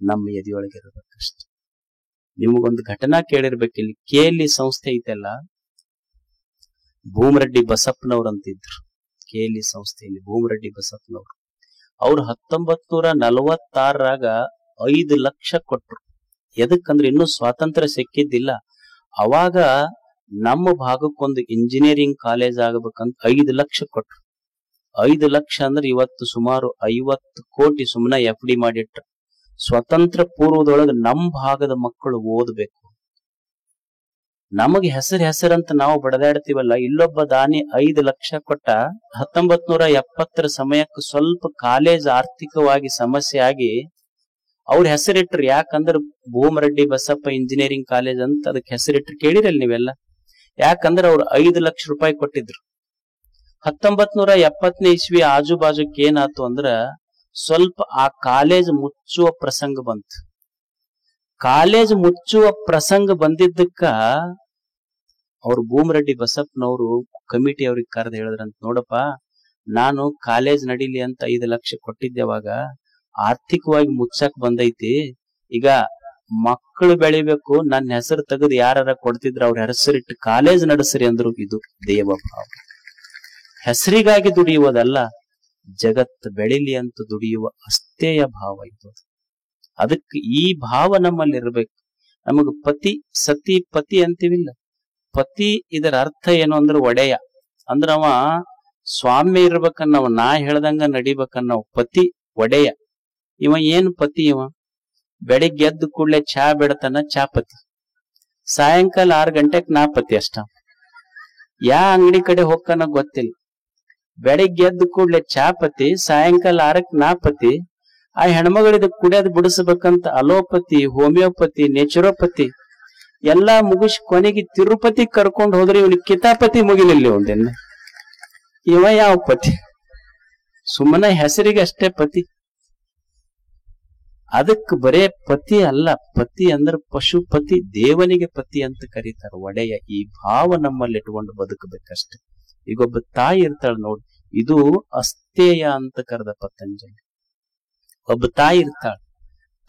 ನಮ್ಮ ಎದೆಯೊಳಗಿರ್ಬೇಕಷ್ಟೆ. ನಿಮಗೊಂದು ಘಟನಾ ಕೇಳಿರ್ಬೇಕು. ಇಲ್ಲಿ KLE ಸಂಸ್ಥೆ ಐತಲ್ಲ, ಭೂಮರೆಡ್ಡಿ ಬಸಪ್ಪನವ್ರು ಅಂತಿದ್ರು. KLE ಸಂಸ್ಥೆಯಲ್ಲಿ ಭೂಮರೆಡ್ಡಿ ಬಸಪ್ಪನವ್ರು, ಅವ್ರು 1946ರಾಗ 5 ಲಕ್ಷ ಕೊಟ್ರು. ಎದಕ್ಕಂದ್ರೆ ಇನ್ನೂ ಸ್ವಾತಂತ್ರ್ಯ ಸಿಕ್ಕಿದ್ದಿಲ್ಲ. ಅವಾಗ ನಮ್ಮ ಭಾಗಕ್ಕೊಂದು ಇಂಜಿನಿಯರಿಂಗ್ ಕಾಲೇಜ್ ಆಗಬೇಕಂತ 5 ಲಕ್ಷ ಕೊಟ್ರು. 5 ಲಕ್ಷ ಅಂದ್ರೆ ಇವತ್ತು ಸುಮಾರು 50 ಕೋಟಿ ಸುಮ್ಮನೆ FD ಮಾಡಿಟ್ರು. ಸ್ವತಂತ್ರ ಪೂರ್ವದೊಳಗೆ ನಮ್ಮ ಭಾಗದ ಮಕ್ಕಳು ಓದಬೇಕು. ನಮಗೆ ಹೆಸರಂತ ನಾವು ಬಡದಾಡ್ತೀವಲ್ಲ, ಇಲ್ಲೊಬ್ಬ ದಾನಿ 5 ಲಕ್ಷ ಕೊಟ್ಟ. 1970ರ ಸಮಯಕ್ಕೆ ಸ್ವಲ್ಪ ಕಾಲೇಜ್ ಆರ್ಥಿಕವಾಗಿ ಸಮಸ್ಯೆ ಆಗಿ ಅವ್ರ ಹೆಸರಿಟ್ರು. ಯಾಕಂದ್ರೆ ಭೂಮರೆಡ್ಡಿ ಬಸಪ್ಪ ಇಂಜಿನಿಯರಿಂಗ್ ಕಾಲೇಜ್ ಅಂತ ಅದಕ್ಕೆ ಹೆಸರಿಟ್ರು. ಕೇಳಿರಲ್ಲ ನೀವೆಲ್ಲ? ಯಾಕಂದ್ರೆ ಅವ್ರು 5 ಲಕ್ಷ ರೂಪಾಯಿ ಕೊಟ್ಟಿದ್ರು. 1970ನೇ ಇಸ್ವಿ ಆಜು ಬಾಜುಕ್ ಏನಾಯ್ತು ಅಂದ್ರ ಸ್ವಲ್ಪ ಆ ಕಾಲೇಜ್ ಮುಚ್ಚುವ ಪ್ರಸಂಗ ಬಂತು. ಕಾಲೇಜ್ ಮುಚ್ಚುವ ಪ್ರಸಂಗ ಬಂದಿದ್ದಕ್ಕ ಅವ್ರು ಭೂಮರೆಡ್ಡಿ ಬಸಪ್ಪನವರು ಕಮಿಟಿ ಅವ್ರಿಗೆ ಕರೆದು ಹೇಳಿದ್ರಂತ, ನೋಡಪ್ಪ, ನಾನು ಕಾಲೇಜ್ ನಡೀಲಿ ಅಂತ 5 ಲಕ್ಷ ಕೊಟ್ಟಿದ್ದೆ, ಅವಾಗ ಆರ್ಥಿಕವಾಗಿ ಮುಚ್ಚಕ್ ಬಂದೈತಿ. ಈಗ ಮಕ್ಕಳು ಬೆಳಿಬೇಕು, ನನ್ನ ಹೆಸರು ತೆಗೆದು ಯಾರ ಕೊಡ್ತಿದ್ರ ಅವ್ರ ಹೆಸರಿಟ್ಟು ಕಾಲೇಜ್ ನಡೆಸ್ರಿ ಅಂದ್ರು. ಇದು ದೇವಭಾವ. ಹೆಸರಿಗಾಗಿ ದುಡಿಯುವುದಲ್ಲ, ಜಗತ್ ಬೆಳಿಲಿ ಅಂತ ದುಡಿಯುವ ಅಸ್ಥೇಯ ಭಾವ ಇದು. ಅದಕ್ಕೆ ಈ ಭಾವ ನಮ್ಮಲ್ಲಿ ಇರ್ಬೇಕು. ನಮಗ ಪತಿ ಸತಿ ಪತಿ ಅಂತೀವಿಲ್ಲ, ಪತಿ ಇದರ ಅರ್ಥ ಏನು ಅಂದ್ರೆ ಒಡೆಯ. ಅಂದ್ರ ಅವ ಸ್ವಾಮಿ ಇರ್ಬೇಕನ್ನವ, ನಾ ಹೇಳ್ದಂಗ ನಡಿಬೇಕನ್ನವ ಪತಿ, ಒಡೆಯ. ಇವ ಏನ್ ಪತಿ? ಇವ ಬೆಳಿಗ್ಗೆ ಎದ್ದು ಕೂಡ್ಲೆ ಚಾ ಬಿಡತನ, ಚಾ ಪತಿ. ಸಾಯಂಕಾಲ 6 ಗಂಟೆಕ್ ನಾ ಪತಿ ಅಷ್ಟ. ಯಾ ಅಂಗಡಿ ಕಡೆ ಹೋಗ್ಕನ ಗೊತ್ತಿಲ್ಲ. ಬೆಳಿಗ್ಗೆ ಎದ್ದು ಕೂಡ್ಲೆ ಚಾ ಪತಿ, ಸಾಯಂಕಾಲ 6ಕ್ಕೆ ನಾ ಪತಿ. ಆ ಹೆಣ್ಮಗಳಿದ ಕುಡಿಯೋದು ಬಿಡಿಸ್ಬೇಕಂತ ಅಲೋಪತಿ, ಹೋಮಿಯೋಪತಿ, ನೇಚುರೋಪತಿ ಎಲ್ಲಾ ಮುಗಿಸಿ ಕೊನೆಗೆ ತಿರುಪತಿ ಕರ್ಕೊಂಡು ಹೋದ್ರೆ ಇವನಿಗೆ ಕಿತಾಪತಿ ಮುಗಿಲಿಲ್ಲ ಒಂದಿನ. ಇವ ಯಾವ ಪತಿ? ಸುಮ್ಮನೆ ಹೆಸರಿಗೆ ಅಷ್ಟೇ ಪತಿ. ಅದಕ್ಕೆ ಬರೇ ಪತಿ ಅಲ್ಲ, ಪತಿ ಅಂದ್ರೆ ಪಶುಪತಿ, ದೇವನಿಗೆ ಪತಿ ಅಂತ ಕರೀತಾರೆ, ಒಡೆಯ. ಈ ಭಾವ ನಮ್ಮಲ್ಲಿ ಇಟ್ಕೊಂಡು ಬದುಕಬೇಕಷ್ಟೆ. ಈಗೊಬ್ಬ ತಾಯಿ ಇರ್ತಾಳ ನೋಡಿ, ಇದು ಅಸ್ಥೇಯ ಅಂತ ಕರೆದ ಪತಂಜಲಿ. ಒಬ್ಬ ತಾಯಿ ಇರ್ತಾಳ.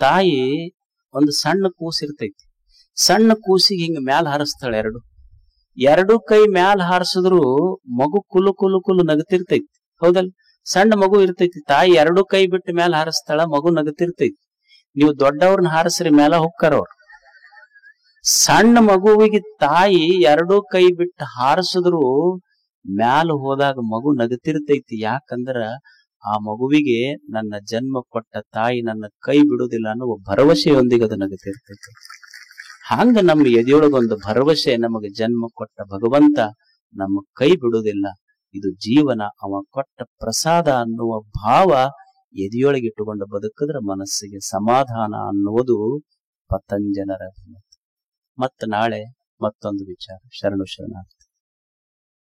ತಾಯಿ ಒಂದು ಸಣ್ಣ ಕೂಸಿರ್ತೈತಿ. ಸಣ್ಣ ಕೂಸಿಗೆ ಹಿಂಗ ಮ್ಯಾಲ ಹಾರಿಸ್ತಾಳ. ಎರಡು ಕೈ ಮ್ಯಾಲ ಹಾರಿಸಿದ್ರು ಮಗು ಕುಲು ಕುಲು ಕುಲು ನಗತಿರ್ತೈತಿ. ಹೌದಲ್? ಸಣ್ಣ ಮಗು ಇರ್ತೈತಿ, ತಾಯಿ 2 ಕೈ ಬಿಟ್ಟು ಮ್ಯಾಲ ಹಾರಿಸ್ತಾಳ, ಮಗು ನಗತಿರ್ತೈತಿ. ನೀವು ದೊಡ್ಡವ್ರನ್ನ ಹಾರಿಸ್ರಿ, ಮ್ಯಾಲ ಹೊಕ್ಕಾರವ್ರು. ಸಣ್ಣ ಮಗುವಿಗೆ ತಾಯಿ 2 ಕೈ ಬಿಟ್ಟು ಹಾರಿಸಿದ್ರು ಮ್ಯಾಲ ಹೋದಾಗ ಮಗು ನಗತಿರ್ತೈತಿ. ಯಾಕಂದ್ರ ಆ ಮಗುವಿಗೆ ನನ್ನ ಜನ್ಮ ಕೊಟ್ಟ ತಾಯಿ ನನ್ನ ಕೈ ಬಿಡುವುದಿಲ್ಲ ಅನ್ನುವ ಭರವಸೆಯೊಂದಿಗೆ ಅದು ನಗತಿರ್ತೈತಿ. ಹಂಗ ನಮ್ಮ ಎದೆಯೊಳಗೊಂದು ಭರವಸೆ, ನಮಗೆ ಜನ್ಮ ಕೊಟ್ಟ ಭಗವಂತ ನಮ್ಮ ಕೈ ಬಿಡುವುದಿಲ್ಲ, ಇದು ಜೀವನ, ಅವ ಕೊಟ್ಟ ಪ್ರಸಾದ ಅನ್ನುವ ಭಾವ ಎದೆಯೊಳಗೆ ಇಟ್ಟುಕೊಂಡು ಬದುಕಿದ್ರೆ ಮನಸ್ಸಿಗೆ ಸಮಾಧಾನ ಅನ್ನುವುದು ಪತಂಜಲರ. ಮತ್ತೆ ನಾಳೆ ಮತ್ತೊಂದು ವಿಚಾರ. ಶರಣು ಶರಣಾರ್ಥಿ.